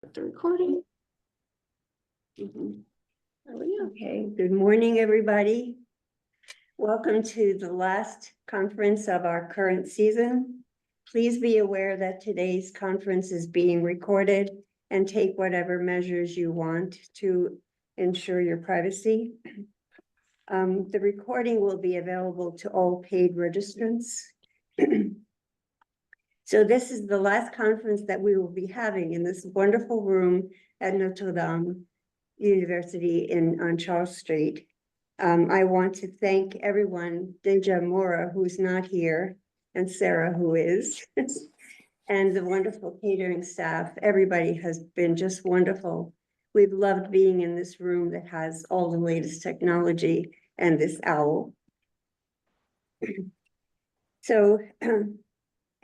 The recording. Okay, good morning, everybody. Welcome to the last conference of our current season. Please be aware that today's conference is being recorded and take whatever measures you want to ensure your privacy. The recording will be available to all paid registrants. So this is the last conference that we will be having in this wonderful room at Notre Dame University on Charles Street. I want to thank everyone, Deja Mora, who's not here, and Sarah, who is, and the wonderful catering staff. Everybody has been just wonderful. We've loved being in this room that has all the latest technology and this owl. So,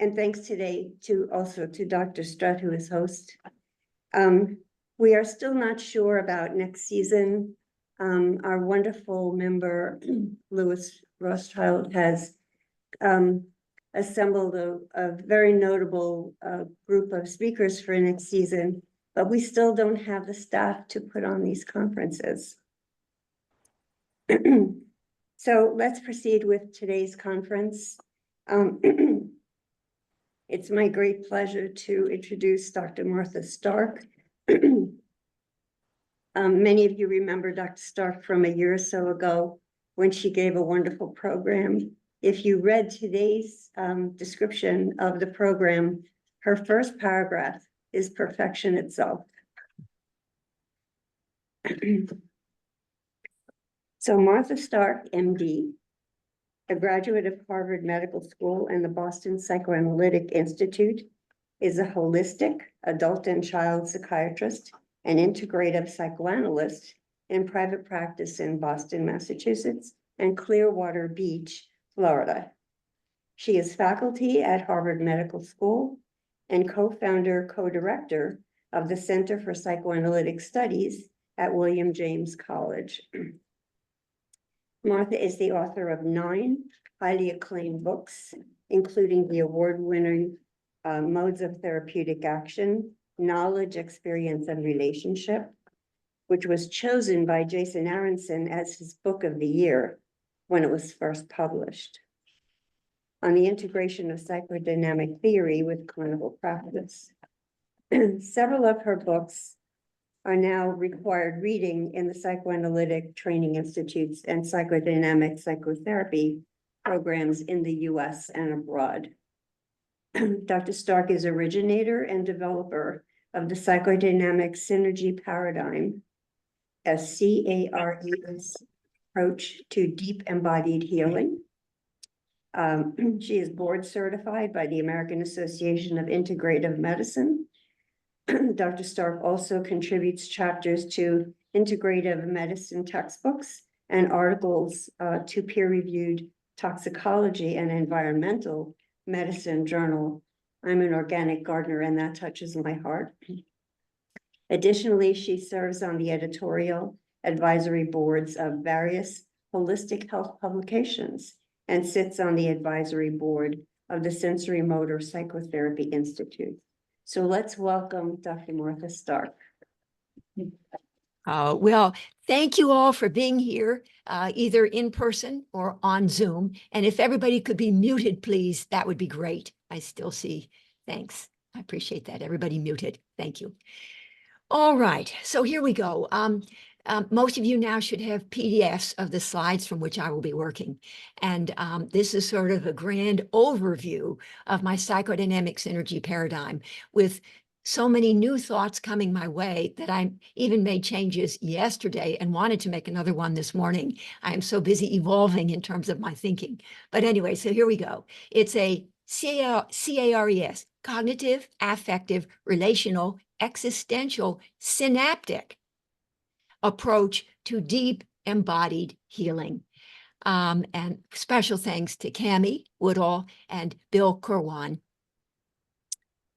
and thanks today also to Dr. Strutt, who is host. We are still not sure about next season. Our wonderful member, Louis Rothschild, has assembled a very notable group of speakers for next season, but we still don't have the staff to put on these conferences. So let's proceed with today's conference. It's my great pleasure to introduce Dr. Martha Stark. Many of you remember Dr. Stark from a year or so ago when she gave a wonderful program. If you read today's description of the program, her first paragraph is perfection itself. So Martha Stark, MD, a graduate of Harvard Medical School and the Boston Psychoanalytic Institute, is a holistic adult and child psychiatrist and integrative psychoanalyst in private practice in Boston, Massachusetts, and Clearwater Beach, Florida. She is faculty at Harvard Medical School and co-founder, co-director of the Center for Psychoanalytic Studies at William James College. Martha is the author of 9 highly acclaimed books, including the award-winning Modes of Therapeutic Action, Knowledge, Experience, and Relationship, which was chosen by Jason Aronson as his book of the year when it was first published, on the integration of psychodynamic theory with clinical practice. Several of her books are now required reading in the Psychoanalytic Training Institutes and Psychodynamic Psychotherapy programs in the US and abroad. Dr. Stark is originator and developer of the Psychodynamic Synergy Paradigm, a CARES approach to deep embodied healing. She is board certified by the American Association of Integrative Medicine. Dr. Stark also contributes chapters to integrative medicine textbooks and articles to peer-reviewed toxicology and environmental medicine journal. I'm an organic gardener, and that touches my heart. Additionally, she serves on the editorial advisory boards of various holistic health publications and sits on the advisory board of the Sensory Motor Psychotherapy Institute. So let's welcome Dr. Martha Stark. Well, thank you all for being here, either in person or on Zoom. And if everybody could be muted, please, that would be great. I still see. Thanks. I appreciate that. Everybody muted. Thank you. All right. So here we go. Most of you now should have PDFs of the slides from which I will be working. And this is sort of a grand overview of my psychodynamic synergy paradigm, with so many new thoughts coming my way that I even made changes yesterday and wanted to make another one this morning. I am so busy evolving in terms of my thinking. But anyway, so here we go. It's a CARES, cognitive, affective, relational, existential, synaptic approach to deep embodied healing. And special thanks to Cami Woodall and Bill Kerwan.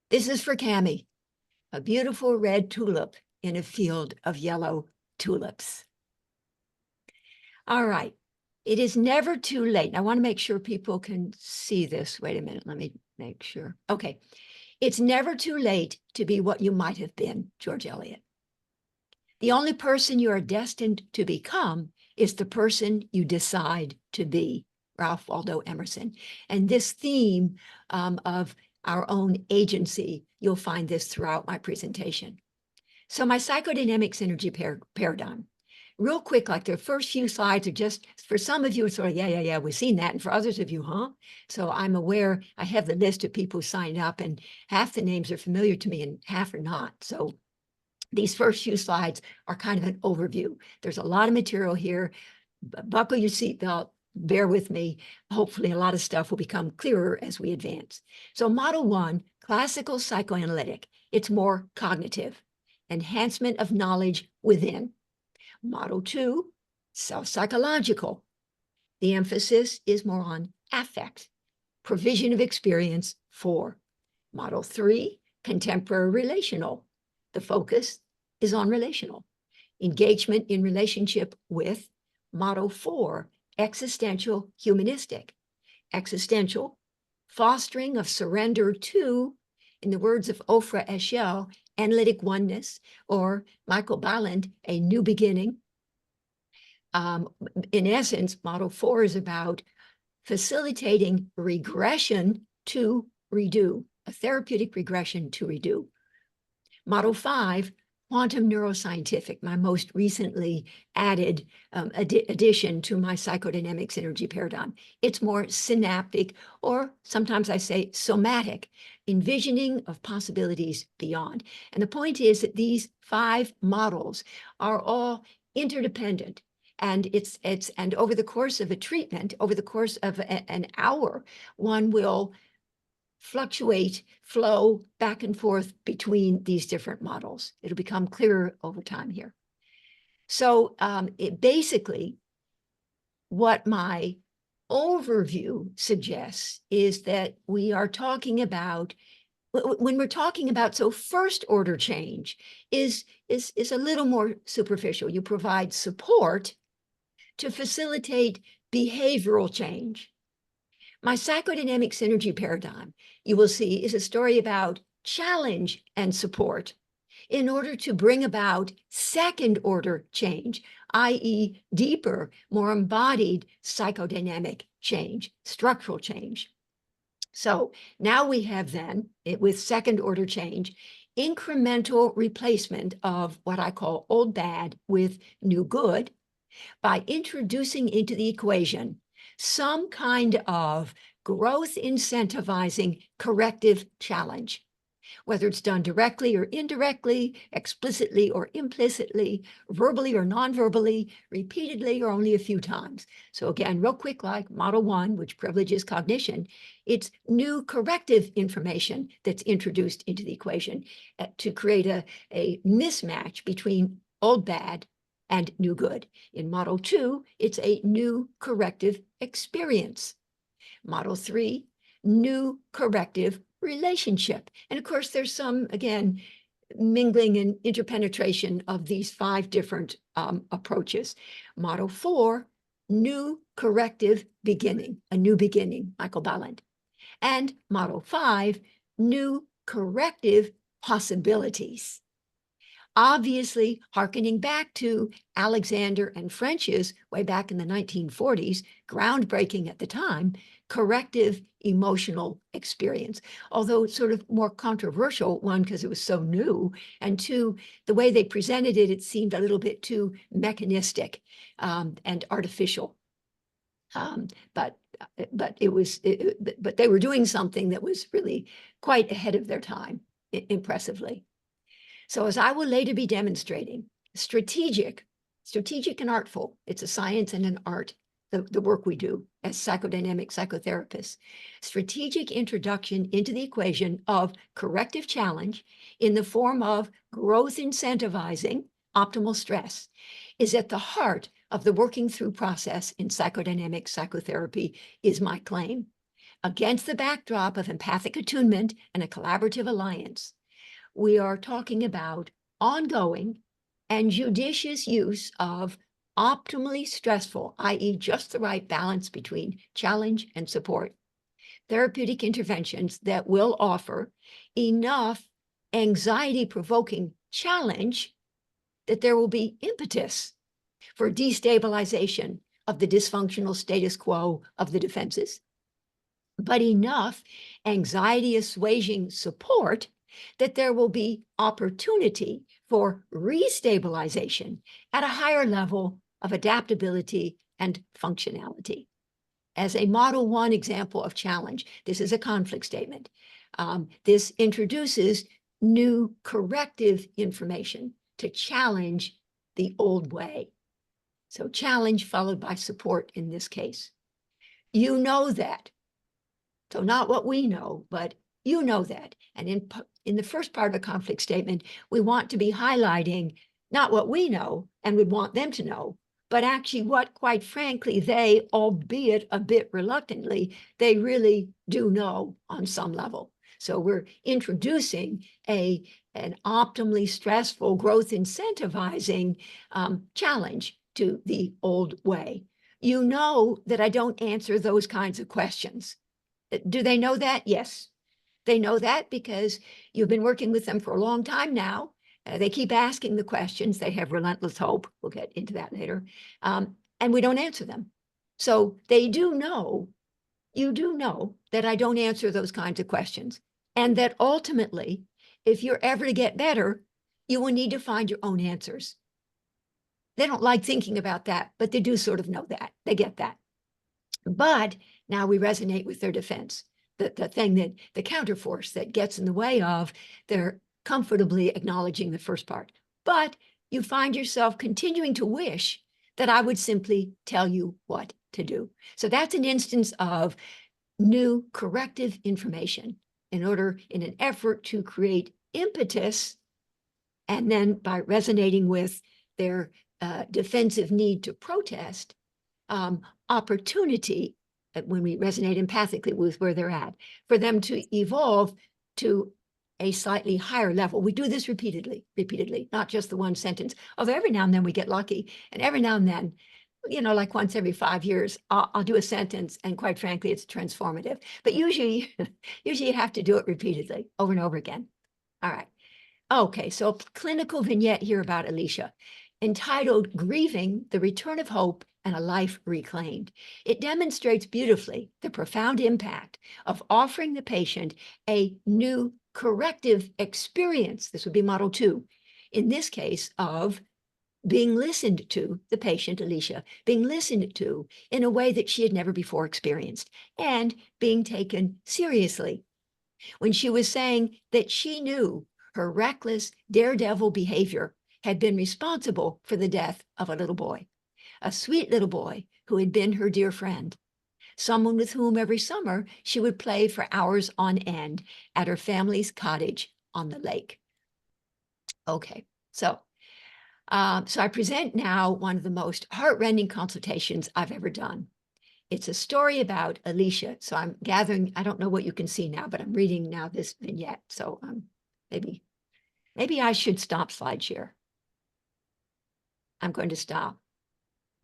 This is for Cami, a beautiful red tulip in a field of yellow tulips. All right, it is never too late. I want to make sure people can see this. Wait a minute, let me make sure. Okay. It's never too late to be what you might have been, George Eliot. The only person you are destined to become is the person you decide to be, Ralph Waldo Emerson. And this theme of our own agency, you'll find this throughout my presentation. So my psychodynamic synergy paradigm, real quick, like the first few slides are just, for some of you, it's sort of, yeah, we've seen that. And for others of you, huh? So I'm aware, I have the list of people who signed up, and half the names are familiar to me and half are not. So these first few slides are kind of an overview. There's a lot of material here. Buckle your seatbelt, bear with me. Hopefully a lot of stuff will become clearer as we advance. So model 1, classical psychoanalytic. It's more cognitive, enhancement of knowledge within. Model 2, self-psychological. The emphasis is more on affect, provision of experience for. Model 3, contemporary relational. The focus is on relational. Engagement in relationship with. Model 4, existential humanistic. Existential, fostering of surrender to, in the words of Ofra Eshel, analytic oneness, or Michael Balland, a new beginning. In essence, model 4 is about facilitating regression to redo, a therapeutic regression to redo. Model 5, quantum neuroscientific, my most recently added addition to my psychodynamic synergy paradigm. It's more synaptic, or sometimes I say somatic, envisioning of possibilities beyond. And the point is that these 5 models are all interdependent. And and over the course of a treatment, over the course of an hour, one will fluctuate, flow back and forth between these different models. It'll become clearer over time here. So basically, what my overview suggests is that we are talking about, when we're talking about, so first order change is a little more superficial. You provide support to facilitate behavioral change. My psychodynamic synergy paradigm, you will see, is a story about challenge and support in order to bring about second order change, i.e. deeper, more embodied psychodynamic change, structural change. So now we have then, with second order change, incremental replacement of what I call old bad with new good by introducing into the equation some kind of growth incentivizing corrective challenge, whether it's done directly or indirectly, explicitly or implicitly, verbally or non-verbally, repeatedly or only a few times. So again, real quick, like model 1, which privileges cognition, it's new corrective information that's introduced into the equation to create a mismatch between old bad and new good. In model 2, it's a new corrective experience. Model 3, new corrective relationship. And of course, there's some, again, mingling and interpenetration of these 5 different approaches. Model 4, new corrective beginning, a new beginning, Michael Balland. And model 5, new corrective possibilities. Obviously, hearkening back to Alexander and French's, way back in the 1940s, groundbreaking at the time, corrective emotional experience. Although it's sort of more controversial, 1, because it was so new, and 2, the way they presented it, it seemed a little bit too mechanistic and artificial. But they were doing something that was really quite ahead of their time, impressively. So as I will later be demonstrating, strategic and artful, it's a science and an art, the work we do as psychodynamic psychotherapists. Strategic introduction into the equation of corrective challenge in the form of growth incentivizing optimal stress is at the heart of the working through process in psychodynamic psychotherapy, is my claim. Against the backdrop of empathic attunement and a collaborative alliance, we are talking about ongoing and judicious use of optimally stressful, i.e. just the right balance between challenge and support, therapeutic interventions that will offer enough anxiety-provoking challenge that there will be impetus for destabilization of the dysfunctional status quo of the defenses, but enough anxiety-assuaging support that there will be opportunity for restabilization at a higher level of adaptability and functionality. As a Model 1 example of challenge, this is a conflict statement. This introduces new corrective information to challenge the old way. So challenge followed by support in this case. You know that. So not what we know, but you know that. And in the first part of a conflict statement, we want to be highlighting not what we know and would want them to know, but actually what, quite frankly, they, albeit a bit reluctantly, they really do know on some level. So we're introducing an optimally stressful, growth incentivizing challenge to the old way. You know that I don't answer those kinds of questions. Do they know that? Yes. They know that because you've been working with them for a long time now. They keep asking the questions. They have relentless hope. We'll get into that later. And we don't answer them. So they do know, you do know that I don't answer those kinds of questions. And that ultimately, if you're ever to get better, you will need to find your own answers. They don't like thinking about that, but they do sort of know that. They get that. But now we resonate with their defense, the thing that the counterforce that gets in the way of their comfortably acknowledging the first part. But you find yourself continuing to wish that I would simply tell you what to do. So that's an instance of new corrective information in an effort to create impetus, and then by resonating with their defensive need to protest, opportunity, when we resonate empathically with where they're at, for them to evolve to a slightly higher level. We do this repeatedly, not just the one sentence, although every now and then we get lucky. And every now and then, like once every 5 years, I'll do a sentence, and quite frankly, it's transformative. But usually you have to do it repeatedly, over and over again. All right. Okay, so a clinical vignette here about Alicia, entitled Grieving the Return of Hope and a Life Reclaimed. It demonstrates beautifully the profound impact of offering the patient a new corrective experience. This would be Model 2. In this case, of being listened to, the patient, Alicia, being listened to in a way that she had never before experienced, and being taken seriously. When she was saying that she knew her reckless, daredevil behavior had been responsible for the death of a little boy, a sweet little boy who had been her dear friend, someone with whom every summer she would play for hours on end at her family's cottage on the lake. Okay, so I present now one of the most heartrending consultations I've ever done. It's a story about Alicia. So I'm gathering, I don't know what you can see now, but I'm reading now this vignette. So maybe I should stop SlideShare. I'm going to stop.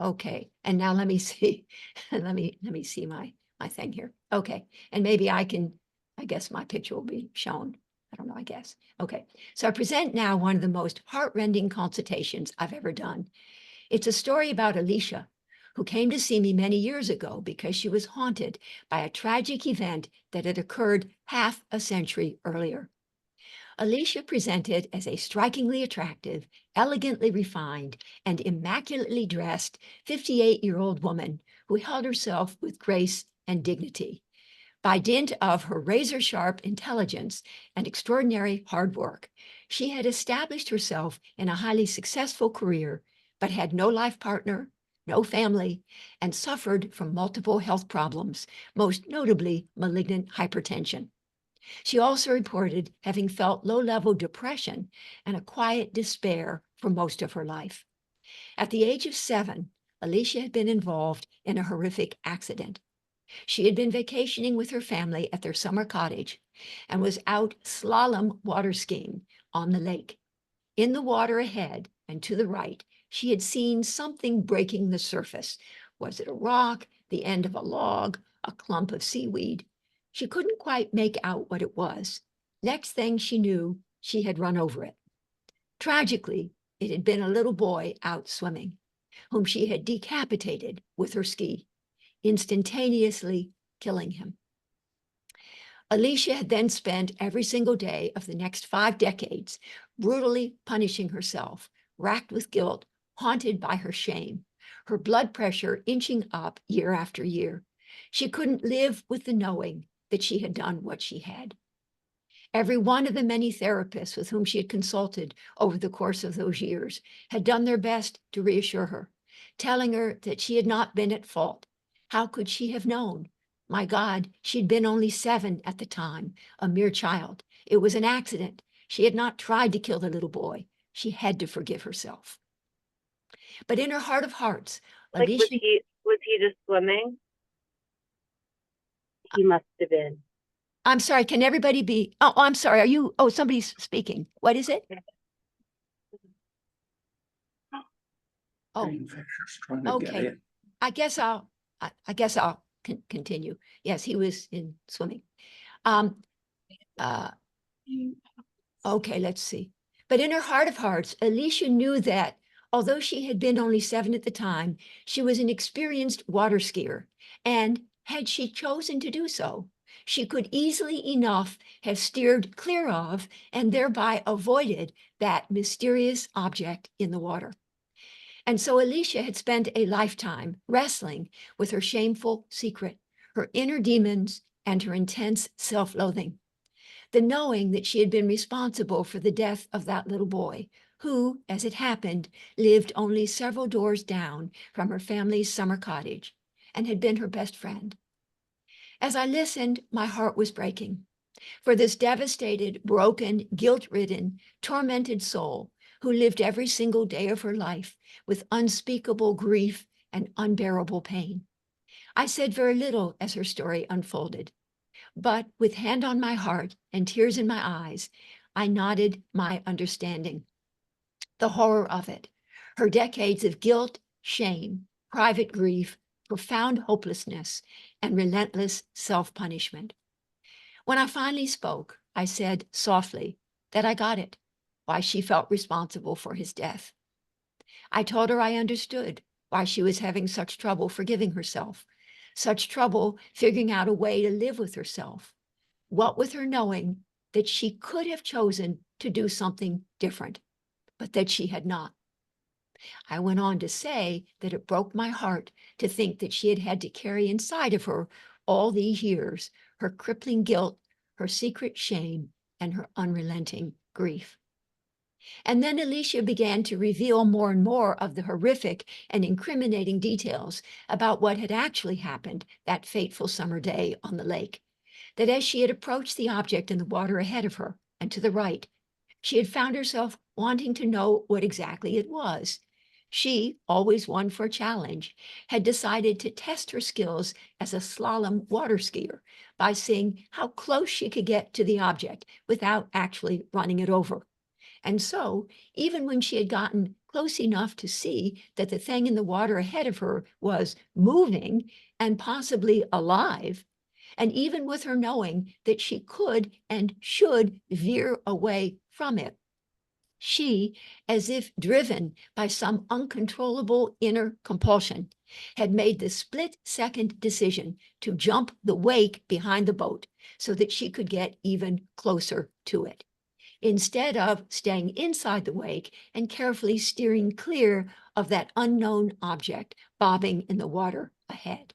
Okay, and now let me see, let me see my thing here. Okay, and maybe I guess my picture will be shown. I don't know, I guess. Okay, so I present now one of the most heartrending consultations I've ever done. It's a story about Alicia, who came to see me many years ago because she was haunted by a tragic event that had occurred half a century earlier. Alicia presented as a strikingly attractive, elegantly refined, and immaculately dressed 58-year-old woman who held herself with grace and dignity. By dint of her razor-sharp intelligence and extraordinary hard work, she had established herself in a highly successful career, but had no life partner, no family, and suffered from multiple health problems, most notably malignant hypertension. She also reported having felt low-level depression and a quiet despair for most of her life. At the age of 7, Alicia had been involved in a horrific accident. She had been vacationing with her family at their summer cottage and was out slalom water skiing on the lake. In the water ahead and to the right, she had seen something breaking the surface. Was it a rock, the end of a log, a clump of seaweed? She couldn't quite make out what it was. Next thing she knew, she had run over it. Tragically, it had been a little boy out swimming, whom she had decapitated with her ski, instantaneously killing him. Alicia had then spent every single day of the next 5 decades brutally punishing herself, racked with guilt, haunted by her shame, her blood pressure inching up year after year. She couldn't live with the knowing that she had done what she had. Every one of the many therapists with whom she had consulted over the course of those years had done their best to reassure her, telling her that she had not been at fault. How could she have known? My God, she'd been only 7 at the time, a mere child. It was an accident. She had not tried to kill the little boy. She had to forgive herself. But in her heart of hearts, Like, Alicia... was he just swimming? He must have been. I'm sorry, can everybody be... Oh, I'm sorry, are you... Oh, somebody's speaking. What is it? Oh, Infectious trying to get okay. in. I guess I'll continue. Yes, he was in swimming. Okay, let's see. But in her heart of hearts, Alicia knew that although she had been only 7 at the time, she was an experienced water skier. And had she chosen to do so, she could easily enough have steered clear of and thereby avoided that mysterious object in the water. And so Alicia had spent a lifetime wrestling with her shameful secret, her inner demons, and her intense self-loathing. The knowing that she had been responsible for the death of that little boy, who, as it happened, lived only several doors down from her family's summer cottage and had been her best friend. As I listened, my heart was breaking. For this devastated, broken, guilt-ridden, tormented soul who lived every single day of her life with unspeakable grief and unbearable pain. I said very little as her story unfolded, but with hand on my heart and tears in my eyes, I nodded my understanding. The horror of it, her decades of guilt, shame, private grief, profound hopelessness, and relentless self-punishment. When I finally spoke, I said softly that I got it, why she felt responsible for his death. I told her I understood why she was having such trouble forgiving herself, such trouble figuring out a way to live with herself, what with her knowing that she could have chosen to do something different, but that she had not. I went on to say that it broke my heart to think that she had had to carry inside of her all these years her crippling guilt, her secret shame, and her unrelenting grief. And then Alicia began to reveal more and more of the horrific and incriminating details about what had actually happened that fateful summer day on the lake. That as she had approached the object in the water ahead of her and to the right, she had found herself wanting to know what exactly it was. She, always one for a challenge, had decided to test her skills as a slalom water skier by seeing how close she could get to the object without actually running it over. And so, even when she had gotten close enough to see that the thing in the water ahead of her was moving and possibly alive, and even with her knowing that she could and should veer away from it, she, as if driven by some uncontrollable inner compulsion, had made the split-second decision to jump the wake behind the boat so that she could get even closer to it, instead of staying inside the wake and carefully steering clear of that unknown object bobbing in the water ahead.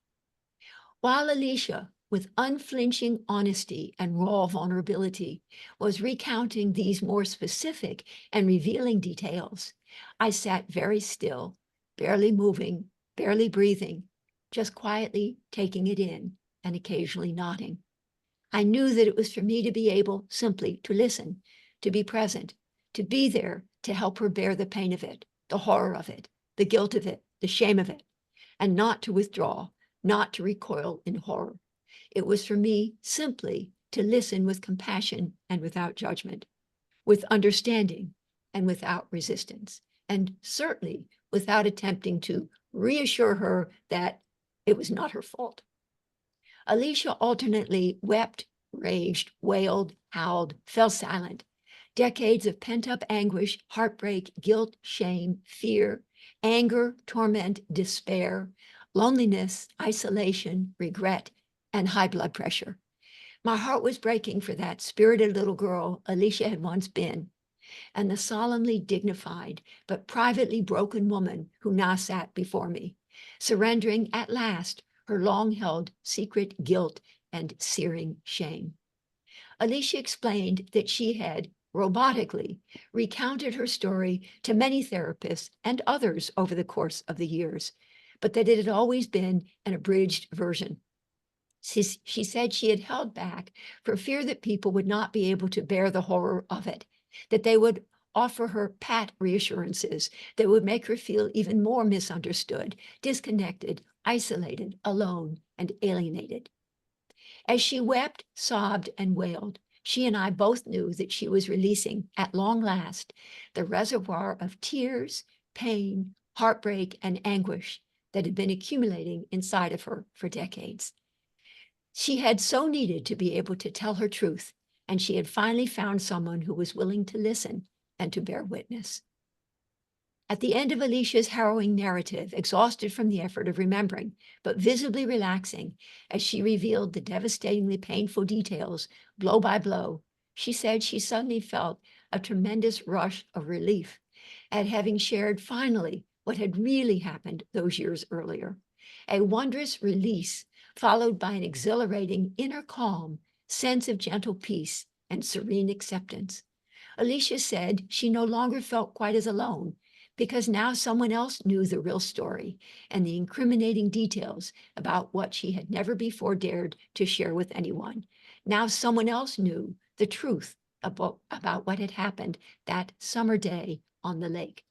While Alicia, with unflinching honesty and raw vulnerability, was recounting these more specific and revealing details, I sat very still, barely moving, barely breathing, just quietly taking it in and occasionally nodding. I knew that it was for me to be able simply to listen, to be present, to be there to help her bear the pain of it, the horror of it, the guilt of it, the shame of it, and not to withdraw, not to recoil in horror. It was for me simply to listen with compassion and without judgment, with understanding and without resistance, and certainly without attempting to reassure her that it was not her fault. Alicia alternately wept raged, wailed, howled, fell silent. Decades of pent-up anguish, heartbreak, guilt, shame, fear, anger, torment, despair, loneliness, isolation, regret, and high blood pressure. My heart was breaking for that spirited little girl Alicia had once been, and the solemnly dignified but privately broken woman who now sat before me, surrendering at last her long-held secret guilt and searing shame. Alicia explained that she had robotically recounted her story to many therapists and others over the course of the years, but that it had always been an abridged version. She said she had held back for fear that people would not be able to bear the horror of it, that they would offer her pat reassurances that would make her feel even more misunderstood, disconnected, isolated, alone, and alienated. As she wept, sobbed, and wailed, she and I both knew that she was releasing, at long last, the reservoir of tears, pain, heartbreak, and anguish that had been accumulating inside of her for decades. She had so needed to be able to tell her truth, and she had finally found someone who was willing to listen and to bear witness. At the end of Alicia's harrowing narrative, exhausted from the effort of remembering, but visibly relaxing as she revealed the devastatingly painful details blow by blow, she said she suddenly felt a tremendous rush of relief at having shared finally what had really happened those years earlier. A wondrous release followed by an exhilarating inner calm, sense of gentle peace and serene acceptance. Alicia said she no longer felt quite as alone, because now someone else knew the real story and the incriminating details about what she had never before dared to share with anyone. Now someone else knew the truth about what had happened that summer day on the lake.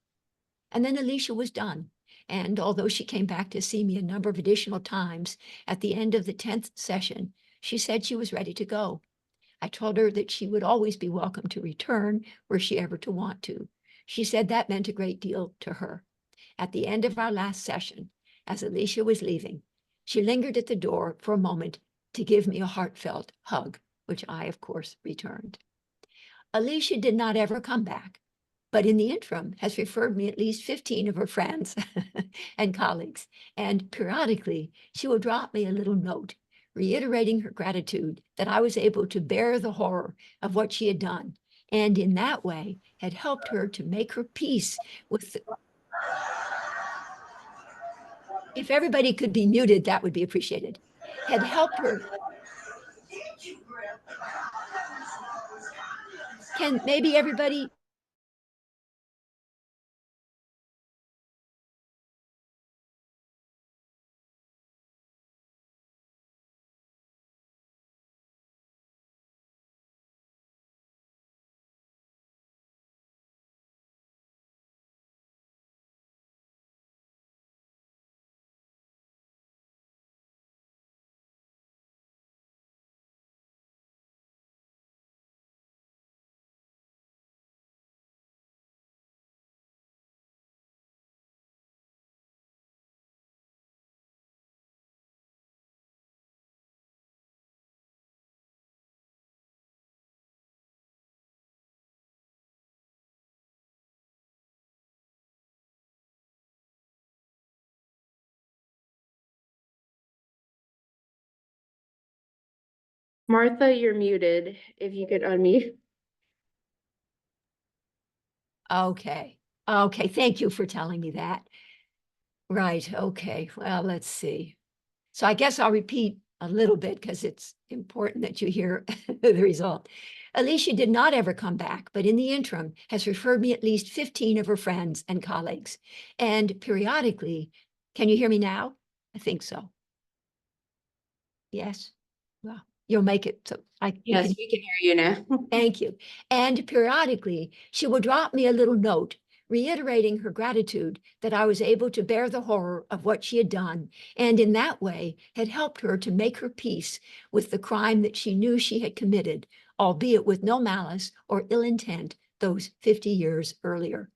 And then Alicia was done. And although she came back to see me a number of additional times, at the end of the 10th session, she said she was ready to go. I told her that she would always be welcome to return were she ever to want to. She said that meant a great deal to her. At the end of our last session, as Alicia was leaving, she lingered at the door for a moment to give me a heartfelt hug, which I, of course, returned. Alicia did not ever come back, but in the interim has referred me at least 15 of her friends and colleagues, and periodically she will drop me a little note reiterating her gratitude that I was able to bear the horror of what she had done, and in that way had helped her to make her peace with if everybody could be muted, that would be appreciated, had helped her. Can maybe everybody Martha, you're muted. If you could unmute. Okay. Okay. Thank you for telling me that. Right. Okay. Well, let's see. So I guess I'll repeat a little bit because it's important that you hear the result. Alicia did not ever come back, but in the interim has referred me at least 15 of her friends and colleagues. And periodically, can you hear me now? I think so. Yes. Well, you'll make it. So Yes, we can hear you now. Thank you. And periodically, she will drop me a little note reiterating her gratitude that I was able to bear the horror of what she had done, and in that way had helped her to make her peace with the crime that she knew she had committed, albeit with no malice or ill intent those 50 years earlier.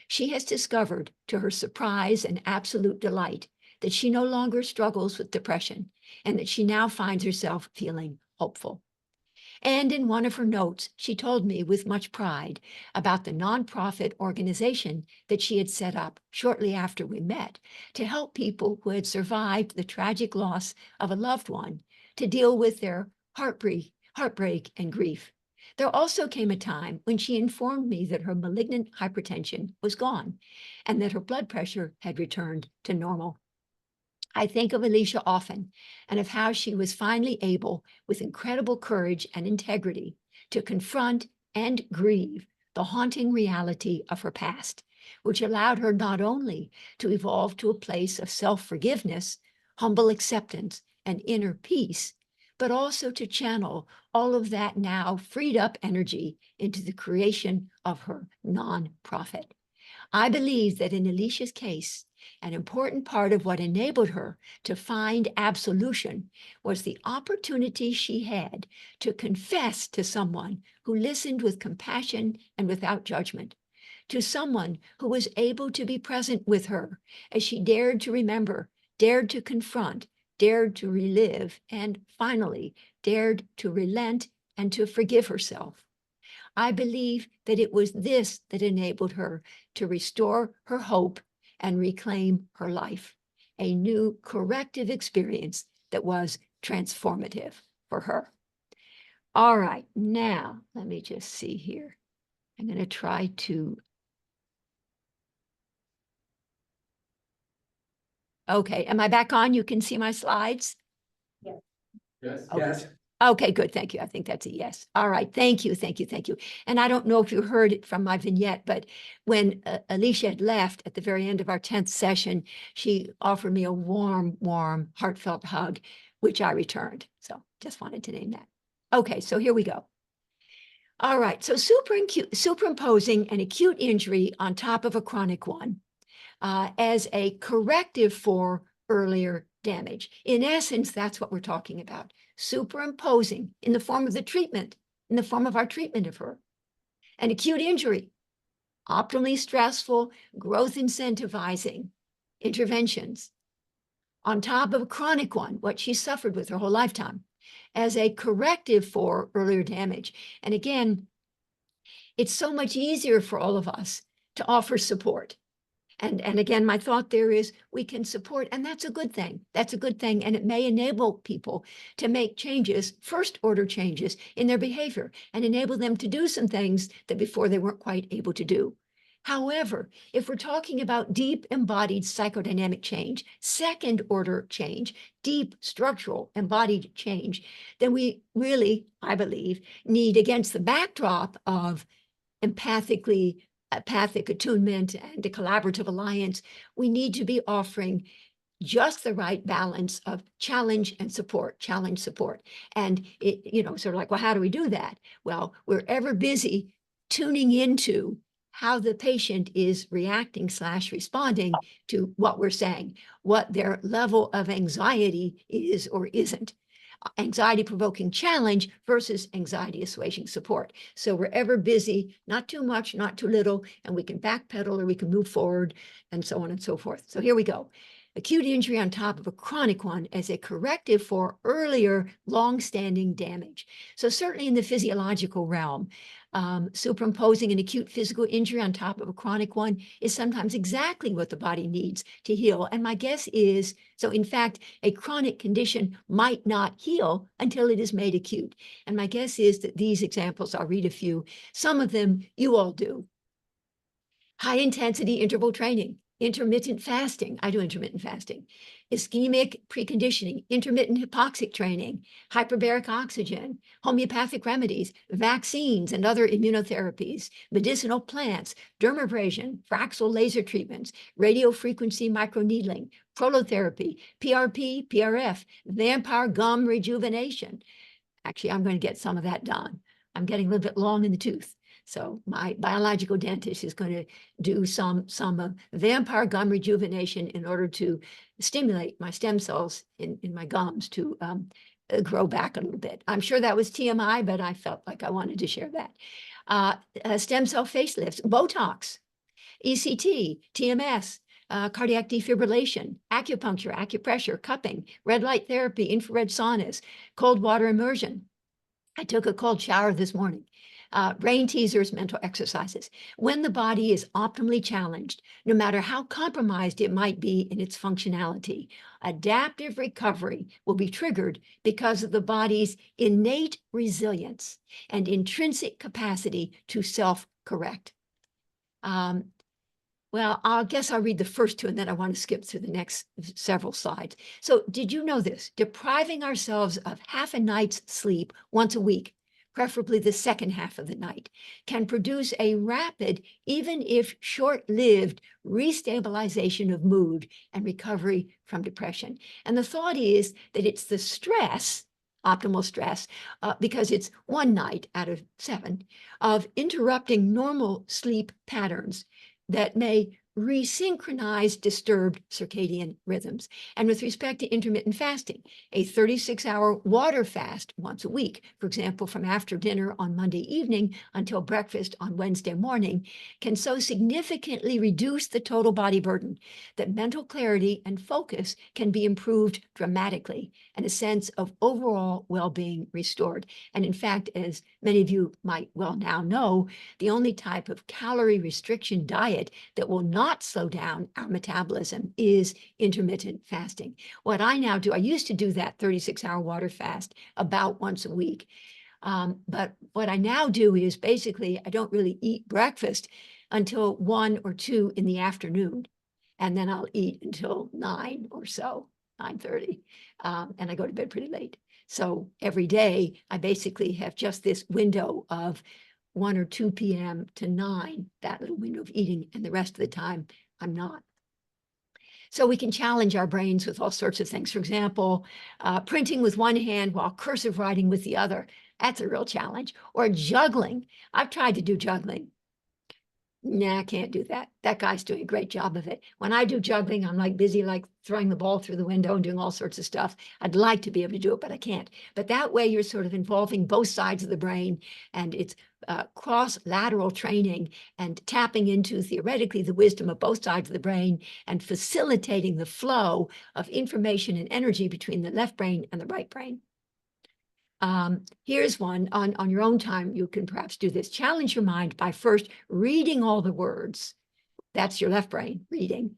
She has discovered, to her surprise and absolute delight, that she no longer struggles with depression and that she now finds herself feeling hopeful. And in one of her notes, she told me with much pride about the nonprofit organization that she had set up shortly after we met to help people who had survived the tragic loss of a loved one to deal with their heartbreak and grief. There also came a time when she informed me that her malignant hypertension was gone and that her blood pressure had returned to normal. I think of Alicia often and of how she was finally able, with incredible courage and integrity, to confront and grieve the haunting reality of her past, which allowed her not only to evolve to a place of self-forgiveness, humble acceptance, and inner peace, but also to channel all of that now freed up energy into the creation of her nonprofit. I believe that in Alicia's case, an important part of what enabled her to find absolution was the opportunity she had to confess to someone who listened with compassion and without judgment, to someone who was able to be present with her as she dared to remember, dared to confront, dared to relive, and finally dared to relent and to forgive herself. I believe that it was this that enabled her to restore her hope and reclaim her life, a new corrective experience that was transformative for her. All right, now let me just see here. I'm going to try to. Okay, am I back on? You can see my slides? Yes. Yes. Okay. Yes. Okay, good. Thank you. I think that's a yes. All right. Thank you. Thank you. Thank you. And I don't know if you heard it from my vignette, but when Alicia had left at the very end of our 10th session, she offered me a warm, heartfelt hug, which I returned. So just wanted to name that. Okay, so here we go. All right. So superimposing an acute injury on top of a chronic one as a corrective for earlier damage. In essence, that's what we're talking about. Superimposing in the form of the treatment, in the form of our treatment of her. An acute injury, optimally stressful, growth incentivizing interventions on top of a chronic one, what she suffered with her whole lifetime, as a corrective for earlier damage. And again, it's so much easier for all of us to offer support. And again, my thought there is we can support, and that's a good thing. That's a good thing. And it may enable people to make changes, first order changes in their behavior and enable them to do some things that before they weren't quite able to do. However, if we're talking about deep embodied psychodynamic change, second order change, deep structural embodied change, then we really, I believe, need, against the backdrop of empathic attunement and a collaborative alliance, we need to be offering just the right balance of challenge and support, challenge, support. And it, sort of like, well, how do we do that? Well, we're ever busy tuning into how the patient is reacting / responding to what we're saying, what their level of anxiety is or isn't. Anxiety provoking challenge versus anxiety assuaging support. So we're ever busy, not too much, not too little, and we can backpedal or we can move forward and so on and so forth. So here we go. Acute injury on top of a chronic one as a corrective for earlier long-standing damage. So certainly in the physiological realm, superimposing an acute physical injury on top of a chronic one is sometimes exactly what the body needs to heal. And my guess is, so in fact, a chronic condition might not heal until it is made acute. And my guess is that these examples, I'll read a few, some of them you all do. High intensity interval training, intermittent fasting. I do intermittent fasting. Ischemic preconditioning, intermittent hypoxic training, hyperbaric oxygen, homeopathic remedies, vaccines and other immunotherapies, medicinal plants, dermabrasion, Fraxel laser treatments, radiofrequency microneedling, prolotherapy, PRP, PRF, vampire gum rejuvenation. Actually, I'm going to get some of that done. I'm getting a little bit long in the tooth. So my biological dentist is going to do some vampire gum rejuvenation in order to stimulate my stem cells in my gums to grow back a little bit. I'm sure that was TMI, but I felt like I wanted to share that. Stem cell facelifts, Botox, ECT, TMS, cardiac defibrillation, acupuncture, acupressure, cupping, red light therapy, infrared saunas, cold water immersion. I took a cold shower this morning. Brain teasers, mental exercises. When the body is optimally challenged, no matter how compromised it might be in its functionality, adaptive recovery will be triggered because of the body's innate resilience and intrinsic capacity to self-correct. Well, I guess I'll read the first two and then I want to skip through the next several slides. So did you know this? Depriving ourselves of half a night's sleep once a week, preferably the second half of the night, can produce a rapid, even if short-lived, restabilization of mood and recovery from depression. And the thought is that it's the stress, optimal stress, because it's one night out of 7, of interrupting normal sleep patterns that may resynchronize disturbed circadian rhythms. And with respect to intermittent fasting, a 36-hour water fast once a week, for example, from after dinner on Monday evening until breakfast on Wednesday morning, can so significantly reduce the total body burden that mental clarity and focus can be improved dramatically and a sense of overall well-being restored. And in fact, as many of you might well now know, the only type of calorie restriction diet that will not slow down our metabolism is intermittent fasting. What I now do, I used to do that 36-hour water fast about once a week. But what I now do is basically, I don't really eat breakfast until 1 or 2 in the afternoon. And then I'll eat until 9 or so, 9:30. And I go to bed pretty late. So every day, I basically have just this window of 1 or 2 p.m. to 9, that little window of eating, and the rest of the time I'm not. So we can challenge our brains with all sorts of things. For example, printing with one hand while cursive writing with the other. That's a real challenge. Or juggling. I've tried to do juggling. Nah, I can't do that. That guy's doing a great job of it. When I do juggling, I'm like busy, like throwing the ball through the window and doing all sorts of stuff. I'd like to be able to do it, but I can't. But that way you're sort of involving both sides of the brain, and it's cross-lateral training and tapping into theoretically the wisdom of both sides of the brain and facilitating the flow of information and energy between the left brain and the right brain. Here's one on your own time. You can perhaps do this. Challenge your mind by first reading all the words. That's your left brain reading.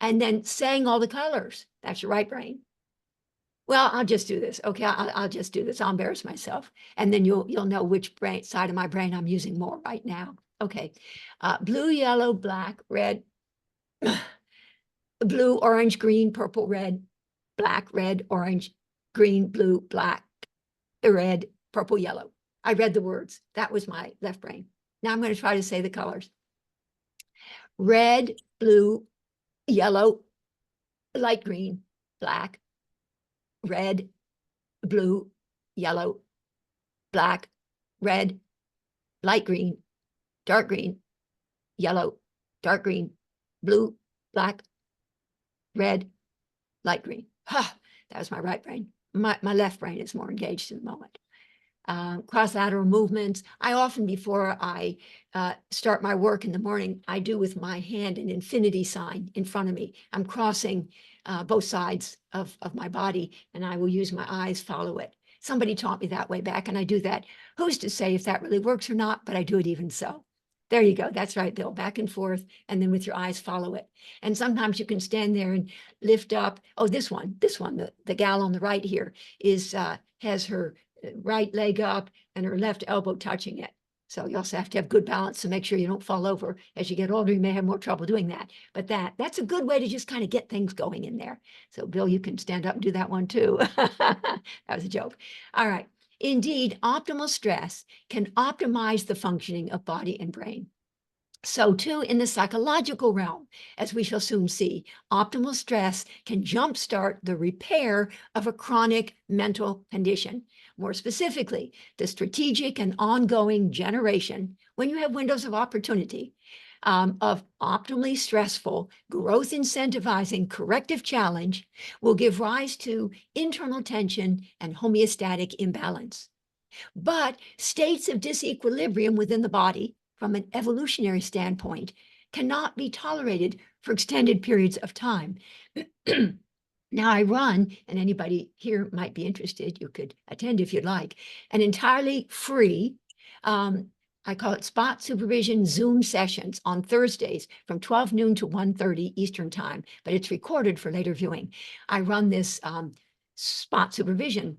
And then saying all the colors. That's your right brain. Well, I'll just do this. Okay, I'll just do this. I'll embarrass myself. And then you'll know which side of my brain I'm using more right now. Okay, blue, yellow, black, red, blue, orange, green, purple, red, black, red, orange, green, blue, black, red, purple, yellow. I read the words. That was my left brain. Now I'm going to try to say the colors. Red, blue, yellow, light green, black, red, blue, yellow, black, red, light green, dark green, yellow, dark green, blue, black, red, light green. Ha, that was my right brain. My left brain is more engaged in the moment. Cross-lateral movements. I often, before I start my work in the morning, I do with my hand an infinity sign in front of me. I'm crossing both sides of my body, and I will use my eyes follow it. Somebody taught me that way back, and I do that. Who's to say if that really works or not, but I do it even so. There you go. That's right, Bill. Back and forth, and then with your eyes follow it. And sometimes you can stand there and lift up. Oh, this one, the gal on the right here has her right leg up and her left elbow touching it. So you also have to have good balance to make sure you don't fall over. As you get older, you may have more trouble doing that. But that's a good way to just kind of get things going in there. So Bill, you can stand up and do that one too. That was a joke. All right. Indeed, optimal stress can optimize the functioning of body and brain. So too, in the psychological realm, as we shall soon see, optimal stress can jumpstart the repair of a chronic mental condition. More specifically, the strategic and ongoing generation, when you have windows of opportunity, of optimally stressful, growth incentivizing corrective challenge will give rise to internal tension and homeostatic imbalance. But states of disequilibrium within the body, from an evolutionary standpoint, cannot be tolerated for extended periods of time. Now I run, and anybody here might be interested, you could attend if you'd like, an entirely free, I call it spot supervision Zoom sessions on Thursdays from 12 noon to 1:30 Eastern time, but it's recorded for later viewing. I run this spot supervision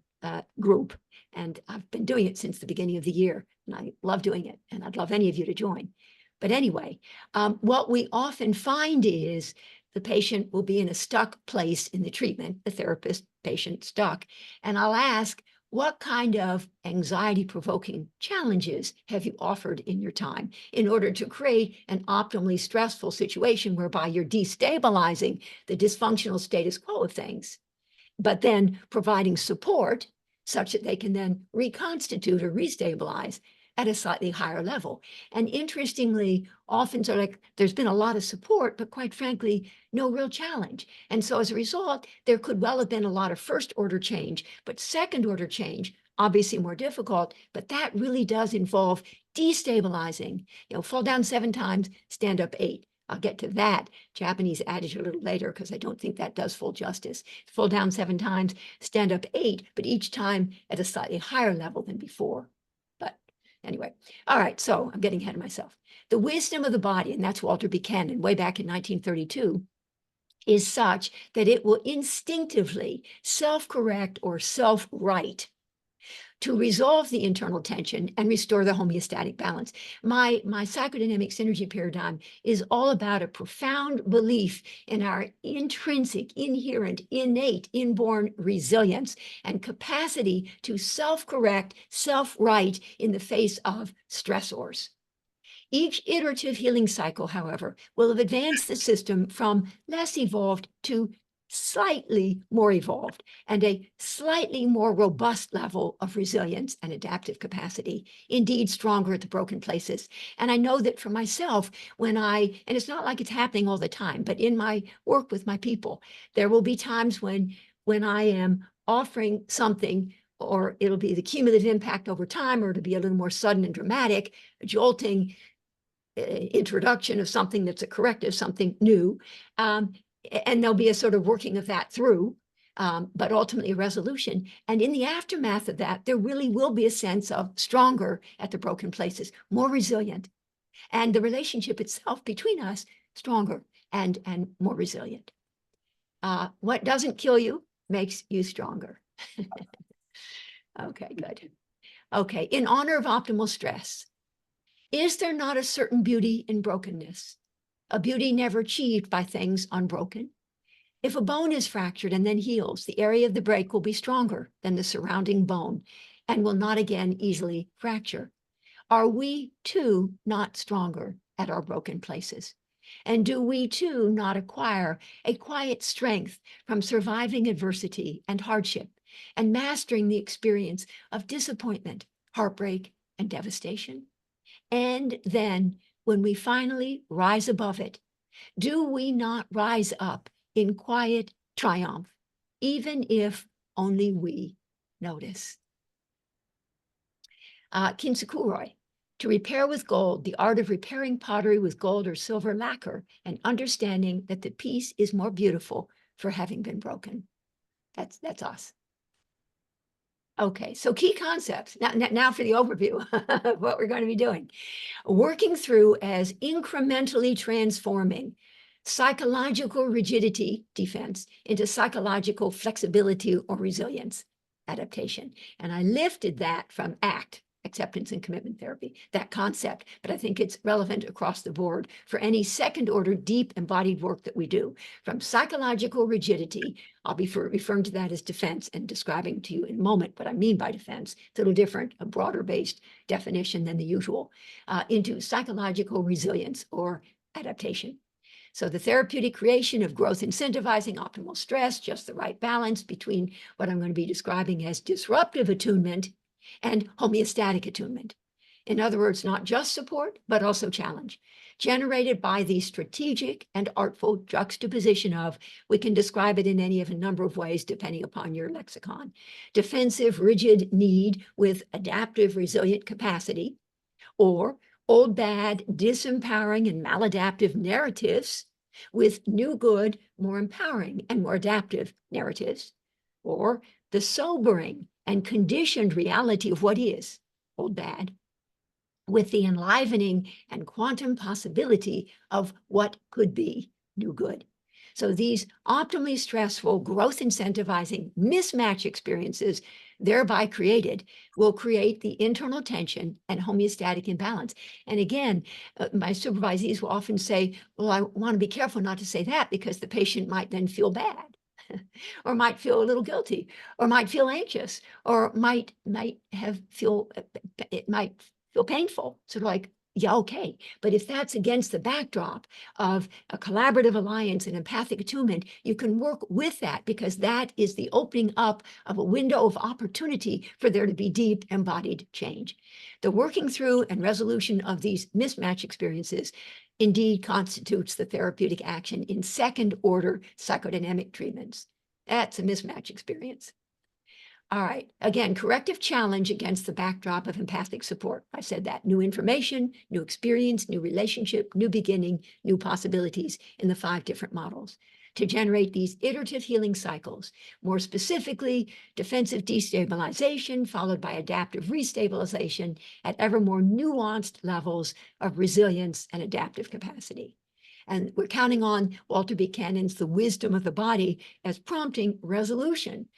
group, and I've been doing it since the beginning of the year, and I love doing it, and I'd love any of you to join. But anyway, what we often find is the patient will be in a stuck place in the treatment, the therapist, patient stuck, and I'll ask, what kind of anxiety-provoking challenges have you offered in your time in order to create an optimally stressful situation whereby you're destabilizing the dysfunctional status quo of things, but then providing support such that they can then reconstitute or restabilize at a slightly higher level. And interestingly, often so like there's been a lot of support, but quite frankly, no real challenge. And so as a result, there could well have been a lot of first order change, but second order change, obviously more difficult, but that really does involve destabilizing, fall down 7 times, stand up 8. I'll get to that Japanese adage a little later because I don't think that does full justice. Fall down 7 times, stand up 8, but each time at a slightly higher level than before. But anyway, all right, so I'm getting ahead of myself. The wisdom of the body, and that's Walter Buchanan, way back in 1932, is such that it will instinctively self-correct or self-right to resolve the internal tension and restore the homeostatic balance. My psychodynamic synergy paradigm is all about a profound belief in our intrinsic, inherent, innate, inborn resilience and capacity to self-correct, self-right in the face of stressors. Each iterative healing cycle, however, will have advanced the system from less evolved to slightly more evolved and a slightly more robust level of resilience and adaptive capacity, indeed stronger at the broken places. And I know that for myself, and it's not like it's happening all the time, but in my work with my people, there will be times when I am offering something, or it'll be the cumulative impact over time, or it'll be a little more sudden and dramatic, a jolting introduction of something that's a corrective, something new. And there'll be a sort of working of that through, but ultimately a resolution. And in the aftermath of that, there really will be a sense of stronger at the broken places, more resilient, and the relationship itself between us stronger and more resilient. What doesn't kill you makes you stronger. Okay, good. Okay, in honor of optimal stress, is there not a certain beauty in brokenness? A beauty never achieved by things unbroken? If a bone is fractured and then heals, the area of the break will be stronger than the surrounding bone and will not again easily fracture. Are we too not stronger at our broken places? And do we too not acquire a quiet strength from surviving adversity and hardship and mastering the experience of disappointment, heartbreak, and devastation? And then when we finally rise above it, do we not rise up in quiet triumph, even if only we notice? Kinsakuroi, to repair with gold, the art of repairing pottery with gold or silver lacquer and understanding that the piece is more beautiful for having been broken. That's us. Okay, so key concepts. Now for the overview of what we're going to be doing. Working through as incrementally transforming psychological rigidity, defense, into psychological flexibility or resilience, adaptation. And I lifted that from ACT, acceptance and commitment therapy, that concept, but I think it's relevant across the board for any second order deep embodied work that we do. From psychological rigidity, I'll be referring to that as defense and describing to you in a moment what I mean by defense. It's a little different, a broader based definition than the usual, into psychological resilience or adaptation. So the therapeutic creation of growth incentivizing optimal stress, just the right balance between what I'm going to be describing as disruptive attunement and homeostatic attunement. In other words, not just support, but also challenge, generated by the strategic and artful juxtaposition of, we can describe it in any of a number of ways, depending upon your lexicon, defensive, rigid need with adaptive, resilient capacity, or old, bad, disempowering, and maladaptive narratives with new good, more empowering and more adaptive narratives, or the sobering and conditioned reality of what is, old bad, with the enlivening and quantum possibility of what could be, new good. So these optimally stressful, growth incentivizing mismatch experiences thereby created will create the internal tension and homeostatic imbalance. And again, my supervisees will often say, well, I want to be careful not to say that because the patient might then feel bad or might feel a little guilty or might feel anxious or might feel painful. Sort of like, yeah, okay. But if that's against the backdrop of a collaborative alliance and empathic attunement, you can work with that because that is the opening up of a window of opportunity for there to be deep embodied change. The working through and resolution of these mismatch experiences indeed constitutes the therapeutic action in second order psychodynamic treatments. That's a mismatch experience. All right, again, corrective challenge against the backdrop of empathic support. I said that, new information, new experience, new relationship, new beginning, new possibilities in the 5 different models to generate these iterative healing cycles, more specifically, defensive destabilization followed by adaptive restabilization at ever more nuanced levels of resilience and adaptive capacity. And we're counting on Walter Buchanan's The Wisdom of the Body as prompting resolution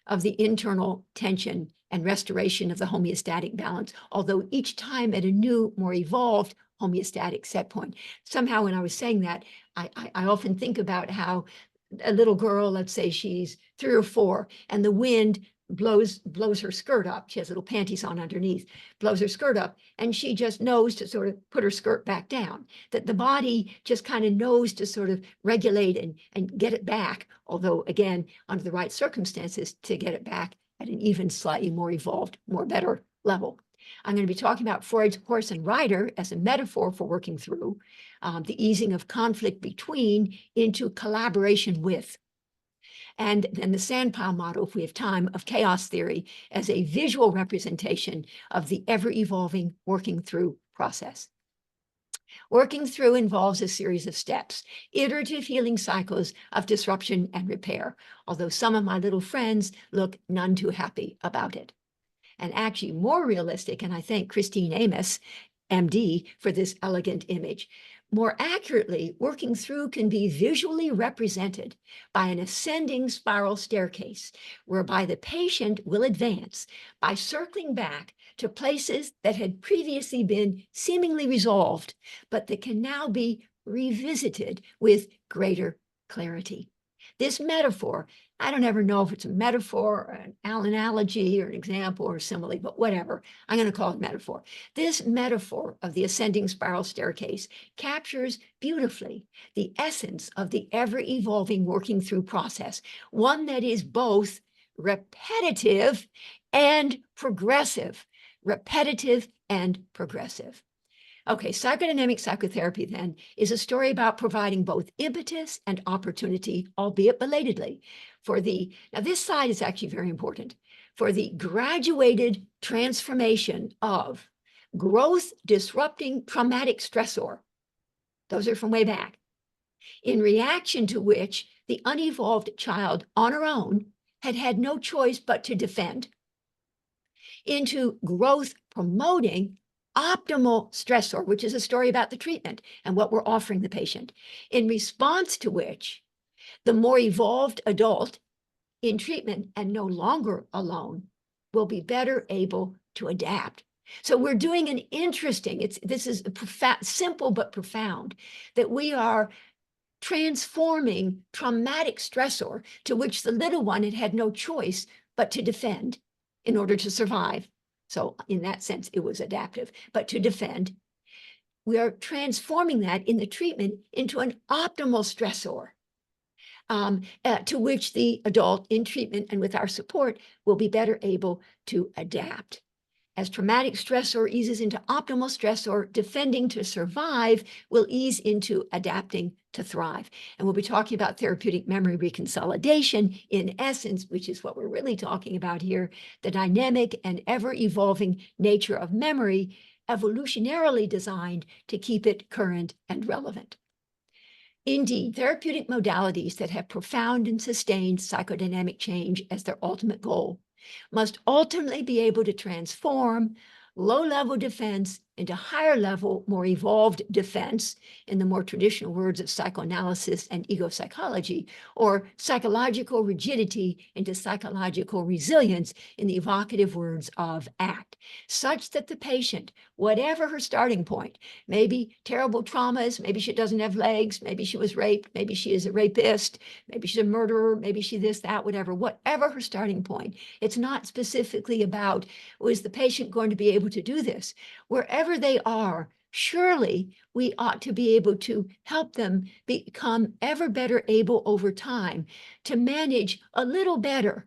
of the internal tension and restoration of the homeostatic balance, although each time at a new, more evolved homeostatic set point. Somehow when I was saying that, I often think about how a little girl, let's say she's 3 or 4, and the wind blows her skirt up. She has little panties on underneath, blows her skirt up, and she just knows to sort of put her skirt back down. That the body just kind of knows to sort of regulate and get it back, although again, under the right circumstances, to get it back at an even slightly more evolved, more better level. I'm going to be talking about Freud's horse and rider as a metaphor for working through the easing of conflict between into collaboration with. And then the sandpile model, if we have time, of chaos theory as a visual representation of the ever-evolving working through process. Working through involves a series of steps, iterative healing cycles of disruption and repair, although some of my little friends look none too happy about it. And actually more realistic, and I thank Christine Amos, MD, for this elegant image. More accurately, working through can be visually represented by an ascending spiral staircase, whereby the patient will advance by circling back to places that had previously been seemingly resolved, but that can now be revisited with greater clarity. This metaphor, I don't ever know if it's a metaphor or an analogy or an example or simile, but whatever, I'm going to call it metaphor. This metaphor of the ascending spiral staircase captures beautifully the essence of the ever-evolving working through process, one that is both repetitive and progressive. Repetitive and progressive. Okay, psychodynamic psychotherapy then is a story about providing both impetus and opportunity, albeit belatedly, for now this slide is actually very important, for the graduated transformation of growth disrupting traumatic stressor. Those are from way back. In reaction to which the unevolved child on her own had no choice but to defend, into growth promoting optimal stressor, which is a story about the treatment and what we're offering the patient, in response to which the more evolved adult in treatment and no longer alone will be better able to adapt. So we're doing an interesting, this is simple but profound, that we are transforming traumatic stressor to which the little one had no choice but to defend in order to survive. So in that sense, it was adaptive, but to defend, we are transforming that in the treatment into an optimal stressor to which the adult in treatment and with our support will be better able to adapt. As traumatic stressor eases into optimal stressor, defending to survive will ease into adapting to thrive. And we'll be talking about therapeutic memory reconsolidation in essence, which is what we're really talking about here, the dynamic and ever-evolving nature of memory, evolutionarily designed to keep it current and relevant. Indeed, therapeutic modalities that have profound and sustained psychodynamic change as their ultimate goal must ultimately be able to transform low-level defense into higher-level, more evolved defense, in the more traditional words of psychoanalysis and ego psychology, or psychological rigidity into psychological resilience, in the evocative words of ACT, such that the patient, whatever her starting point, maybe terrible traumas, maybe she doesn't have legs, maybe she was raped, maybe she is a rapist, maybe she's a murderer, maybe she this, that, whatever her starting point. It's not specifically about, was the patient going to be able to do this? Wherever they are, surely we ought to be able to help them become ever better able over time to manage a little better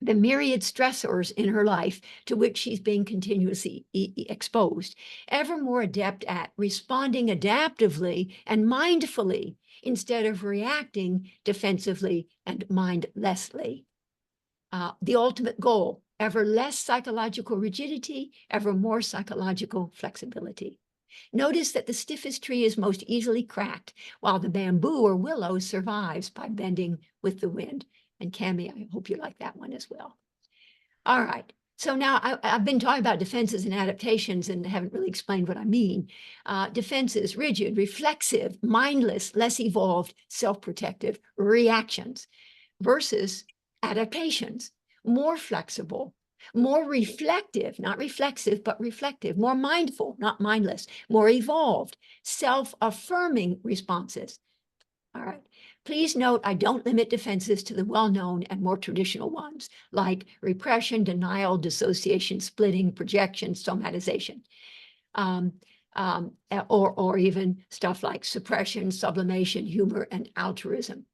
the myriad stressors in her life to which she's being continuously exposed, ever more adept at responding adaptively and mindfully instead of reacting defensively and mindlessly. The ultimate goal, ever less psychological rigidity, ever more psychological flexibility. Notice that the stiffest tree is most easily cracked, while the bamboo or willow survives by bending with the wind. And Cami, I hope you like that one as well. All right. So now I've been talking about defenses and adaptations and haven't really explained what I mean. Defenses, rigid, reflexive, mindless, less evolved, self-protective reactions versus adaptations, more flexible, more reflective, not reflexive, but reflective, more mindful, not mindless, more evolved, self-affirming responses. All right. Please note, I don't limit defenses to the well-known and more traditional ones, like repression, denial, dissociation, splitting, projection, somatization, or even stuff like suppression, sublimation, humor, and altruism.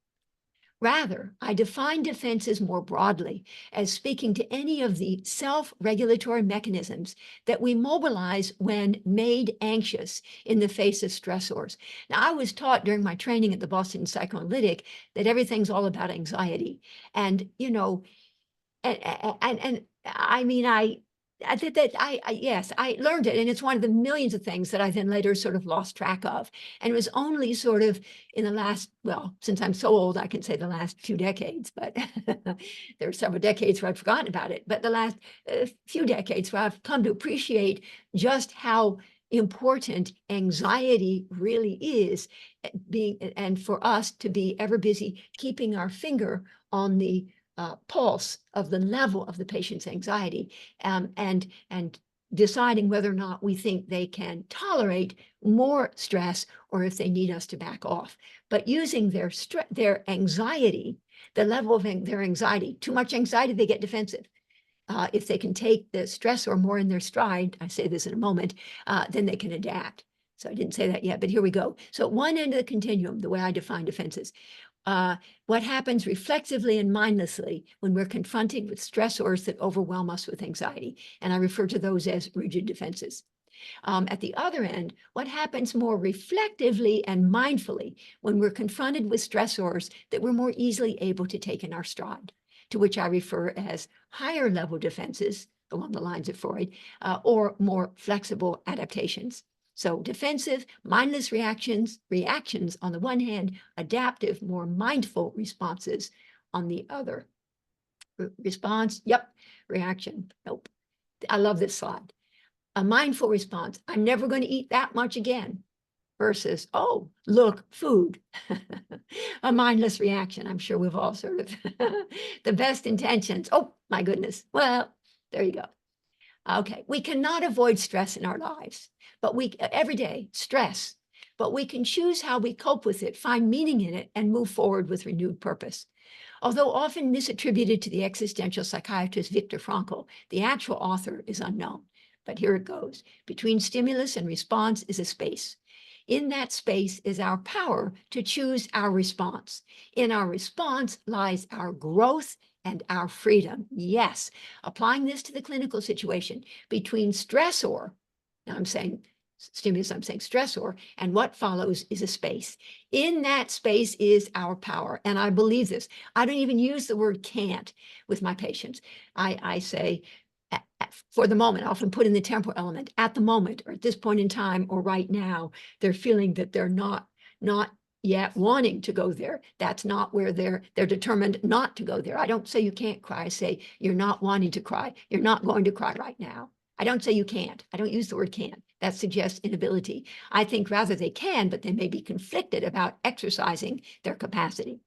Rather, I define defenses more broadly as speaking to any of the self-regulatory mechanisms that we mobilize when made anxious in the face of stressors. Now, I was taught during my training at the Boston Psychoanalytic that everything's all about anxiety. And, you know, and I mean, I did that. Yes, I learned it. And it's one of the millions of things that I then later sort of lost track of. And it was only sort of in the last, well, since I'm so old, I can say the last few decades, but there are several decades where I've forgotten about it. But the last few decades where I've come to appreciate just how important anxiety really is, and for us to be ever busy keeping our finger on the pulse of the level of the patient's anxiety, and deciding whether or not we think they can tolerate more stress or if they need us to back off. But using their anxiety, the level of their anxiety, too much anxiety, they get defensive. If they can take the stress or more in their stride, I say this in a moment, then they can adapt. So I didn't say that yet, but here we go. So at one end of the continuum, the way I define defenses, what happens reflexively and mindlessly when we're confronted with stressors that overwhelm us with anxiety. And I refer to those as rigid defenses. At the other end, what happens more reflectively and mindfully when we're confronted with stressors that we're more easily able to take in our stride, to which I refer as higher level defenses along the lines of Freud, or more flexible adaptations. So defensive, mindless reactions on the one hand, adaptive, more mindful responses on the other. Response, yep. Reaction, nope. I love this slide. A mindful response, I'm never going to eat that much again, versus, oh, look, food. A mindless reaction. I'm sure we've all sort of the best intentions. Oh, my goodness. Well, there you go. Okay, we cannot avoid stress in our lives, but every day, stress, but we can choose how we cope with it, find meaning in it, and move forward with renewed purpose. Although often misattributed to the existential psychiatrist Viktor Frankl, the actual author is unknown. But here it goes. Between stimulus and response is a space. In that space is our power to choose our response. In our response lies our growth and our freedom. Yes, applying this to the clinical situation, between stressor, now I'm saying stimulus, I'm saying stressor, and what follows is a space. In that space is our power. And I believe this. I don't even use the word can't with my patients. I say, for the moment, I often put in the temporal element, at the moment, or at this point in time, or right now, they're feeling that they're not yet wanting to go there. That's not where they're determined not to go there. I don't say you can't cry. I say you're not wanting to cry. You're not going to cry right now. I don't say you can't. I don't use the word can. That suggests inability. I think rather they can, but they may be conflicted about exercising their capacity.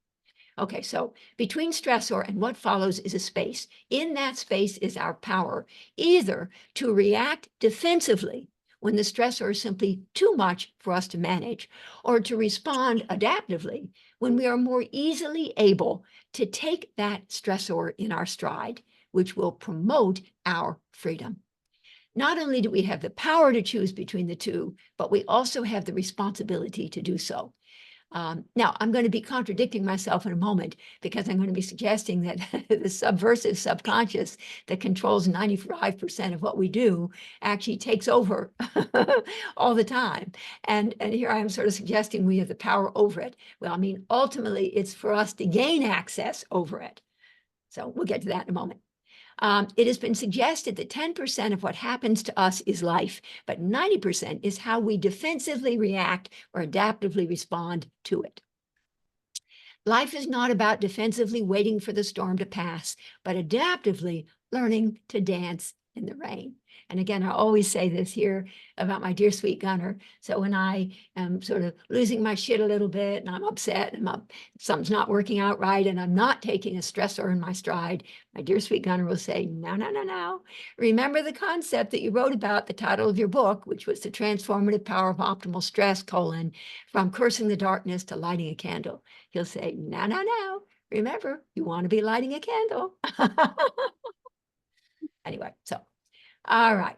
Okay, so between stressor and what follows is a space. In that space is our power, either to react defensively when the stressor is simply too much for us to manage, or to respond adaptively when we are more easily able to take that stressor in our stride, which will promote our freedom. Not only do we have the power to choose between the two, but we also have the responsibility to do so. Now, I'm going to be contradicting myself in a moment because I'm going to be suggesting that the subversive subconscious that controls 95% of what we do actually takes over all the time. And here I am sort of suggesting we have the power over it. Well, I mean, ultimately, it's for us to gain access over it. So we'll get to that in a moment. It has been suggested that 10% of what happens to us is life, but 90% is how we defensively react or adaptively respond to it. Life is not about defensively waiting for the storm to pass, but adaptively learning to dance in the rain. And again, I always say this here about my dear sweet Gunner. So when I am sort of losing my shit a little bit and I'm upset and something's not working out right and I'm not taking a stressor in my stride, my dear sweet Gunner will say, no, no, no, no. Remember the concept that you wrote about, the title of your book, which was The Transformative Power of Optimal Stress, from cursing the darkness to lighting a candle. He'll say, no, no, no. Remember, you want to be lighting a candle. Anyway, so, all right.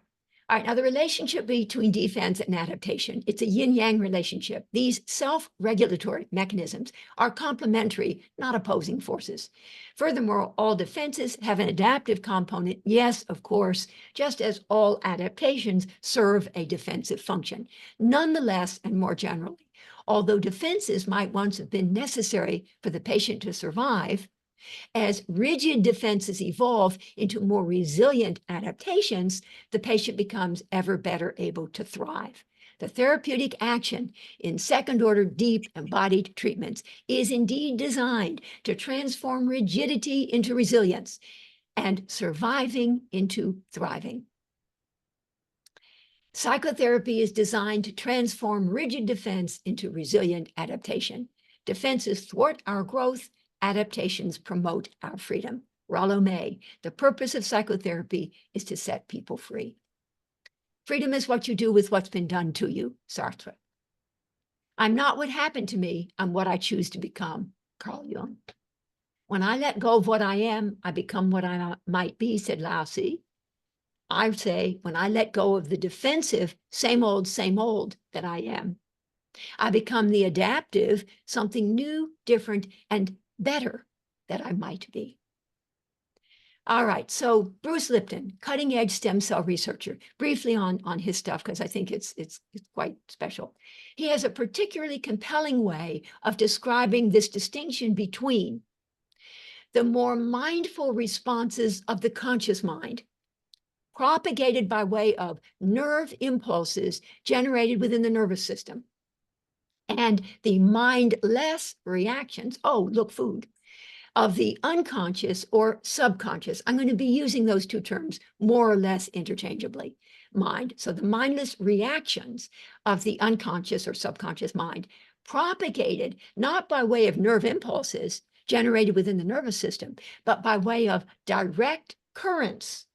All right, now the relationship between defense and adaptation, it's a yin-yang relationship. These self-regulatory mechanisms are complementary, not opposing forces. Furthermore, all defenses have an adaptive component, yes, of course, just as all adaptations serve a defensive function. Nonetheless, and more generally, although defenses might once have been necessary for the patient to survive, as rigid defenses evolve into more resilient adaptations, the patient becomes ever better able to thrive. The therapeutic action in second-order deep embodied treatments is indeed designed to transform rigidity into resilience and surviving into thriving. Psychotherapy is designed to transform rigid defense into resilient adaptation. Defenses thwart our growth. Adaptations promote our freedom. Rollo May, the purpose of psychotherapy is to set people free. Freedom is what you do with what's been done to you, Sartre. I'm not what happened to me, I'm what I choose to become, Carl Jung. When I let go of what I am, I become what I might be, said Lao Tzu. I say, when I let go of the defensive, same old that I am, I become the adaptive, something new, different, and better that I might be. All right, so Bruce Lipton, cutting-edge stem cell researcher, briefly on his stuff, because I think it's quite special. He has a particularly compelling way of describing this distinction between the more mindful responses of the conscious mind, propagated by way of nerve impulses generated within the nervous system, and the mindless reactions, oh, look, food, of the unconscious or subconscious. I'm going to be using those two terms more or less interchangeably. Mind. So the mindless reactions of the unconscious or subconscious mind, propagated not by way of nerve impulses generated within the nervous system, but by way of direct currents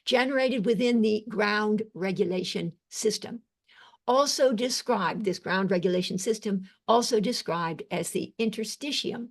generated within the ground regulation system. Also described, this ground regulation system, also described as the interstitium,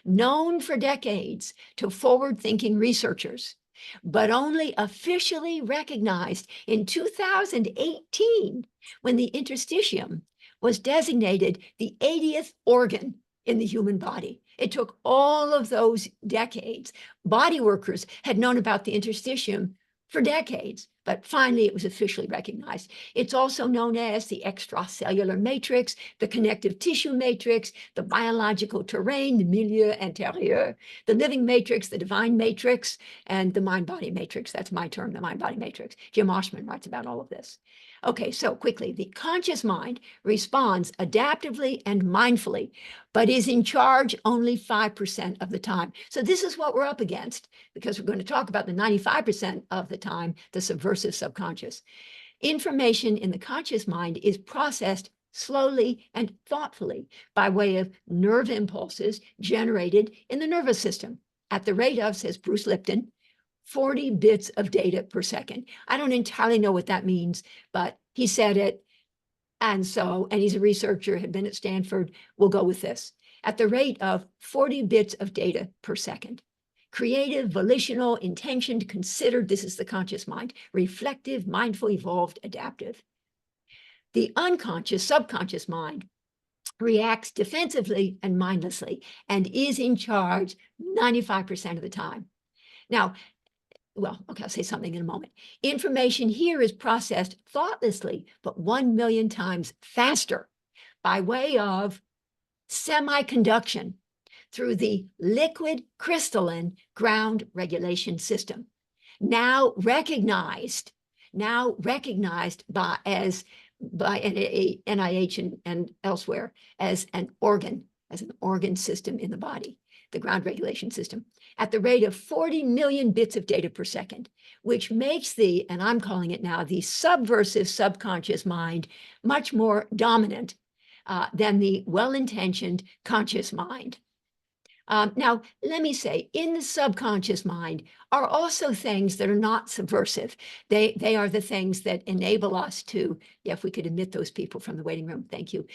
known for decades to forward-thinking researchers, but only officially recognized in 2018 when the interstitium was designated the 80th organ in the human body. It took all of those decades. Body workers had known about the interstitium for decades, but finally it was officially recognized. It's also known as the extracellular matrix, the connective tissue matrix, the biological terrain, the milieu intérieur, the living matrix, the divine matrix, and the mind-body matrix. That's my term, the mind-body matrix. Jim Oshman writes about all of this. Okay, so quickly, the conscious mind responds adaptively and mindfully, but is in charge only 5% of the time. So this is what we're up against, because we're going to talk about the 95% of the time, the subversive subconscious. Information in the conscious mind is processed slowly and thoughtfully by way of nerve impulses generated in the nervous system at the rate of, says Bruce Lipton, 40 bits of data per second. I don't entirely know what that means, but he said it. And he's a researcher, had been at Stanford. We'll go with this. At the rate of 40 bits of data per second. Creative, volitional, intentioned, considered, this is the conscious mind, reflective, mindful, evolved, adaptive. The unconscious, subconscious mind reacts defensively and mindlessly and is in charge 95% of the time. Now, well, okay, I'll say something in a moment. Information here is processed thoughtlessly, but 1 million times faster by way of semiconduction through the liquid crystalline ground regulation system, now recognized by NIH and elsewhere as an organ system in the body, the ground regulation system, at the rate of 40 million bits of data per second, which makes the, and I'm calling it now, the subversive subconscious mind much more dominant than the well-intentioned conscious mind. Now, let me say, in the subconscious mind are also things that are not subversive. They are the things that enable us to, yeah, if we could admit those people from the waiting room, thank you.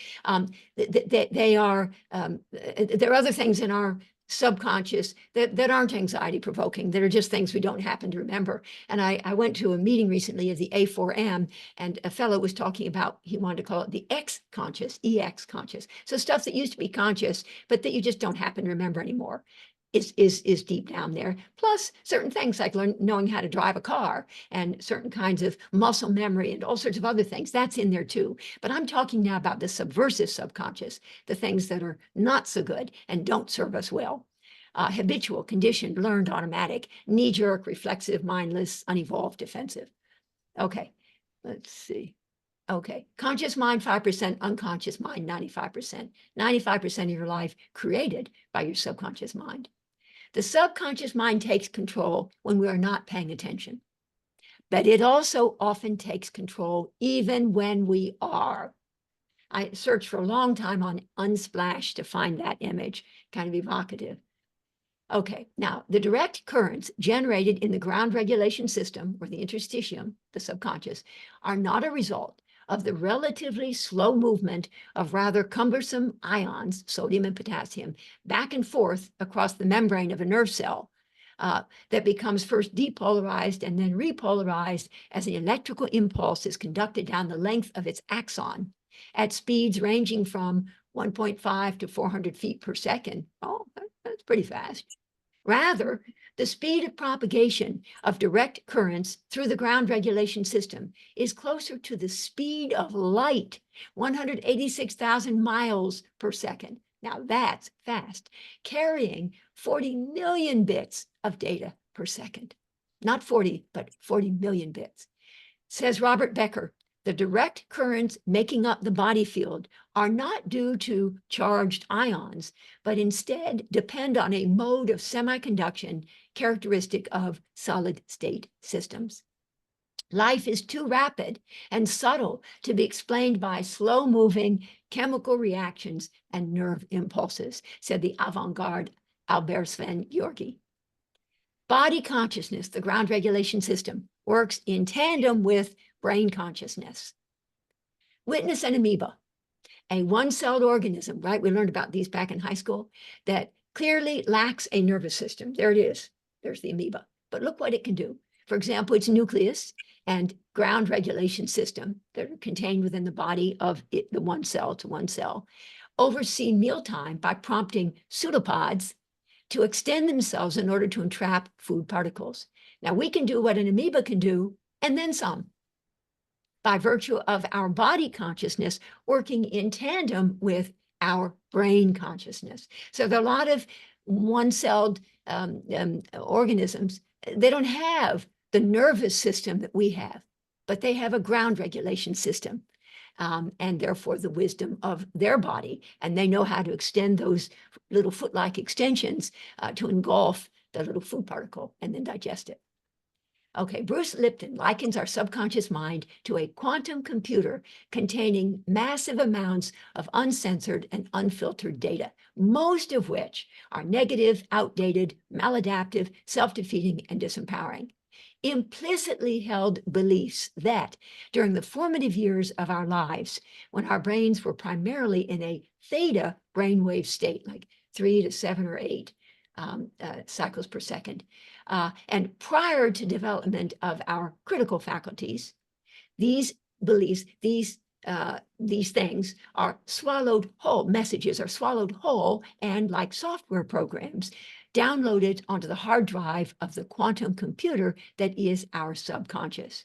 There are other things in our subconscious that aren't anxiety provoking, that are just things we don't happen to remember. And I went to a meeting recently of the A4M, and a fellow was talking about, he wanted to call it the X conscious, EX conscious. So stuff that used to be conscious, but that you just don't happen to remember anymore is deep down there. Plus certain things like knowing how to drive a car and certain kinds of muscle memory and all sorts of other things, that's in there too. But I'm talking now about the subversive subconscious, the things that are not so good and don't serve us well. Habitual, conditioned, learned, automatic, knee-jerk, reflexive, mindless, unevolved, defensive. Okay, let's see. Okay, conscious mind 5%, unconscious mind 95%. 95% of your life created by your subconscious mind. The subconscious mind takes control when we are not paying attention, but it also often takes control even when we are. I searched for a long time on Unsplash to find that image, kind of evocative. Okay, now the direct currents generated in the ground regulation system, or the interstitium, the subconscious, are not a result of the relatively slow movement of rather cumbersome ions, sodium and potassium, back and forth across the membrane of a nerve cell that becomes first depolarized and then repolarized as an electrical impulse is conducted down the length of its axon at speeds ranging from 1.5 to 400 feet per second. Oh, that's pretty fast. Rather, the speed of propagation of direct currents through the ground regulation system is closer to the speed of light, 186,000 miles per second. Now that's fast, carrying 40 million bits of data per second. Not 40, but 40 million bits. Says Robert Becker, the direct currents making up the body field are not due to charged ions, but instead depend on a mode of semiconduction characteristic of solid-state systems. Life is too rapid and subtle to be explained by slow-moving chemical reactions and nerve impulses, said the avant-garde Albert Sven Georgi. Body consciousness, the ground regulation system, works in tandem with brain consciousness. Witness an amoeba, a one-celled organism, right? We learned about these back in high school, that clearly lacks a nervous system. There it is. There's the amoeba. But look what it can do. For example, its nucleus and ground regulation system that are contained within the body of it, the one cell to one cell, oversee mealtime by prompting pseudopods to extend themselves in order to entrap food particles. Now, we can do what an amoeba can do, and then some, by virtue of our body consciousness working in tandem with our brain consciousness. So there are a lot of one-celled organisms. They don't have the nervous system that we have, but they have a ground regulation system. And therefore the wisdom of their body. And they know how to extend those little foot-like extensions to engulf the little food particle and then digest it. Okay, Bruce Lipton likens our subconscious mind to a quantum computer containing massive amounts of uncensored and unfiltered data, most of which are negative, outdated, maladaptive, self-defeating, and disempowering. Implicitly held beliefs that during the formative years of our lives, when our brains were primarily in a theta brainwave state, like 3 to 7 or 8 cycles per second, and prior to development of our critical faculties, these beliefs, these things are swallowed whole, messages are swallowed whole, and like software programs, downloaded onto the hard drive of the quantum computer that is our subconscious.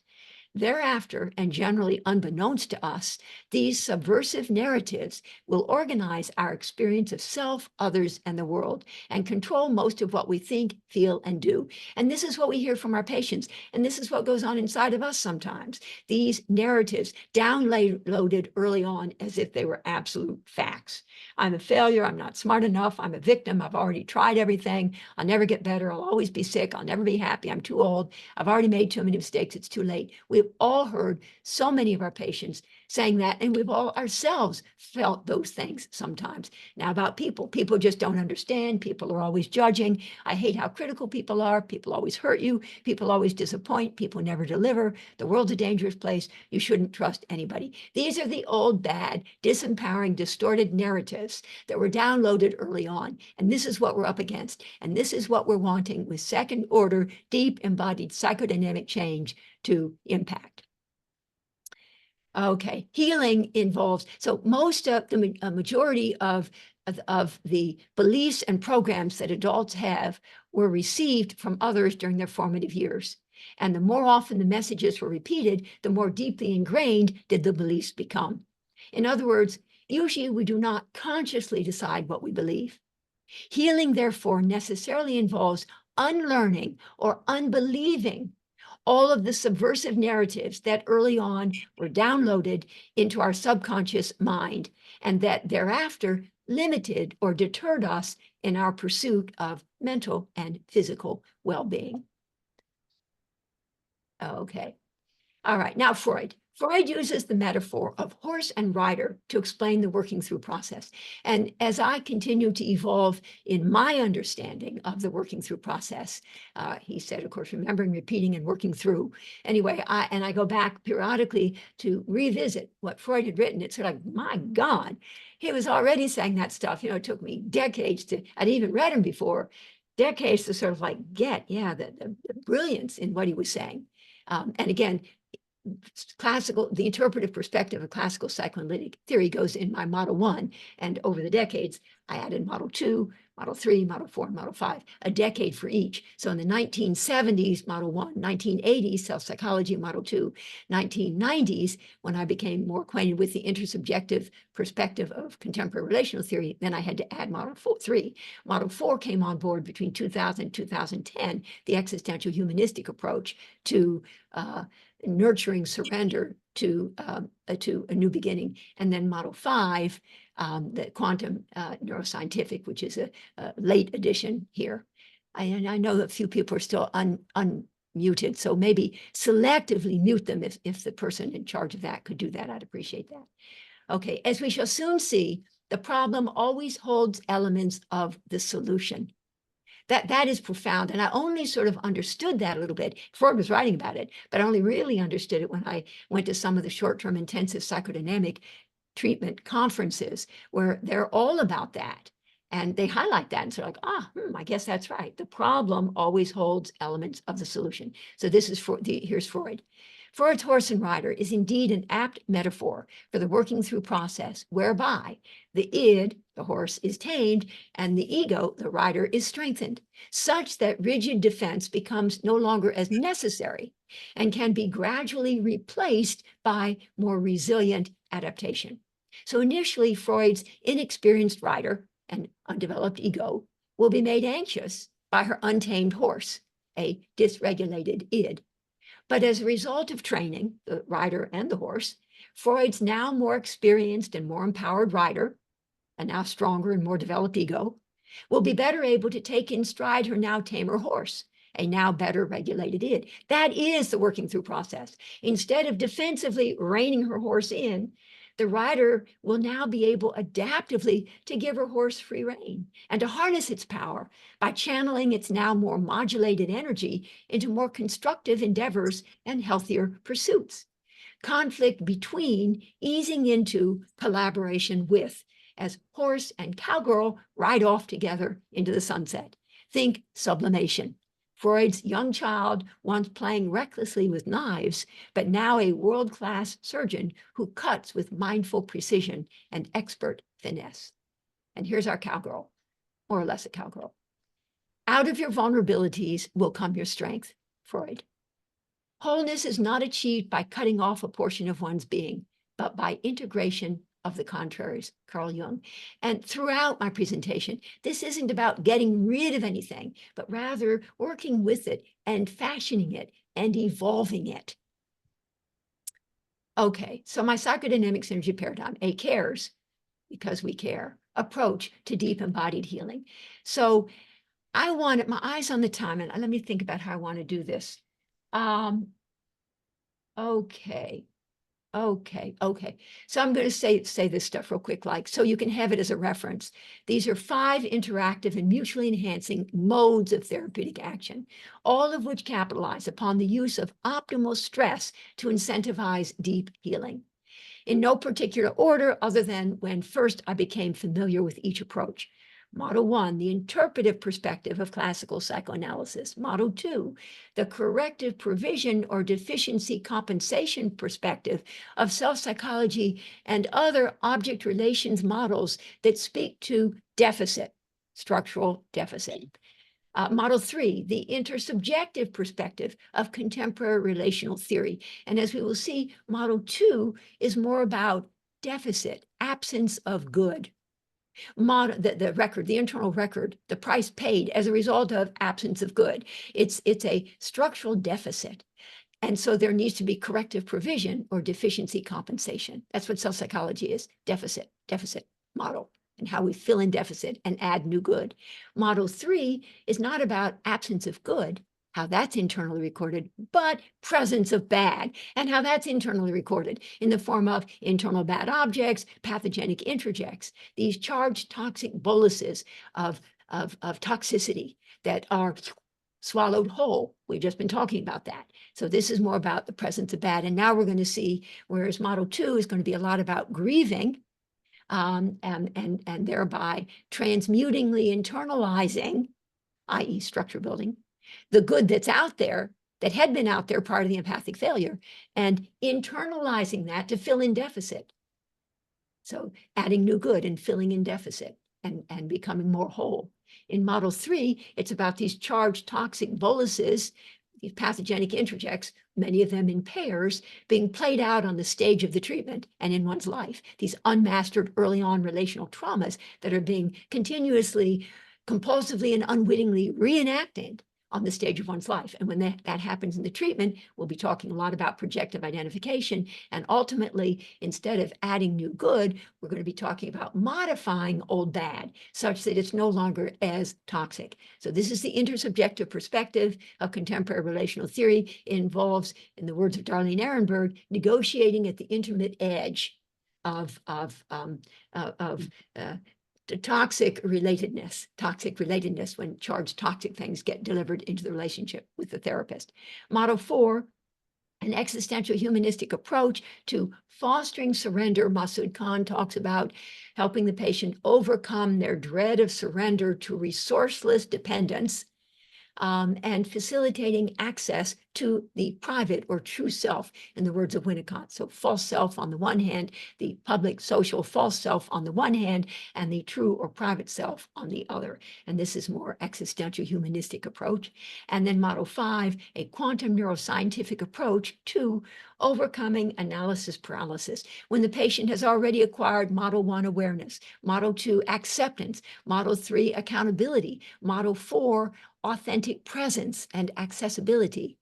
Thereafter, and generally unbeknownst to us, these subversive narratives will organize our experience of self, others, and the world, and control most of what we think, feel, and do. And this is what we hear from our patients, and this is what goes on inside of us sometimes. These narratives downloaded early on as if they were absolute facts. I'm a failure, I'm not smart enough, I'm a victim, I've already tried everything, I'll never get better, I'll always be sick, I'll never be happy, I'm too old, I've already made too many mistakes, it's too late. We've all heard so many of our patients saying that, and we've all ourselves felt those things sometimes. Now about people just don't understand, people are always judging, I hate how critical people are, people always hurt you, people always disappoint, people never deliver, the world's a dangerous place, you shouldn't trust anybody. These are the old, bad, disempowering, distorted narratives that were downloaded early on, and this is what we're up against, and this is what we're wanting with second order, deep embodied psychodynamic change to impact. Okay, healing involves, so most of the majority of the beliefs and programs that adults have were received from others during their formative years. And the more often the messages were repeated, the more deeply ingrained did the beliefs become. In other words, usually we do not consciously decide what we believe. Healing, therefore, necessarily involves unlearning or unbelieving all of the subversive narratives that early on were downloaded into our subconscious mind and that thereafter limited or deterred us in our pursuit of mental and physical well-being. Okay. All right. Now, Freud. Freud uses the metaphor of horse and rider to explain the working through process. And as I continue to evolve in my understanding of the working through process, he said, of course, remembering, repeating, and working through. Anyway, I go back periodically to revisit what Freud had written. It's like, my God, he was already saying that stuff. You know, it took me decades I'd even read him before, decades to sort of like get, the brilliance in what he was saying. And again, the interpretive perspective of classical psychoanalytic theory goes in my Model 1, and over the decades, I added Model 2, Model 3, Model 4, Model 5, a decade for each. So in the 1970s, Model 1, 1980s, self-psychology, Model 2, 1990s, when I became more acquainted with the intersubjective perspective of contemporary relational theory, then I had to add Model 3. Model 4 came on board between 2000 and 2010, the existential humanistic approach to nurturing surrender to a new beginning. And then Model 5, the quantum neuroscientific, which is a late addition here. And I know that a few people are still unmuted, so maybe selectively mute them if the person in charge of that could do that. I'd appreciate that. Okay, as we shall soon see, the problem always holds elements of the solution. That is profound. And I only sort of understood that a little bit. Freud was writing about it, but I only really understood it when I went to some of the short-term intensive psychodynamic treatment conferences where they're all about that. And they highlight that and so like, I guess that's right. The problem always holds elements of the solution. So this is here's Freud. Freud's horse and rider is indeed an apt metaphor for the working through process whereby the id, the horse, is tamed and the ego, the rider, is strengthened, such that rigid defense becomes no longer as necessary and can be gradually replaced by more resilient adaptation. So initially, Freud's inexperienced rider and undeveloped ego will be made anxious by her untamed horse, a dysregulated id. But as a result of training, the rider and the horse, Freud's now more experienced and more empowered rider, a now stronger and more developed ego, will be better able to take in stride her now tamer horse, a now better regulated id. That is the working through process. Instead of defensively reining her horse in, the rider will now be able adaptively to give her horse free rein and to harness its power by channeling its now more modulated energy into more constructive endeavors and healthier pursuits. Conflict between easing into collaboration with, as horse and cowgirl ride off together into the sunset. Think sublimation. Freud's young child, once playing recklessly with knives, but now a world-class surgeon who cuts with mindful precision and expert finesse. And here's our cowgirl, more or less a cowgirl. Out of your vulnerabilities will come your strength, Freud. Wholeness is not achieved by cutting off a portion of one's being, but by integration of the contraries, Carl Jung. And throughout my presentation, this isn't about getting rid of anything, but rather working with it and fashioning it and evolving it. Okay, so my psychodynamic synergy paradigm, A cares, because we care, approach to deep embodied healing. So I wanted my eyes on the time, and let me think about how I want to do this. Okay. So I'm going to say this stuff real quick, so you can have it as a reference. These are 5 interactive and mutually enhancing modes of therapeutic action, all of which capitalize upon the use of optimal stress to incentivize deep healing. In no particular order other than when first I became familiar with each approach. Model 1, the interpretive perspective of classical psychoanalysis. Model 2, the corrective provision or deficiency compensation perspective of self-psychology and other object relations models that speak to deficit, structural deficit. Model 3, the intersubjective perspective of contemporary relational theory. And as we will see, model 2 is more about deficit, absence of good. The record, the internal record, the price paid as a result of absence of good. It's a structural deficit. And so there needs to be corrective provision or deficiency compensation. That's what self-psychology is, deficit model, and how we fill in deficit and add new good. Model 3 is not about absence of good, how that's internally recorded, but presence of bad, and how that's internally recorded in the form of internal bad objects, pathogenic interjects, these charged toxic boluses of toxicity that are swallowed whole. We've just been talking about that. So this is more about the presence of bad. And now we're going to see, whereas model 2 is going to be a lot about grieving, and thereby transmutingly internalizing, i.e. structure building, the good that's out there, that had been out there part of the empathic failure, and internalizing that to fill in deficit. So adding new good and filling in deficit and becoming more whole. In model 3, it's about these charged toxic boluses, these pathogenic interjects, many of them in pairs, being played out on the stage of the treatment and in one's life. These unmastered early on relational traumas that are being continuously, compulsively, and unwittingly reenacted on the stage of one's life. And when that happens in the treatment, we'll be talking a lot about projective identification. And ultimately, instead of adding new good, we're going to be talking about modifying old bad such that it's no longer as toxic. So this is the intersubjective perspective of contemporary relational theory. It involves, in the words of Darlene Ehrenberg, negotiating at the intimate edge of the toxic relatedness when charged toxic things get delivered into the relationship with the therapist. Model 4, an existential humanistic approach to fostering surrender. Masood Khan talks about helping the patient overcome their dread of surrender to resourceless dependence, and facilitating access to the private or true self, in the words of Winnicott. So false self on the one hand, the public social false self on the one hand, and the true or private self on the other. And this is more existential humanistic approach. And then model 5, a quantum neuroscientific approach to overcoming analysis paralysis. When the patient has already acquired model 1 awareness, model 2 acceptance, model 3 accountability, model 4 authentic presence and accessibility,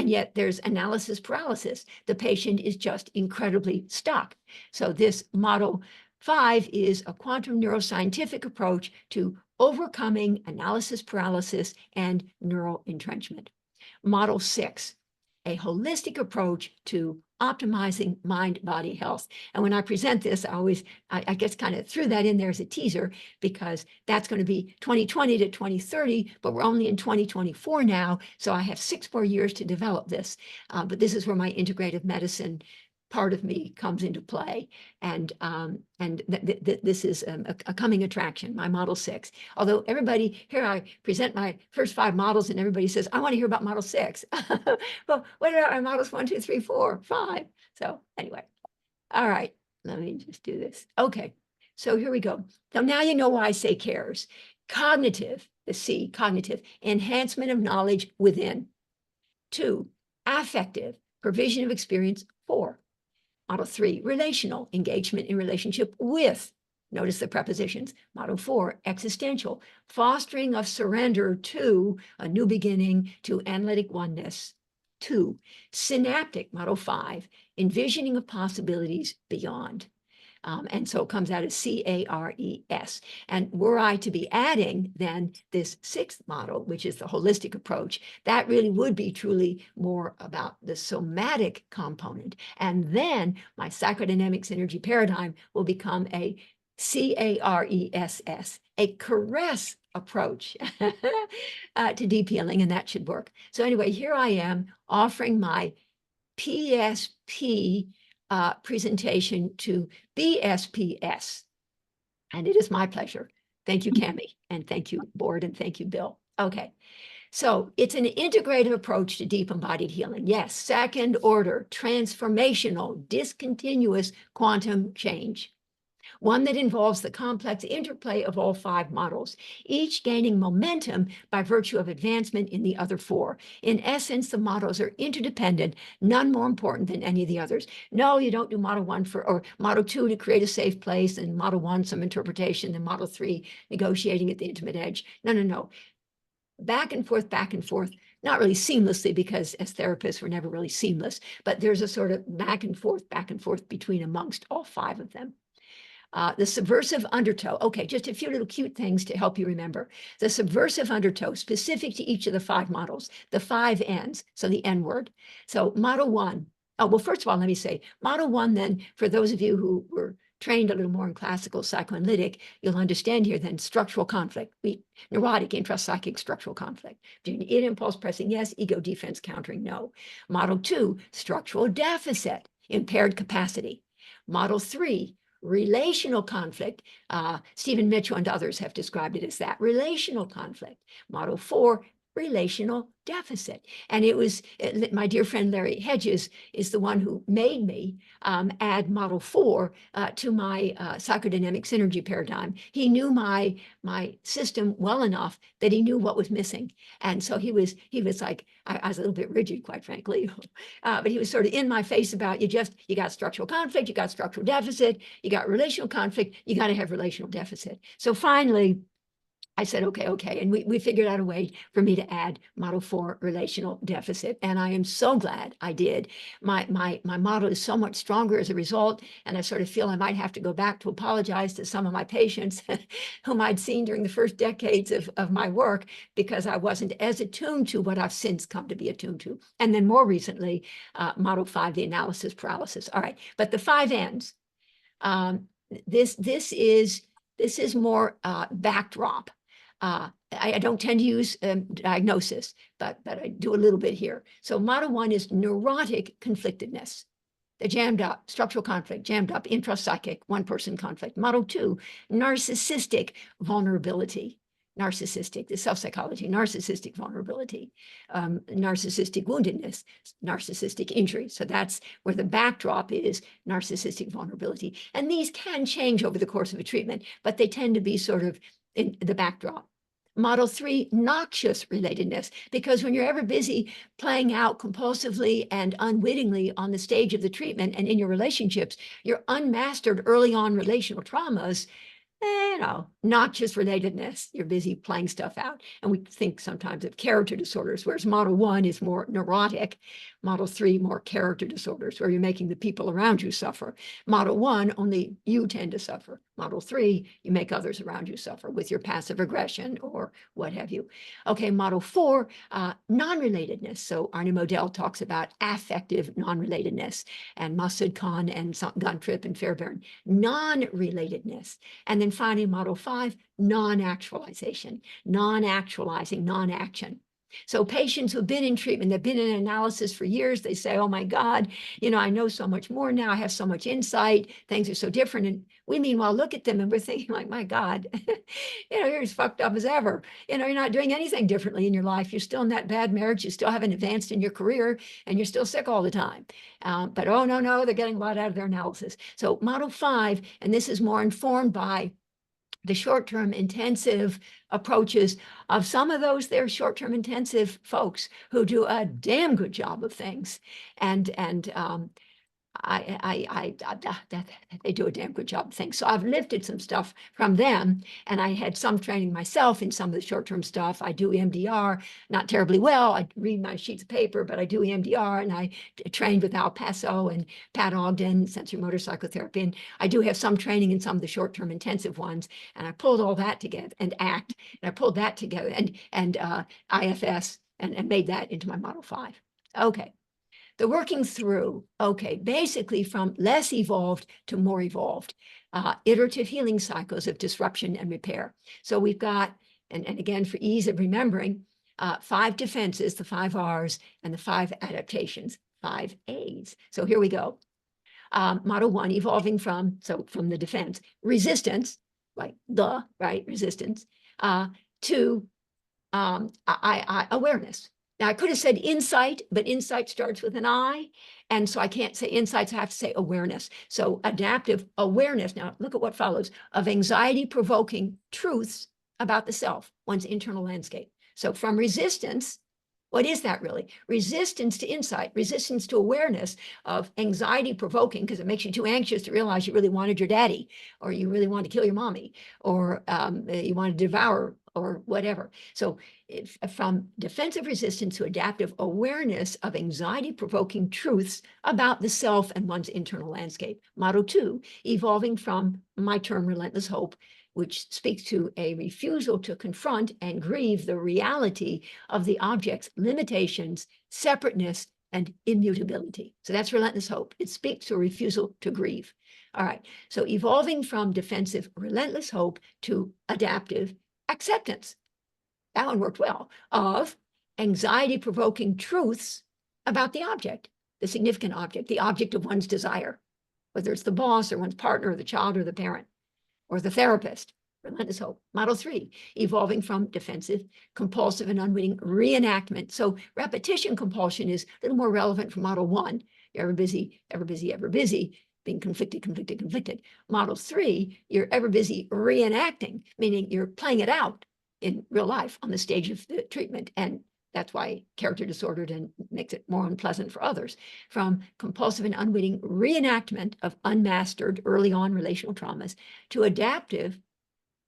And yet there's analysis paralysis. The patient is just incredibly stuck. So this model 5 is a quantum neuroscientific approach to overcoming analysis paralysis and neural entrenchment. Model 6, a holistic approach to optimizing mind-body health. And when I present this, I guess kind of threw that in there as a teaser, because that's going to be 2020 to 2030, but we're only in 2024 now. So I have 6 more years to develop this. But this is where my integrative medicine part of me comes into play. And this is a coming attraction, my model 6. Although everybody here, I present my first 5 models and everybody says, I want to hear about model 6. Well, what about our models 1, 2, 3, 4, 5? So anyway, all right, let me just do this. Okay, so here we go. So now you know why I say cares. Cognitive, the C, cognitive, enhancement of knowledge within. 2, affective, provision of experience. 4, Model 3, relational, engagement in relationship with. Notice the prepositions. Model 4, existential, fostering of surrender to a new beginning, to analytic oneness. 2, synaptic, model 5, envisioning of possibilities beyond. And so it comes out as CARES. And were I to be adding then this 6th model, which is the holistic approach, that really would be truly more about the somatic component. And then my psychodynamic synergy paradigm will become a CARESS, a caress approach to deep healing, and that should work. So anyway, here I am offering my PSP presentation to BSPS. And it is my pleasure. Thank you, Cami, and thank you, board, and thank you, Bill. Okay, so it's an integrative approach to deep embodied healing. Yes, second order, transformational, discontinuous quantum change. One that involves the complex interplay of all 5 models, each gaining momentum by virtue of advancement in the other 4. In essence, the models are interdependent, none more important than any of the others. No, you don't do model 1 or model 2 to create a safe place, and model 1 some interpretation, and model 3 negotiating at the intimate edge. No, no, no. Back and forth, not really seamlessly, because as therapists, we're never really seamless, but there's a sort of back and forth between amongst all 5 of them. The subversive undertow. Okay, just a few little cute things to help you remember. The subversive undertow, specific to each of the 5 models, the 5 N's, so the N word. So model 1, oh, well, first of all, let me say, model 1 then, for those of you who were trained a little more in classical psychoanalytic, you'll understand here then structural conflict, neurotic, intrapsychic structural conflict. Id impulse pressing, yes, ego defense countering, no. Model 2, structural deficit, impaired capacity. Model 3, relational conflict. Stephen Mitchell and others have described it as that, relational conflict. Model 4, relational deficit. And it was my dear friend Larry Hedges is the one who made me add model 4 to my psychodynamic synergy paradigm. He knew my system well enough that he knew what was missing. And so he was like, I was a little bit rigid, quite frankly, but he was sort of in my face about you got structural conflict, you got structural deficit, you got relational conflict, you got to have relational deficit. So finally, I said, okay. And we figured out a way for me to add model 4, relational deficit. And I am so glad I did. My model is so much stronger as a result. And I sort of feel I might have to go back to apologize to some of my patients whom I'd seen during the first decades of my work, because I wasn't as attuned to what I've since come to be attuned to. And then more recently, model 5, the analysis paralysis. All right, but the 5 N's. This is more backdrop. I don't tend to use diagnosis, but I do a little bit here. So model 1 is neurotic conflictedness, the jammed up, structural conflict, jammed up, intrapsychic, one-person conflict. Model 2, narcissistic vulnerability, narcissistic, the self-psychology, narcissistic vulnerability, narcissistic woundedness, narcissistic injury. So that's where the backdrop is narcissistic vulnerability. And these can change over the course of a treatment, but they tend to be sort of in the backdrop. Model 3, noxious relatedness, because when you're ever busy playing out compulsively and unwittingly on the stage of the treatment and in your relationships, your unmastered early on relational traumas notches relatedness. You're busy playing stuff out. And we think sometimes of character disorders, whereas model 1 is more neurotic, model 3 more character disorders, where you're making the people around you suffer. Model 1, only you tend to suffer. Model 3, you make others around you suffer with your passive aggression or what have you. Okay, model 4, non-relatedness. So Arne Modell talks about affective non-relatedness, and Masud Khan and Guntrip and Fairbairn, non-relatedness. And then finally, model 5, non-actualization, non-actualizing, non-action. So patients who've been in treatment, they've been in analysis for years, they say, oh my God, I know so much more now, I have so much insight, things are so different. And we meanwhile look at them and we're thinking like, my God, you're as fucked up as ever. You're not doing anything differently in your life. You're still in that bad marriage, you still haven't advanced in your career, and you're still sick all the time. But oh no, they're getting a lot out of their analysis. So model 5, and this is more informed by the short-term intensive approaches of some of those there short-term intensive folks who do a damn good job of things. And they do a damn good job of things. So I've lifted some stuff from them, and I had some training myself in some of the short-term stuff. I do EMDR, not terribly well. I read my sheets of paper, but I do EMDR, and I trained with Al Paso and Pat Ogden, sensory motor psychotherapy. And I do have some training in some of the short-term intensive ones. And I pulled all that together, and ACT, and I pulled that together, and IFS, and made that into my model 5. Okay. The working through, okay, basically from less evolved to more evolved, iterative healing cycles of disruption and repair. So we've got, and again, for ease of remembering, 5 defenses, the 5 R's, and the 5 adaptations, 5 A's. So here we go. Model 1, evolving from the defense, resistance, like resistance, to awareness. Now, I could have said insight, but insight starts with an I. And so I can't say insights, I have to say awareness. So adaptive awareness. Now, look at what follows: of anxiety-provoking truths about the self, one's internal landscape. So from resistance, what is that really? Resistance to insight, resistance to awareness of anxiety-provoking, because it makes you too anxious to realize you really wanted your daddy, or you really wanted to kill your mommy, or you want to devour, or whatever. So from defensive resistance to adaptive awareness of anxiety-provoking truths about the self and one's internal landscape. Model 2, evolving from my term relentless hope, which speaks to a refusal to confront and grieve the reality of the object's limitations, separateness, and immutability. So that's relentless hope. It speaks to a refusal to grieve. All right, so evolving from defensive relentless hope to adaptive acceptance. That one worked well. Of anxiety-provoking truths about the object, the significant object, the object of one's desire, whether it's the boss or one's partner or the child or the parent or the therapist. Relentless hope. Model 3, evolving from defensive, compulsive, and unwitting reenactment. So repetition compulsion is a little more relevant for model 1. You're ever busy, ever busy, ever busy, being conflicted, conflicted, conflicted. Model 3, you're ever busy reenacting, meaning you're playing it out in real life on the stage of the treatment. And that's why character disordered and makes it more unpleasant for others. From compulsive and unwitting reenactment of unmastered early on relational traumas to adaptive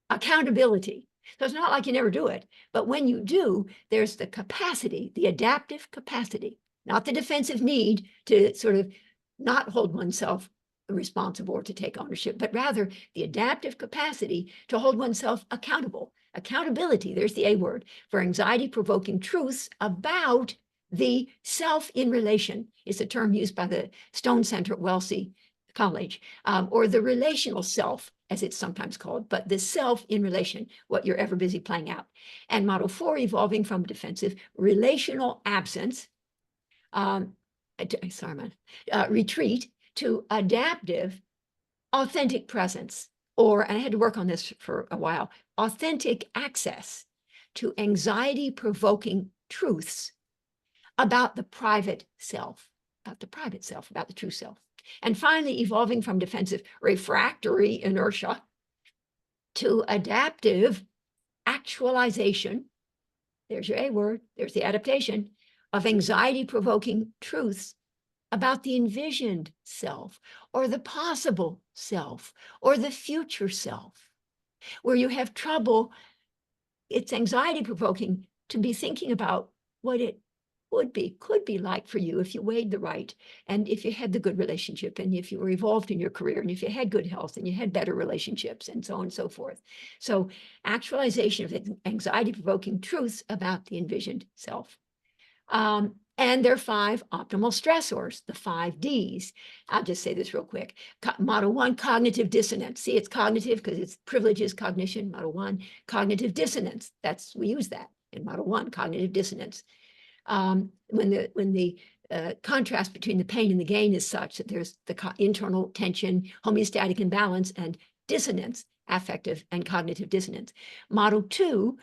accountability. So it's not like you never do it, but when you do, there's the capacity, the adaptive capacity, not the defensive need to sort of not hold oneself responsible or to take ownership, but rather the adaptive capacity to hold oneself accountable. Accountability, there's the A word, for anxiety-provoking truths about the self in relation. It's a term used by the Stone Center at Wellesley College, or the relational self, as it's sometimes called, but the self in relation, what you're ever busy playing out. And model 4, evolving from defensive relational absence, retreat to adaptive authentic presence, or, and I had to work on this for a while, authentic access to anxiety-provoking truths about the private self, about the true self. And finally, evolving from defensive refractory inertia to adaptive actualization, there's your A word, there's the adaptation, of anxiety-provoking truths about the envisioned self, or the possible self, or the future self. where you have trouble, it's anxiety provoking to be thinking about what it could be like for you if you weighed the right, and if you had the good relationship, and if you were evolved in your career, and if you had good health, and you had better relationships, and so on and so forth. So actualization of anxiety provoking truths about the envisioned self. And there are 5 optimal stressors, the 5 Ds. I'll just say this real quick. Model 1, cognitive dissonance. See, it's cognitive because it's privileges cognition. Model 1, cognitive dissonance. We use that in Model 1, cognitive dissonance. When the contrast between the pain and the gain is such that there's the internal tension, homeostatic imbalance, and dissonance, affective and cognitive dissonance. Model 2,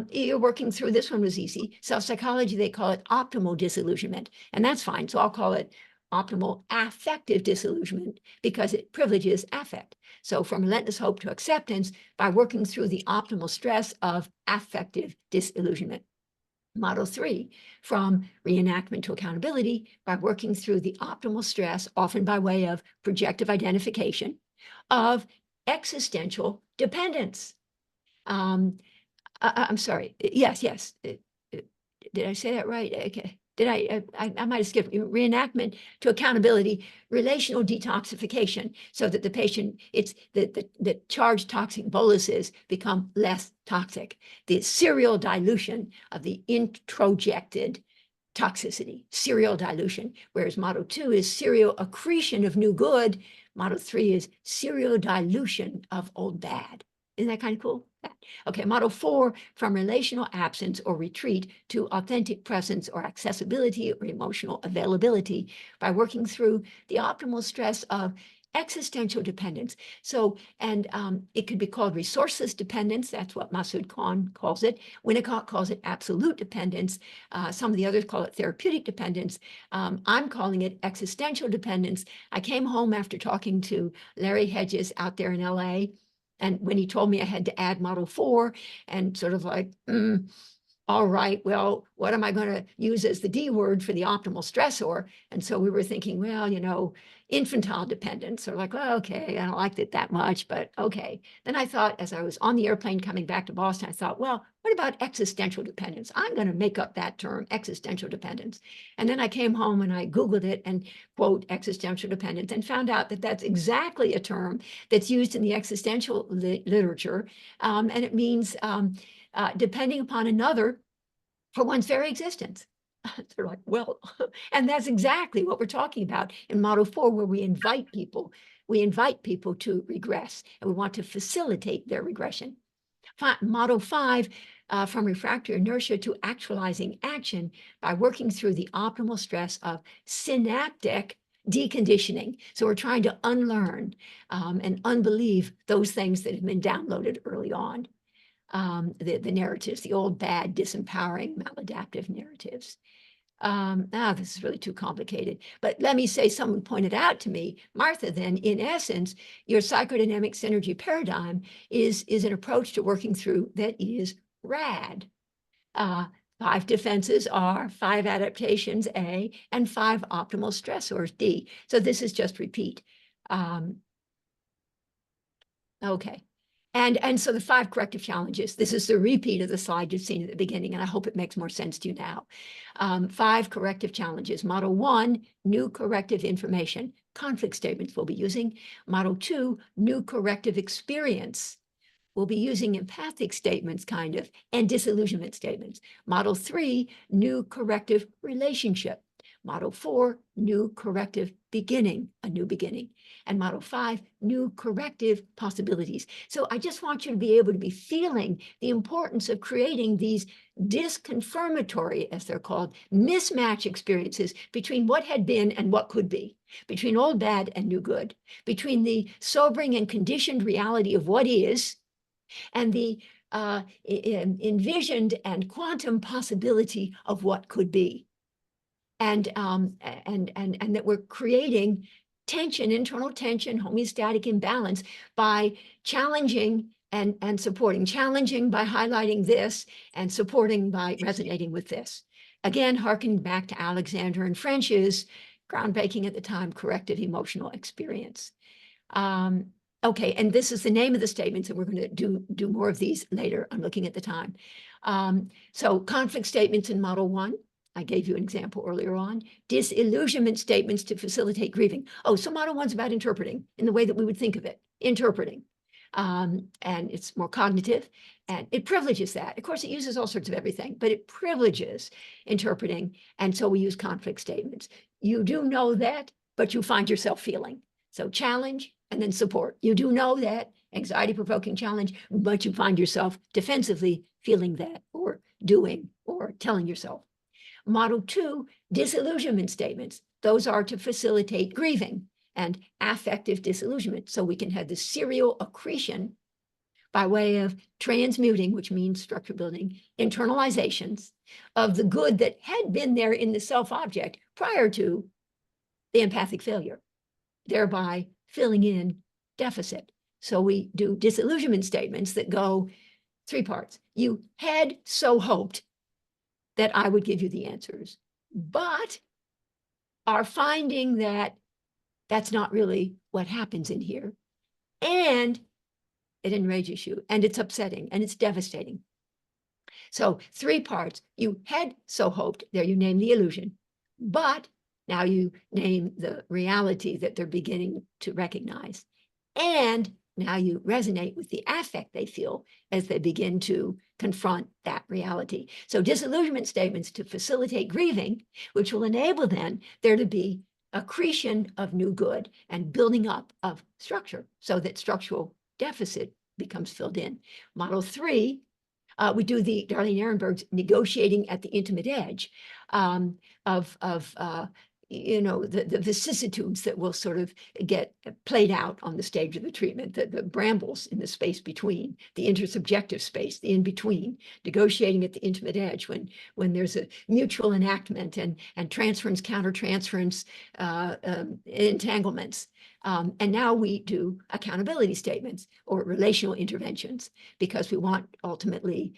you're working through, this one was easy. Self-psychology, they call it optimal disillusionment, and that's fine. So I'll call it optimal affective disillusionment because it privileges affect. So from relentless hope to acceptance by working through the optimal stress of affective disillusionment. Model 3, from reenactment to accountability by working through the optimal stress, often by way of projective identification, of existential dependence. I'm sorry. Yes. Did I say that right? Okay. Did I might have skipped reenactment to accountability, relational detoxification, so that the patient, it's the charged toxic boluses become less toxic. The serial dilution of the introjected toxicity, serial dilution, whereas Model 2 is serial accretion of new good. Model 3 is serial dilution of old bad. Isn't that kind of cool? Okay, Model 4, from relational absence or retreat to authentic presence or accessibility or emotional availability by working through the optimal stress of existential dependence. So, and it could be called resourceless dependence. That's what Masood Khan calls it. Winnicott calls it absolute dependence. Some of the others call it therapeutic dependence. I'm calling it existential dependence. I came home after talking to Larry Hedges out there in LA. And when he told me I had to add Model 4 and sort of like, all right, well, what am I going to use as the D word for the optimal stressor? And so we were thinking, well, infantile dependence, or like, well, okay, I don't like it that much, but okay. Then I thought, as I was on the airplane coming back to Boston, I thought, well, what about existential dependence? I'm going to make up that term, existential dependence. And then I came home and I Googled it and quote, existential dependence, and found out that that's exactly a term that's used in the existential literature. And it means depending upon another for one's very existence. They're like, well, and that's exactly what we're talking about in Model 4, where we invite people to regress, and we want to facilitate their regression. Model 5, from refractory inertia to actualizing action by working through the optimal stress of synaptic deconditioning. So we're trying to unlearn and unbelieve those things that have been downloaded early on. The narratives, the old, bad, disempowering, maladaptive narratives. This is really too complicated. But let me say, someone pointed out to me, Martha, then, in essence, your psychodynamic synergy paradigm is an approach to working through that is RAD. 5 defenses are 5 adaptations, A, and 5 optimal stressors, D. So this is just repeat. Okay. And so the 5 corrective challenges, this is the repeat of the slide you've seen at the beginning, and I hope it makes more sense to you now. 5 corrective challenges. Model 1, new corrective information. Conflict statements we'll be using. Model 2, new corrective experience. We'll be using empathic statements, kind of, and disillusionment statements. Model 3, new corrective relationship. Model 4, new corrective beginning, a new beginning. And Model 5, new corrective possibilities. So I just want you to be able to be feeling the importance of creating these disconfirmatory, as they're called, mismatch experiences between what had been and what could be, between old bad and new good, between the sobering and conditioned reality of what is and the envisioned and quantum possibility of what could be. And that we're creating tension, internal tension, homeostatic imbalance by challenging and supporting, challenging by highlighting this and supporting by resonating with this. Again, harkening back to Alexander and French's groundbreaking at the time corrective emotional experience. Okay, and this is the name of the statements, and we're going to do more of these later. I'm looking at the time. So conflict statements in Model 1. I gave you an example earlier on. Disillusionment statements to facilitate grieving. Oh, so Model 1's about interpreting in the way that we would think of it, interpreting. And it's more cognitive, and it privileges that. Of course, it uses all sorts of everything, but it privileges interpreting, and so we use conflict statements. You do know that, but you find yourself feeling. So challenge and then support. You do know that, anxiety-provoking challenge, but you find yourself defensively feeling that, or doing, or telling yourself. Model 2, disillusionment statements. Those are to facilitate grieving and affective disillusionment. So we can have the serial accretion by way of transmuting, which means structure building, internalizations of the good that had been there in the self-object prior to the empathic failure, thereby filling in deficit. So we do disillusionment statements that go 3 parts. You had so hoped that I would give you the answers, but are finding that that's not really what happens in here. And it enrages you, and it's upsetting, and it's devastating. So 3 parts. You had so hoped, there you name the illusion, but now you name the reality that they're beginning to recognize. And now you resonate with the affect they feel as they begin to confront that reality. So disillusionment statements to facilitate grieving, which will enable then there to be accretion of new good and building up of structure so that structural deficit becomes filled in. Model 3, we do the Darlene Ehrenberg's negotiating at the intimate edge of the vicissitudes that will sort of get played out on the stage of the treatment, the brambles in the space between, the intersubjective space, the in-between, negotiating at the intimate edge when there's a mutual enactment and transference, countertransference, entanglements. And now we do accountability statements or relational interventions because we want ultimately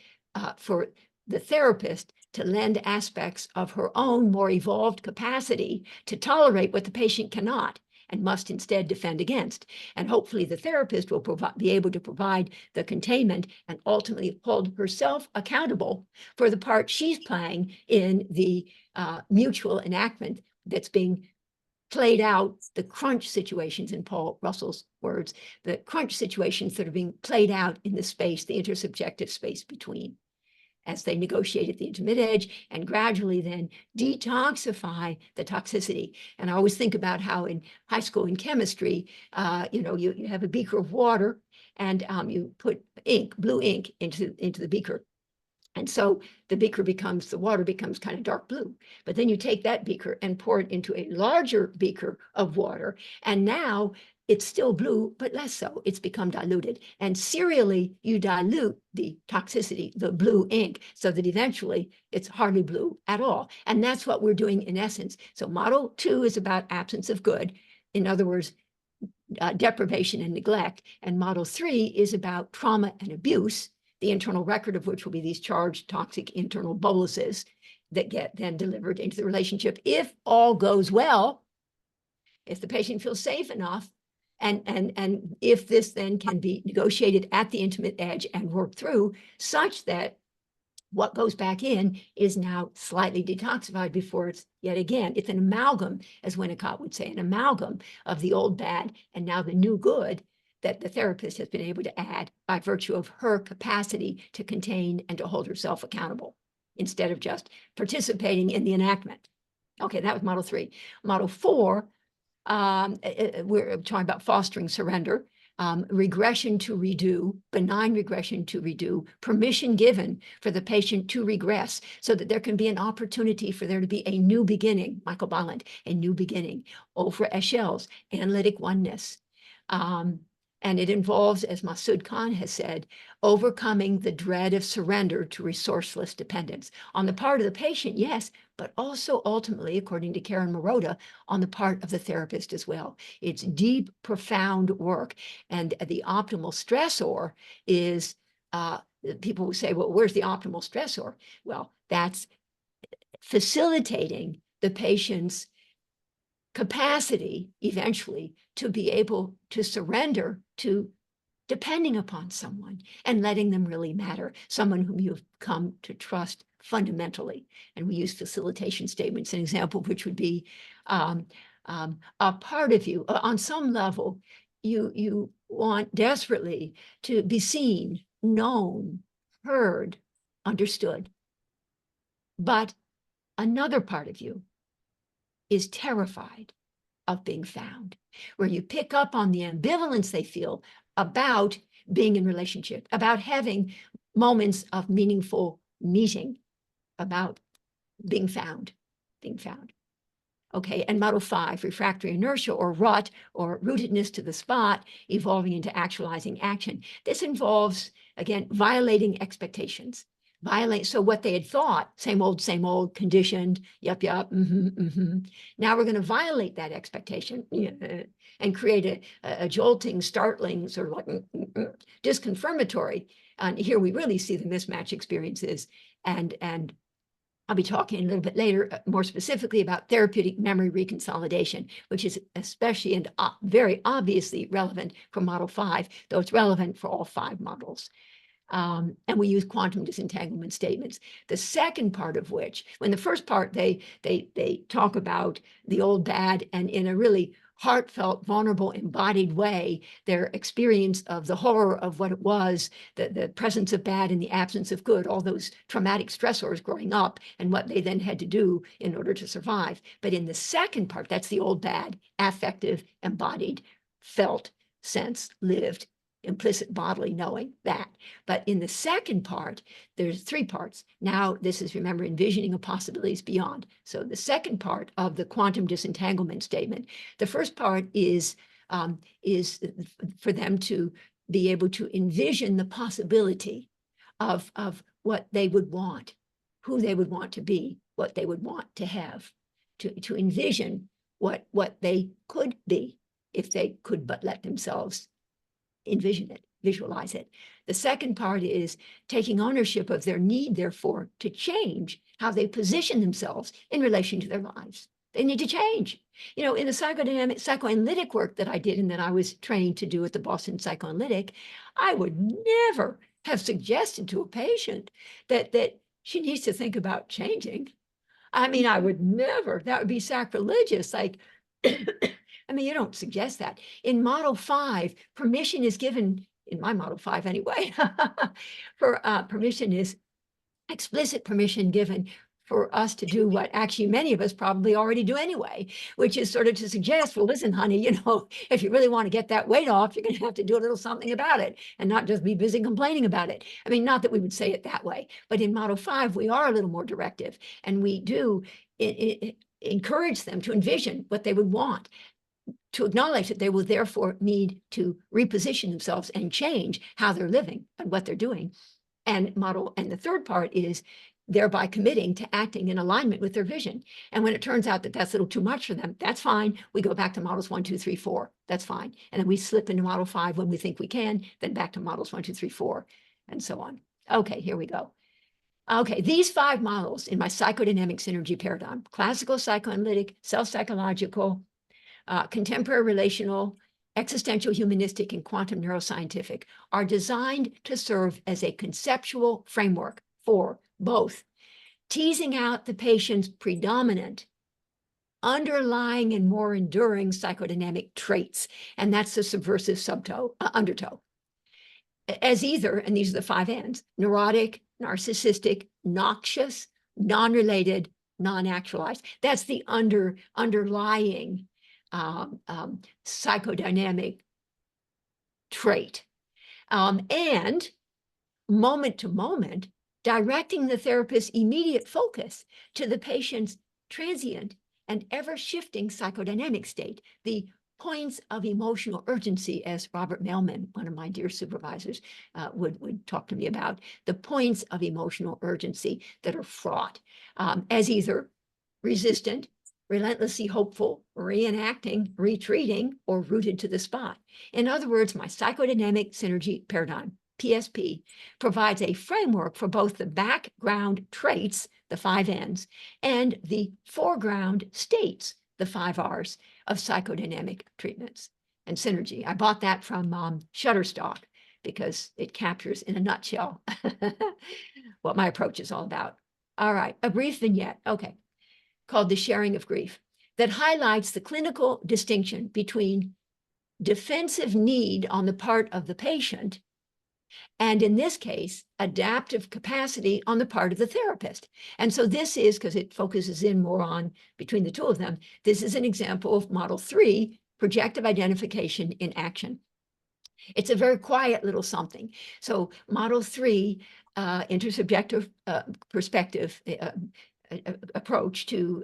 for the therapist to lend aspects of her own more evolved capacity to tolerate what the patient cannot and must instead defend against. And hopefully the therapist will be able to provide the containment and ultimately hold herself accountable for the part she's playing in the mutual enactment that's being played out, the crunch situations, in Paul Russell's words, the crunch situations that are being played out in the space, the intersubjective space between, as they negotiate at the intimate edge and gradually then detoxify the toxicity. And I always think about how in high school in chemistry, you have a beaker of water and you put ink, blue ink into the beaker. And so the water becomes kind of dark blue. But then you take that beaker and pour it into a larger beaker of water. And now it's still blue, but less so. It's become diluted. And serially, you dilute the toxicity, the blue ink, so that eventually it's hardly blue at all. And that's what we're doing in essence. So model 2 is about absence of good. In other words, deprivation and neglect. And model 3 is about trauma and abuse, the internal record of which will be these charged toxic internal boluses that get then delivered into the relationship. If all goes well, if the patient feels safe enough, and if this then can be negotiated at the intimate edge and worked through such that what goes back in is now slightly detoxified before it's yet again, it's an amalgam, as Winnicott would say, an amalgam of the old bad and now the new good that the therapist has been able to add by virtue of her capacity to contain and to hold herself accountable instead of just participating in the enactment. Okay, that was model 3. Model 4, we're talking about fostering surrender, regression to redo, benign regression to redo, permission given for the patient to regress so that there can be an opportunity for there to be a new beginning, Michael Bolland, a new beginning, over Eschel's analytic oneness. And it involves, as Masood Khan has said, overcoming the dread of surrender to resourceless dependence on the part of the patient, yes, but also ultimately, according to Karen Marotta, on the part of the therapist as well. It's deep, profound work. And the optimal stressor is, people will say, well, where's the optimal stressor? Well, that's facilitating the patient's capacity eventually to be able to surrender to depending upon someone and letting them really matter, someone whom you've come to trust fundamentally. And we use facilitation statements, an example of which would be a part of you, on some level, you want desperately to be seen, known, heard, understood. But another part of you is terrified of being found, where you pick up on the ambivalence they feel about being in relationship, about having moments of meaningful meeting, about being found. Okay, and model 5, refractory inertia or rut or rootedness to the spot, evolving into actualizing action. This involves, again, violating expectations. So what they had thought, same old, conditioned, yup, Now we're going to violate that expectation and create a jolting, startling, sort of like disconfirmatory. And here we really see the mismatch experiences. And I'll be talking a little bit later, more specifically about therapeutic memory reconsolidation, which is especially and very obviously relevant for model 5, though it's relevant for all 5 models. And we use quantum disentanglement statements. The second part of which, when the first part, they talk about the old bad, and in a really heartfelt, vulnerable, embodied way, their experience of the horror of what it was, the presence of bad and the absence of good, all those traumatic stressors growing up and what they then had to do in order to survive. But in the second part, that's the old bad, affective, embodied, felt, sense, lived, implicit bodily knowing that. But in the second part, there's 3 parts. Now, this is, remember, envisioning of possibilities beyond. So the second part of the quantum disentanglement statement, the first part is for them to be able to envision the possibility of what they would want, who they would want to be, what they would want to have, to envision what they could be if they could but let themselves envision it, visualize it. The second part is taking ownership of their need, therefore, to change how they position themselves in relation to their lives. They need to change. You know, in the psychodynamic, psychoanalytic work that I did and that I was trained to do at the Boston Psychoanalytic, I would never have suggested to a patient that she needs to think about changing. I mean, I would never. That would be sacrilegious. Like, I mean, you don't suggest that. In model 5, permission is given, in my model 5 anyway, for permission is explicit permission given for us to do what actually many of us probably already do anyway, which is sort of to suggest, well, listen, honey, you know, if you really want to get that weight off, you're going to have to do a little something about it and not just be busy complaining about it. I mean, not that we would say it that way, but in model 5, we are a little more directive, and we do encourage them to envision what they would want, to acknowledge that they will therefore need to reposition themselves and change how they're living and what they're doing. And the third part is thereby committing to acting in alignment with their vision. And when it turns out that that's a little too much for them, that's fine. We go back to models 1, 2, 3, 4. That's fine. And then we slip into model 5 when we think we can, then back to models 1, 2, 3, 4, and so on. Okay, here we go. Okay, these 5 models in my psychodynamic synergy paradigm, classical psychoanalytic, self-psychological, contemporary relational, existential humanistic, and quantum neuroscientific, are designed to serve as a conceptual framework for both teasing out the patient's predominant, underlying, and more enduring psychodynamic traits, and that's the subversive undertow, as either, and these are the 5 N's, neurotic, narcissistic, noxious, non-related, non-actualized. That's the underlying psychodynamic trait. And moment to moment, directing the therapist's immediate focus to the patient's transient and ever-shifting psychodynamic state, the points of emotional urgency, as Robert Mailman, one of my dear supervisors, would talk to me about, the points of emotional urgency that are fraught as either resistant, relentlessly hopeful, reenacting, retreating, or rooted to the spot. In other words, my psychodynamic synergy paradigm, PSP, provides a framework for both the background traits, the 5 N's, and the foreground states, the 5 R's, of psychodynamic treatments. and synergy. I bought that from Shutterstock because it captures in a nutshell what my approach is all about. All right, a brief vignette, okay, called The Sharing of Grief, that highlights the clinical distinction between defensive need on the part of the patient and, in this case, adaptive capacity on the part of the therapist. And so this is, because it focuses in more on between the two of them, this is an example of model 3, projective identification in action. It's a very quiet little something. So model 3, intersubjective perspective approach to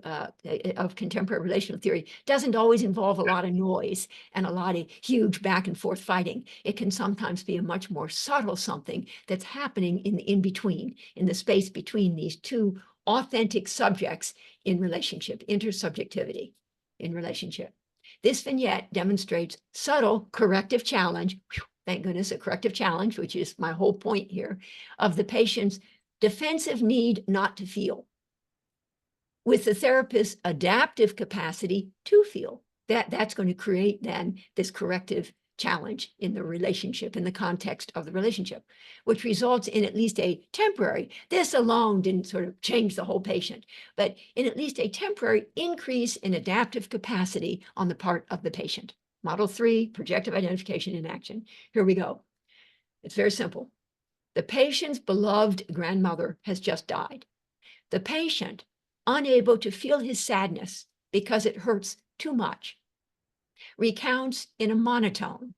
of contemporary relational theory doesn't always involve a lot of noise and a lot of huge back and forth fighting. It can sometimes be a much more subtle something that's happening in the in-between, in the space between these two authentic subjects in relationship, intersubjectivity in relationship. This vignette demonstrates subtle corrective challenge, thank goodness, a corrective challenge, which is my whole point here, of the patient's defensive need not to feel, with the therapist's adaptive capacity to feel. That's going to create then this corrective challenge in the relationship, in the context of the relationship, which results in at least a temporary, this alone didn't sort of change the whole patient, but in at least a temporary increase in adaptive capacity on the part of the patient. Model 3, projective identification in action. Here we go. It's very simple. The patient's beloved grandmother has just died. The patient, unable to feel his sadness because it hurts too much, recounts in a monotone.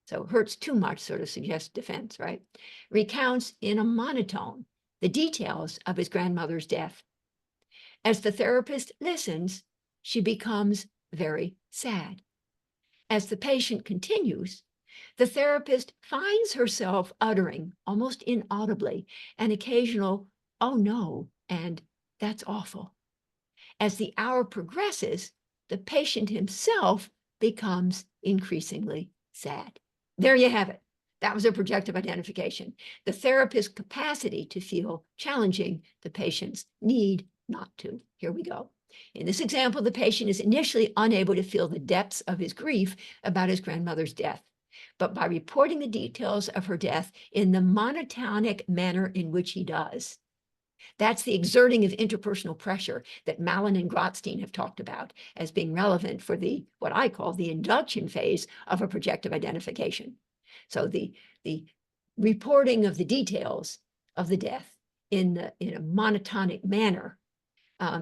So hurts too much sort of suggests defense, right? Recounts in a monotone the details of his grandmother's death. As the therapist listens, she becomes very sad. As the patient continues, the therapist finds herself uttering, almost inaudibly, an occasional, "Oh no," and "That's awful." As the hour progresses, the patient himself becomes increasingly sad. There you have it. That was a projective identification. The therapist's capacity to feel challenging the patient's need not to. Here we go. In this example, the patient is initially unable to feel the depths of his grief about his grandmother's death. But by reporting the details of her death in the monotonic manner in which he does, that's the exerting of interpersonal pressure that Malin and Grotstein have talked about as being relevant for the, what I call the induction phase of a projective identification. So the reporting of the details of the death in a monotonic manner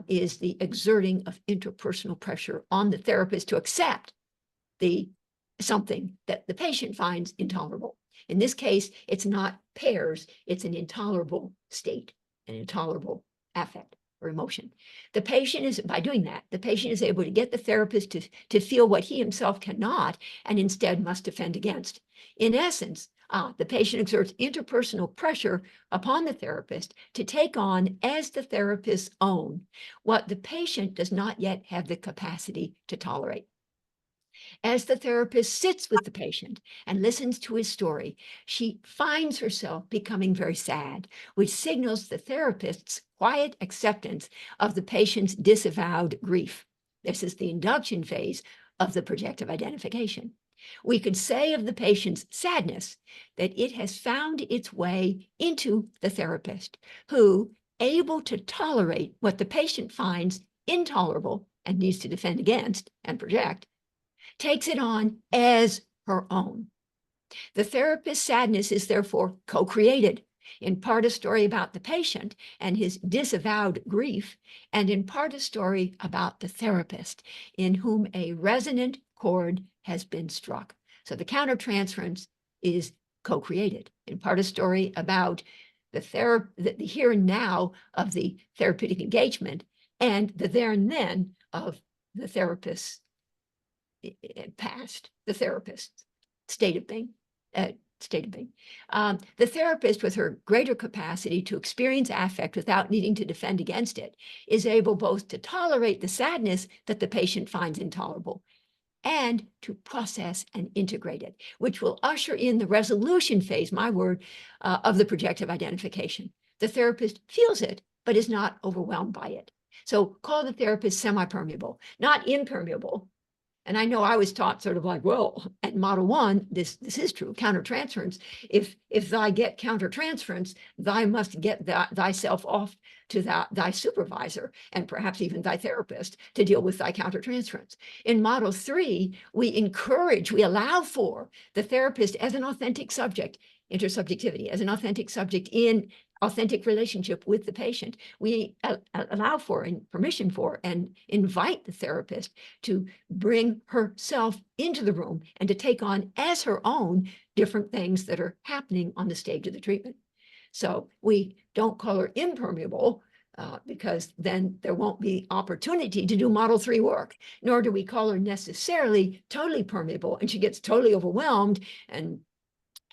is the exerting of interpersonal pressure on the therapist to accept something that the patient finds intolerable. In this case, it's not pairs, it's an intolerable state, an intolerable affect or emotion. The patient is, by doing that, the patient is able to get the therapist to feel what he himself cannot and instead must defend against. In essence, the patient exerts interpersonal pressure upon the therapist to take on as the therapist's own what the patient does not yet have the capacity to tolerate. As the therapist sits with the patient and listens to his story, she finds herself becoming very sad, which signals the therapist's quiet acceptance of the patient's disavowed grief. This is the induction phase of the projective identification. We could say of the patient's sadness that it has found its way into the therapist, who, able to tolerate what the patient finds intolerable and needs to defend against and project, takes it on as her own. The therapist's sadness is therefore co-created, in part a story about the patient and his disavowed grief, and in part a story about the therapist, in whom a resonant chord has been struck. So the countertransference is co-created, in part a story about the here and now of the therapeutic engagement and the there and then of the therapist's past, the therapist's state of being. The therapist, with her greater capacity to experience affect without needing to defend against it, is able both to tolerate the sadness that the patient finds intolerable and to process and integrate it, which will usher in the resolution phase, my word, of the projective identification. The therapist feels it, but is not overwhelmed by it. So call the therapist semi-permeable, not impermeable, And I know I was taught sort of like, well, at model 1, this is true, countertransference. If thy get countertransference, thy must get thyself off to thy supervisor and perhaps even thy therapist to deal with thy countertransference. In model 3, we allow for the therapist as an authentic subject, intersubjectivity, as an authentic subject in authentic relationship with the patient. We allow for and permission for and invite the therapist to bring herself into the room and to take on as her own different things that are happening on the stage of the treatment. So we don't call her impermeable because then there won't be opportunity to do model 3 work, nor do we call her necessarily totally permeable and she gets totally overwhelmed and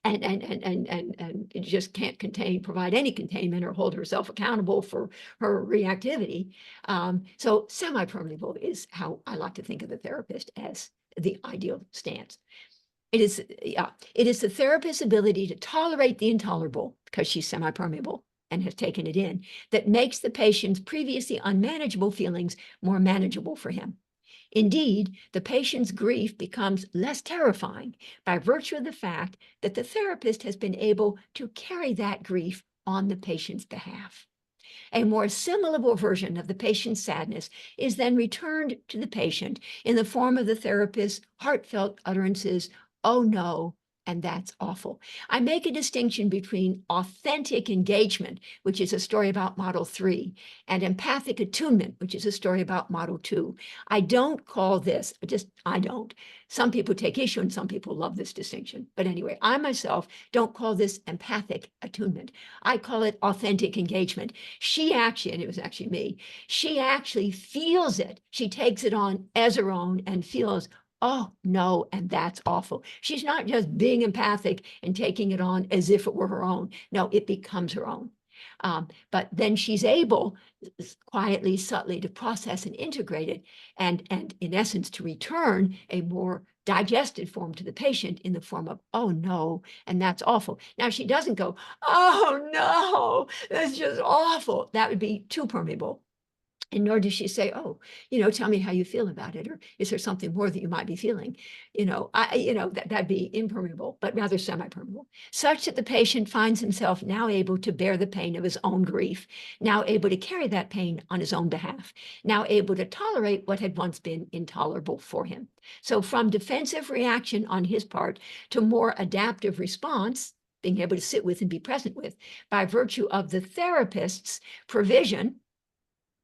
it just can't provide any containment or hold herself accountable for her reactivity. So semi-permeable is how I like to think of the therapist as the ideal stance. It is the therapist's ability to tolerate the intolerable because she's semi-permeable and has taken it in that makes the patient's previously unmanageable feelings more manageable for him. Indeed, the patient's grief becomes less terrifying by virtue of the fact that the therapist has been able to carry that grief on the patient's behalf. A more assimilable version of the patient's sadness is then returned to the patient in the form of the therapist's heartfelt utterances, "Oh no, and that's awful." I make a distinction between authentic engagement, which is a story about model 3, and empathic attunement, which is a story about model 2. I don't call this, I don't. Some people take issue and some people love this distinction. But anyway, I myself don't call this empathic attunement. I call it authentic engagement. She actually, and it was actually me, she actually feels it. She takes it on as her own and feels, "Oh no, and that's awful." She's not just being empathic and taking it on as if it were her own. No, it becomes her own. But then she's able quietly, subtly to process and integrate it and in essence to return a more digested form to the patient in the form of, "Oh no, and that's awful." Now she doesn't go, "Oh no, that's just awful." That would be too permeable. And nor does she say, "Oh, tell me how you feel about it," or "Is there something more that you might be feeling?" That'd be impermeable, but rather semi-permeable, such that the patient finds himself now able to bear the pain of his own grief, now able to carry that pain on his own behalf, now able to tolerate what had once been intolerable for him. So from defensive reaction on his part to more adaptive response, being able to sit with and be present with, by virtue of the therapist's provision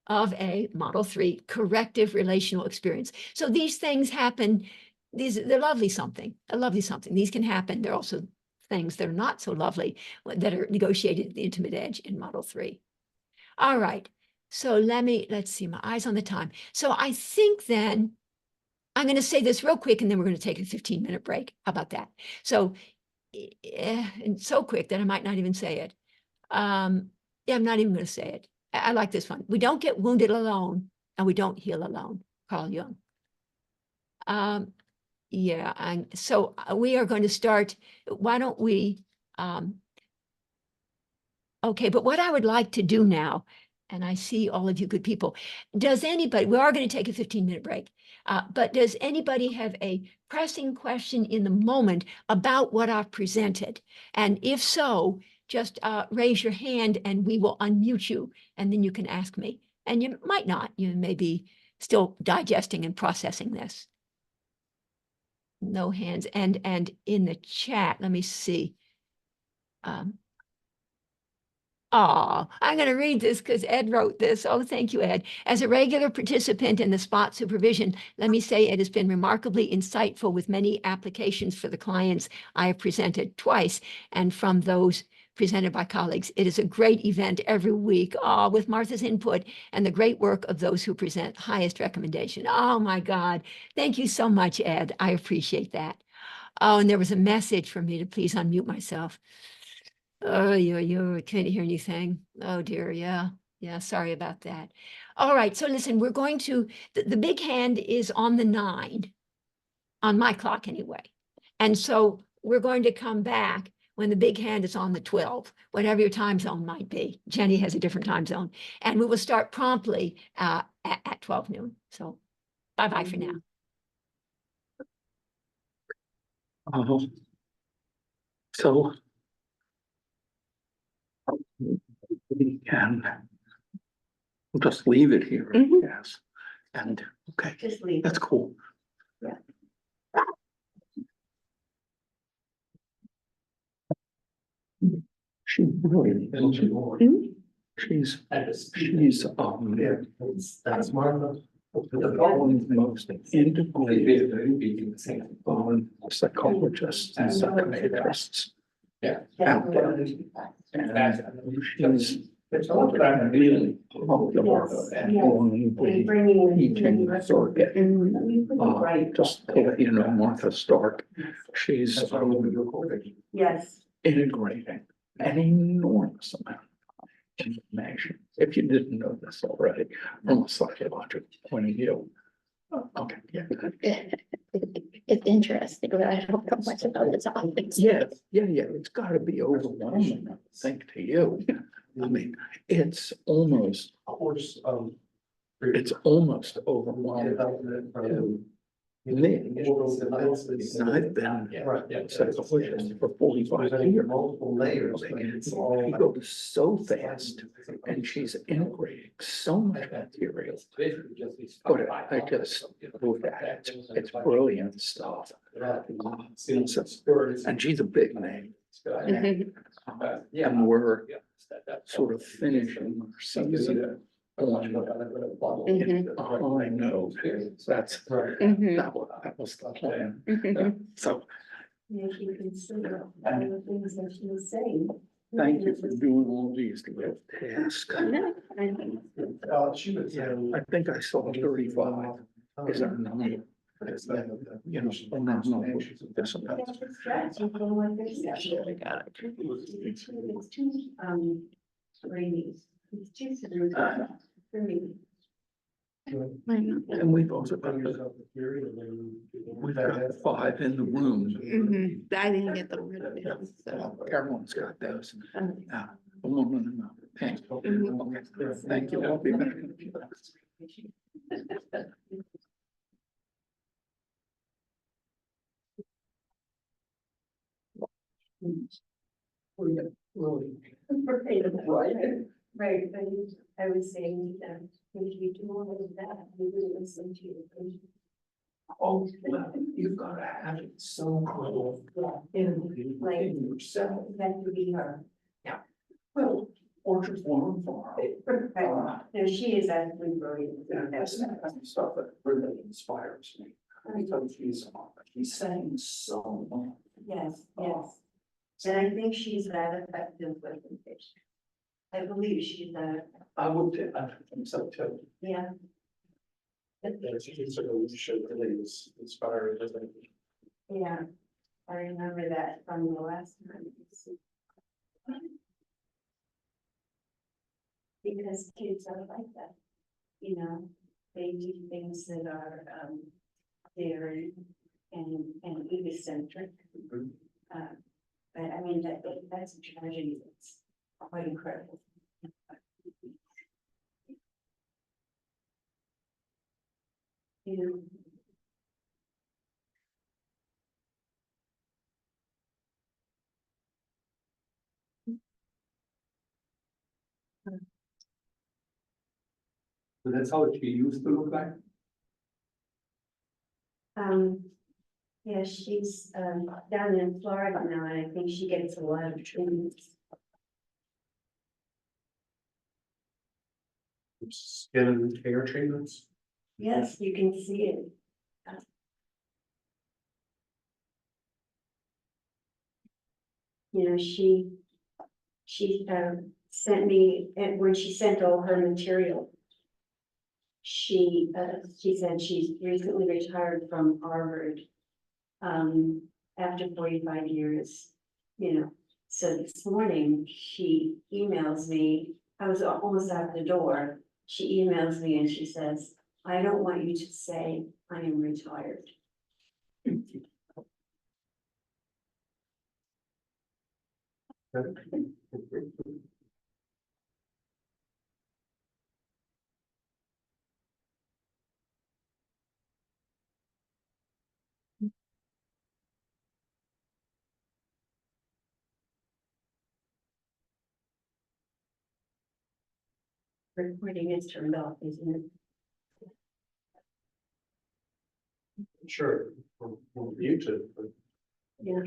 of a model 3 corrective relational experience. So these things happen, they're lovely something, a lovely something. These can happen. They're also things that are not so lovely that are negotiated at the intimate edge in model 3. All right, so let's see, my eyes on the time. So I think then I'm going to say this real quick and then we're going to take a 15-minute break. How about that? So, and so quick that I might not even say it. I'm not even going to say it. I like this one. We don't get wounded alone and we don't heal alone. Carl Jung. Yeah, and so we are going to start. Why don't we? Okay, but what I would like to do now, and I see all of you good people, does anybody, we are going to take a 15-minute break, but does anybody have a pressing question in the moment about what I've presented? And if so, just raise your hand and we will unmute you and then you can ask me. And you might not, you may be still digesting and processing this. No hands. And in the chat, let me see. I'm going to read this because Ed wrote this. Oh, thank you, Ed. As a regular participant in the spot supervision, let me say it has been remarkably insightful with many applications for the clients I have presented twice and from those presented by colleagues. It is a great event every week with Martha's input and the great work of those who present. Highest recommendation. Oh, my God. Thank you so much, Ed. I appreciate that. Oh, and there was a message for me to please unmute myself. Oh, you can't hear anything. Oh dear, yeah. Sorry about that. All right, so listen, we're going to, the big hand is on the 9, on my clock anyway. And so we're going to come back when the big hand is on the 12, whatever your time zone might be. Jenny has a different time zone. And we will start promptly at 12 noon. So bye-bye for now. So we can we'll just leave it here, Mhm. yes. And, okay, Just leave. that's cool. Yeah. She really, Mhm. she's, That's one Martha. of the most integrated psychologists and psychiatrists Yeah. out there. And she's really popular and on the teaching circuit. Just to let you know, Martha Stark, she's Yes, integrating an enormous amount of information. If you didn't know this already, from a psychological point of view. Okay, yeah. It's interesting, but I don't know much about the topics. Yeah, it's gotta be overwhelming, I think, to you. I mean, it's almost overwhelming to me. And I've been a psychologist for 45 years. Multiple layers. She goes so fast and she's integrating so much material. But I just look at it, it's brilliant stuff. And she's a big name. Mhm. And we're sort of finishing our season on a high note. That's, Mhm. that was the plan. Mhm. So if you consider all the things that she was saying. thank you for doing all these little tasks. No, I- She was. I think I saw 35. Is that a number? You know, oh, no, this one. That's a strategy for what they're saying. I got it. It's too, rainy. It's too severe for me. And we've also got we've got 5 in the room. Mhm. I didn't get them rid of it, so. Everyone's got those. um, A woman and a pink. Okay, thank you. I'll be back in a few minutes. Right, but I was saying to them, if you do all of that, you will listen to your patient. Oh, well, you've got to have it so cool in yourself. That would be her. Well, or just one for Right. No, she is actually brilliant. That's the stuff that really inspires me. Because he's saying so much. Yes, yes. And I think she's that effective with the patient. I believe she's that, I would, I think so too. yeah. She's sort of leadership really is inspiring, isn't it? Yeah, I remember that from the last time. Because kids are like that, you know, they do things that are, daring and egocentric. But I mean, that's a tragedy, it's quite incredible. You know. So that's how she used to look like. Yeah, she's, down in Florida now, and I think she gets a lot of treatments. Skin and hair treatments. Yes, you can see it. You know, she sent me, and when she sent all her material, she said she's recently retired from Harvard. After 45 years, you know, so this morning she emails me, I was almost out the door. She emails me and she says, I don't want you to say I am retired. Recording is turned off, isn't it? Sure, we'll mute it, but. Yeah.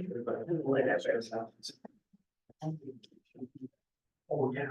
Whatever. Oh, yeah.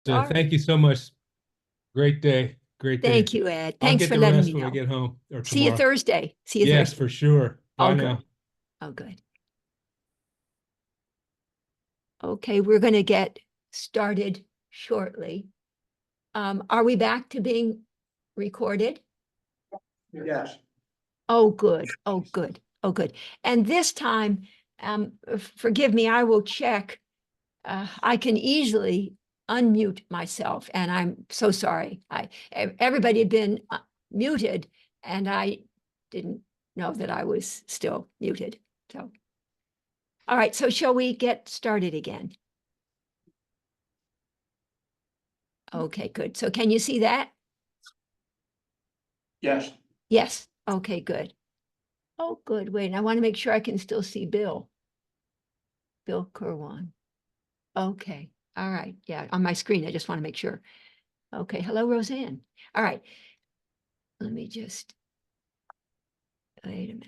All right. Thank you so much. Great day. Great day. Thank you, Ed. I'll Thanks get for the letting rest me when I know. get home or See you tomorrow. Thursday. See you Yes, Thursday. for sure. Bye Oh, now. good. Oh, good. Okay, we're going to get started shortly. Are we back to being recorded? Yes. Oh, good. Oh, good. Oh, good. And this time, forgive me, I will check. I can easily unmute myself, and I'm so sorry. Everybody had been muted, and I didn't know that I was still muted. So, all right. So, shall we get started again? Okay, good. So, can you see that? Yes. Yes. Okay, good. Oh, good. Wait, I want to make sure I can still see Bill. Bill Kerwan. Okay, all right, yeah, on my screen, I just want to make sure. Okay, hello, Roseanne. All right. Let me just, wait a minute.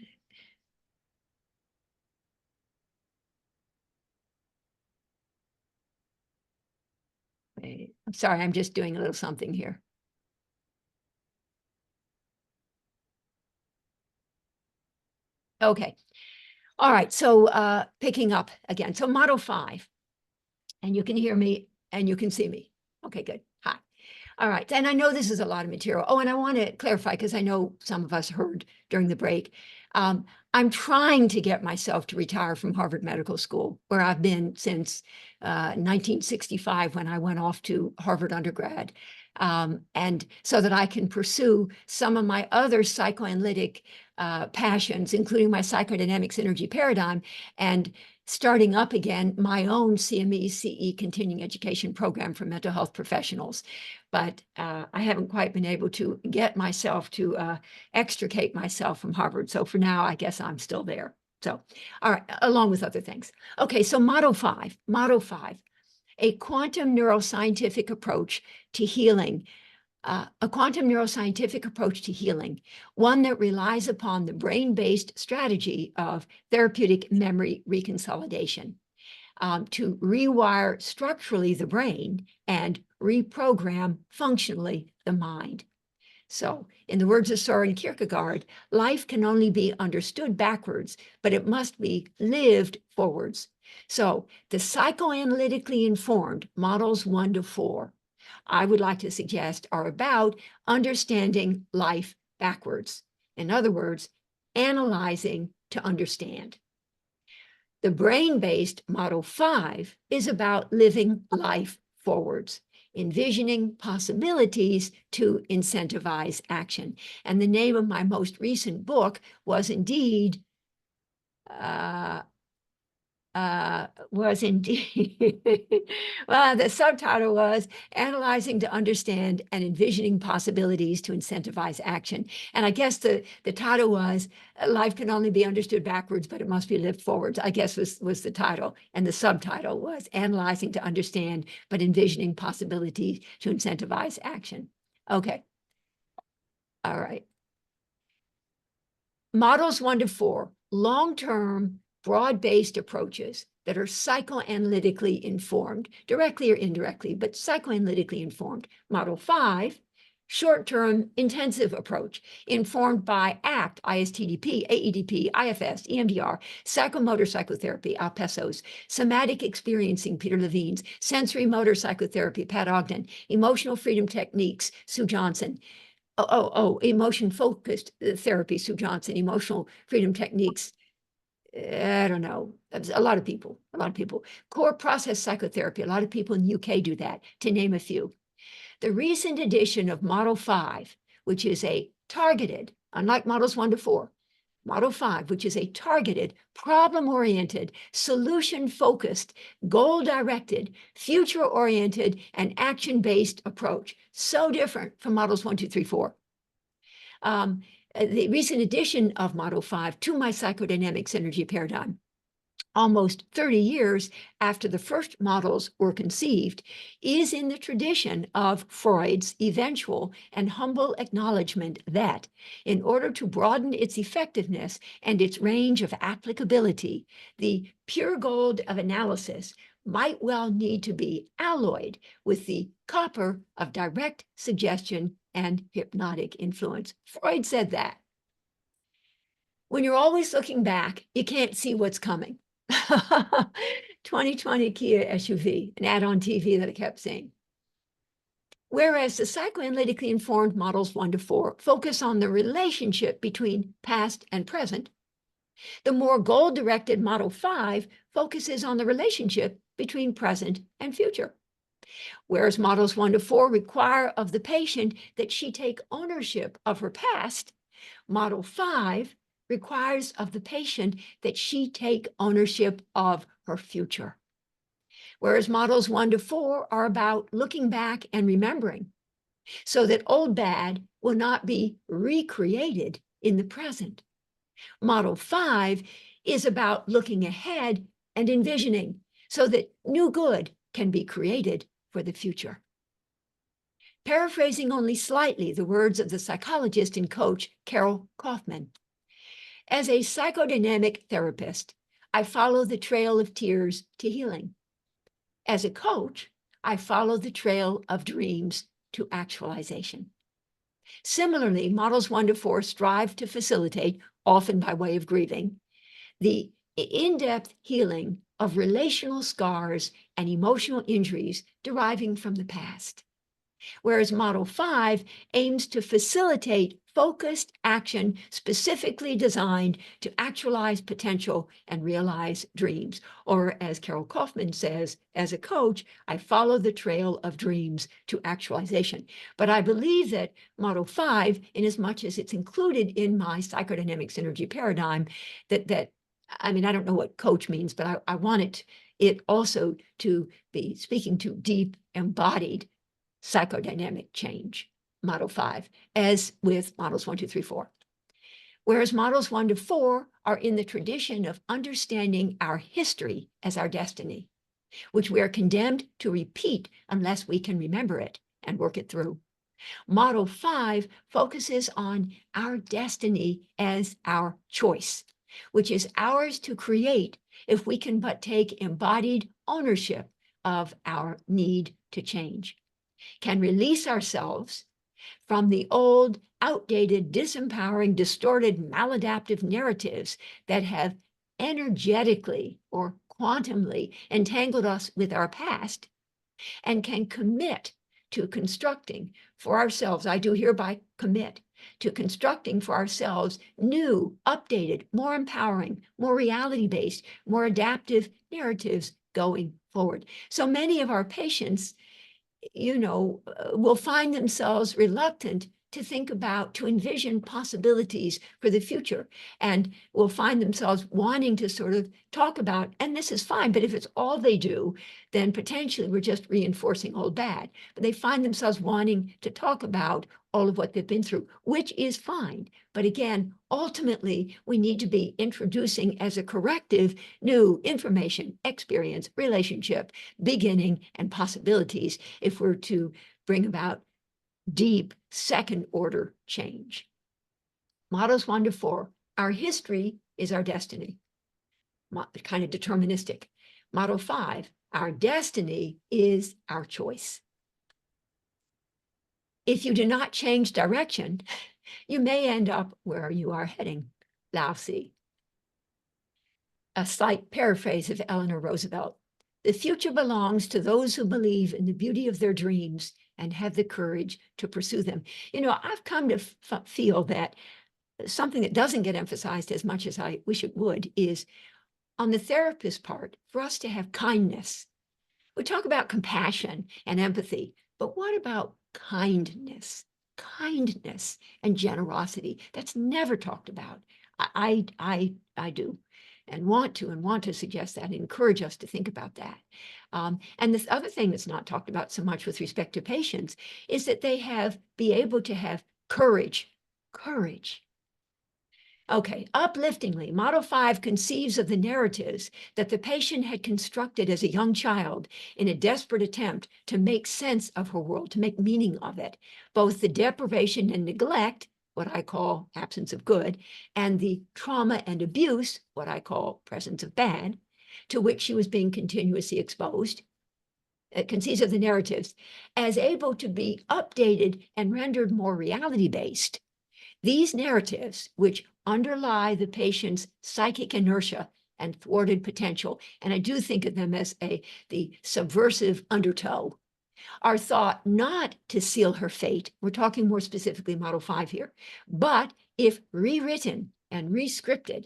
Wait, I'm sorry, I'm just doing a little something here. Okay, all right, so picking up again, so Model 5, and you can hear me and you can see me. Okay, good, hi. All right, and I know this is a lot of material. Oh, and I want to clarify, because I know some of us heard during the break. I'm trying to get myself to retire from Harvard Medical School, where I've been since 1965 when I went off to Harvard undergrad. And so that I can pursue some of my other psychoanalytic passions, including my psychodynamic synergy paradigm, and starting up again my own CME CE continuing education program for mental health professionals. But I haven't quite been able to get myself to extricate myself from Harvard. So for now, I guess I'm still there. So, all right, along with other things. Okay, so Model 5, a quantum neuroscientific approach to healing. A quantum neuroscientific approach to healing, one that relies upon the brain-based strategy of therapeutic memory reconsolidation to rewire structurally the brain and reprogram functionally the mind. So, in the words of Søren Kierkegaard, life can only be understood backwards, but it must be lived forwards. So, the psychoanalytically informed models 1 to 4, I would like to suggest, are about understanding life backwards. In other words, analyzing to understand. The brain-based Model 5 is about living life forwards, envisioning possibilities to incentivize action. And the name of my most recent book was indeed well, the subtitle was Analyzing to Understand and Envisioning Possibilities to Incentivize Action. And I guess the title was Life Can Only Be Understood Backwards, but It Must Be Lived Forwards, I guess was the title. And the subtitle was Analyzing to Understand, but Envisioning Possibilities to Incentivize Action. Okay. All right. Models 1 to 4, long-term, broad-based approaches that are psychoanalytically informed, directly or indirectly, but psychoanalytically informed. Model 5, short-term, intensive approach, informed by ACT, ISTDP, AEDP, IFS, EMDR, psychomotor psychotherapy, Alpesos, somatic experiencing, Peter Levine's, sensory motor psychotherapy, Pat Ogden, emotional freedom techniques, Sue Johnson, emotion-focused therapy, Sue Johnson, emotional freedom techniques, I don't know, a lot of people. Core process psychotherapy, a lot of people in the UK do that, to name a few. The recent edition of Model 5, which is a targeted, unlike Models 1 to 4, Model 5, which is a targeted, problem-oriented, solution-focused, goal-directed, future-oriented, and action-based approach. So different from Models 1, 2, 3, 4. The recent addition of Model 5 to my psychodynamic synergy paradigm, almost 30 years after the first models were conceived, is in the tradition of Freud's eventual and humble acknowledgement that, in order to broaden its effectiveness and its range of applicability, the pure gold of analysis might well need to be alloyed with the copper of direct suggestion and hypnotic influence. Freud said that. When you're always looking back, you can't see what's coming. 2020 Kia SUV, an ad on TV that I kept seeing. Whereas the psychoanalytically informed models 1 to 4 focus on the relationship between past and present, the more goal-directed Model 5 focuses on the relationship between present and future. Whereas models 1 to 4 require of the patient that she take ownership of her past, Model 5 requires of the patient that she take ownership of her future. Whereas models 1 to 4 are about looking back and remembering, so that old bad will not be recreated in the present. Model 5 is about looking ahead and envisioning so that new good can be created for the future. Paraphrasing only slightly the words of the psychologist and coach Carol Kaufman. As a psychodynamic therapist, I follow the trail of tears to healing. As a coach, I follow the trail of dreams to actualization. Similarly, models 1 to 4 strive to facilitate, often by way of grieving, the in-depth healing of relational scars and emotional injuries deriving from the past. Whereas Model 5 aims to facilitate focused action specifically designed to actualize potential and realize dreams. Or as Carol Kaufman says, as a coach, I follow the trail of dreams to actualization. But I believe that Model 5, in as much as it's included in my psychodynamic synergy paradigm, that I mean, I don't know what coach means, but I want it also to be speaking to deep, embodied psychodynamic change, Model 5, as with models 1, 2, 3, 4. Whereas models 1 to 4 are in the tradition of understanding our history as our destiny, which we are condemned to repeat unless we can remember it and work it through. Model 5 focuses on our destiny as our choice, which is ours to create if we can but take embodied ownership of our need to change, can release ourselves from the old, outdated, disempowering, distorted, maladaptive narratives that have energetically or quantumly entangled us with our past, and can commit to constructing for ourselves, I do hereby commit to constructing for ourselves new, updated, more empowering, more reality-based, more adaptive narratives going forward. So many of our patients, will find themselves reluctant to think about, to envision possibilities for the future, and will find themselves wanting to sort of talk about, and this is fine, but if it's all they do, then potentially we're just reinforcing old bad. But they find themselves wanting to talk about all of what they've been through, which is fine. But again, ultimately, we need to be introducing as a corrective new information, experience, relationship, beginning, and possibilities if we're to bring about deep second order change. Models 1 to 4, our history is our destiny, kind of deterministic. Model 5, our destiny is our choice. If you do not change direction, you may end up where you are heading. Lao Tzu. A slight paraphrase of Eleanor Roosevelt. The future belongs to those who believe in the beauty of their dreams and have the courage to pursue them. I've come to feel that something that doesn't get emphasized as much as I wish it would is on the therapist part, for us to have kindness. We talk about compassion and empathy, but what about kindness? Kindness and generosity. That's never talked about. I do. And want to suggest that, and encourage us to think about that. And this other thing that's not talked about so much with respect to patients is that they be able to have courage. Okay, upliftingly, Model 5 conceives of the narratives that the patient had constructed as a young child in a desperate attempt to make sense of her world, to make meaning of it, both the deprivation and neglect, what I call absence of good, and the trauma and abuse, what I call presence of bad, to which she was being continuously exposed. It conceives of the narratives as able to be updated and rendered more reality-based. These narratives, which underlie the patient's psychic inertia and thwarted potential, and I do think of them as the subversive undertow, are thought not to seal her fate. We're talking more specifically Model 5 here, but if rewritten and rescripted,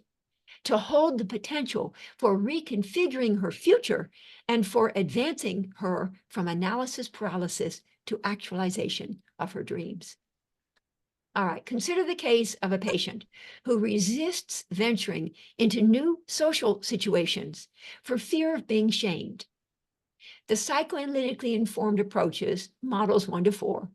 to hold the potential for reconfiguring her future and for advancing her from analysis paralysis to actualization of her dreams. All right, consider the case of a patient who resists venturing into new social situations for fear of being shamed. The psychoanalytically informed approaches, models 1 to 4,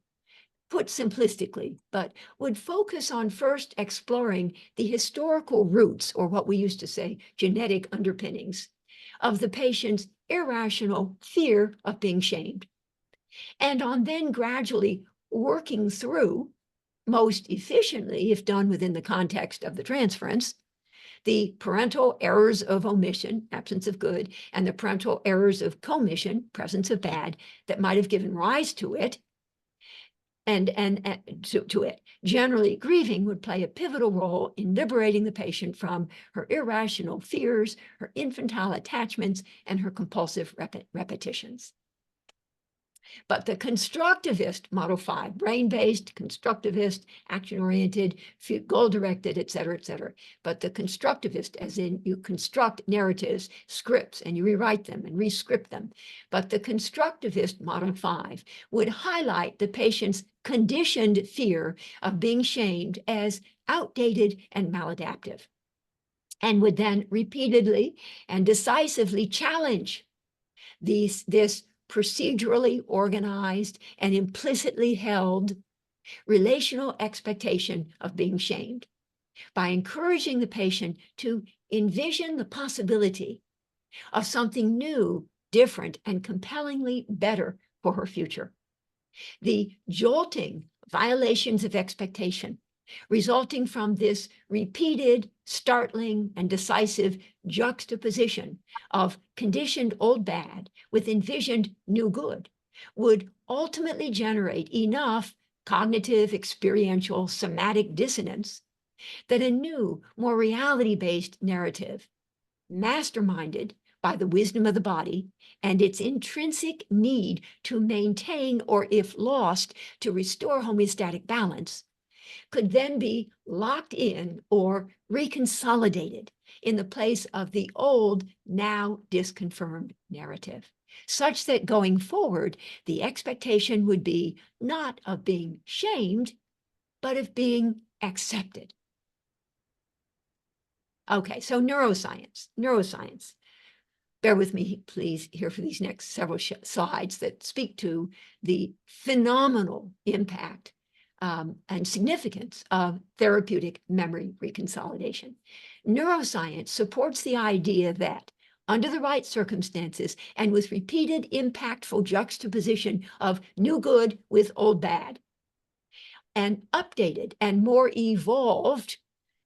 put simplistically, but would focus on first exploring the historical roots, or what we used to say, genetic underpinnings, of the patient's irrational fear of being shamed, and on then gradually working through, most efficiently if done within the context of the transference, the parental errors of omission, absence of good, and the parental errors of commission, presence of bad, that might have given rise to it, and to it. Generally, grieving would play a pivotal role in liberating the patient from her irrational fears, her infantile attachments, and her compulsive repetitions. But the constructivist Model 5, brain-based, constructivist, action-oriented, goal-directed, et cetera, et cetera. But the constructivist, as in you construct narratives, scripts, and you rewrite them and rescript them. But the constructivist Model 5 would highlight the patient's conditioned fear of being shamed as outdated and maladaptive, and would then repeatedly and decisively challenge this procedurally organized and implicitly held relational expectation of being shamed by encouraging the patient to envision the possibility of something new, different, and compellingly better for her future. The jolting violations of expectation resulting from this repeated, startling, and decisive juxtaposition of conditioned old bad with envisioned new good would ultimately generate enough cognitive, experiential, somatic dissonance that a new, more reality-based narrative, masterminded by the wisdom of the body and its intrinsic need to maintain, or if lost, to restore homeostatic balance, could then be locked in or reconsolidated in the place of the old, now disconfirmed narrative, such that going forward, the expectation would be not of being shamed, but of being accepted. Okay, so neuroscience. Bear with me, please, here for these next several slides that speak to the phenomenal impact and significance of therapeutic memory reconsolidation. Neuroscience supports the idea that under the right circumstances and with repeated impactful juxtaposition of new good with old bad, an updated and more evolved,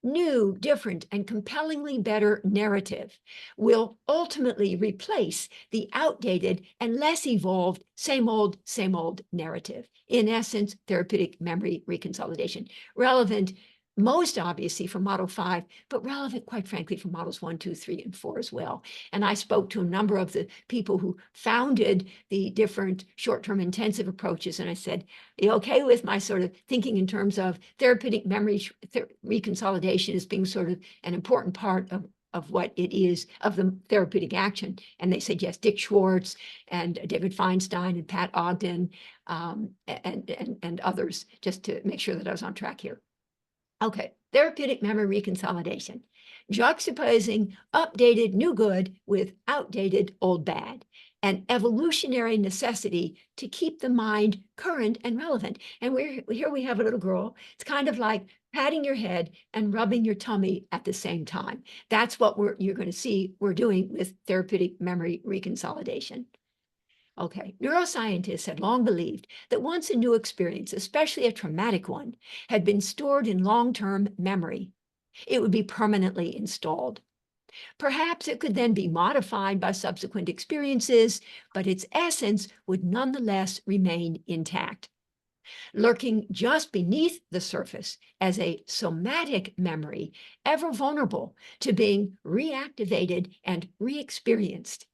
new, different, and compellingly better narrative will ultimately replace the outdated and less evolved same old narrative. In essence, therapeutic memory reconsolidation. Relevant most obviously for Model 5, but relevant, quite frankly, for Models 1, 2, 3, and 4 as well. And I spoke to a number of the people who founded the different short-term intensive approaches, and I said, are you okay with my sort of thinking in terms of therapeutic memory reconsolidation as being sort of an important part of what it is, of the therapeutic action? And they said, yes, Dick Schwartz and David Feinstein and Pat Ogden and others, just to make sure that I was on track here. Okay, therapeutic memory reconsolidation, juxtaposing updated new good with outdated old bad, an evolutionary necessity to keep the mind current and relevant. And here we have a little girl. It's kind of like patting your head and rubbing your tummy at the same time. That's what you're going to see we're doing with therapeutic memory reconsolidation. Okay, neuroscientists had long believed that once a new experience, especially a traumatic one, had been stored in long-term memory, it would be permanently installed. Perhaps it could then be modified by subsequent experiences, but its essence would nonetheless remain intact. Lurking just beneath the surface as a somatic memory, ever vulnerable to being reactivated and re-experienced,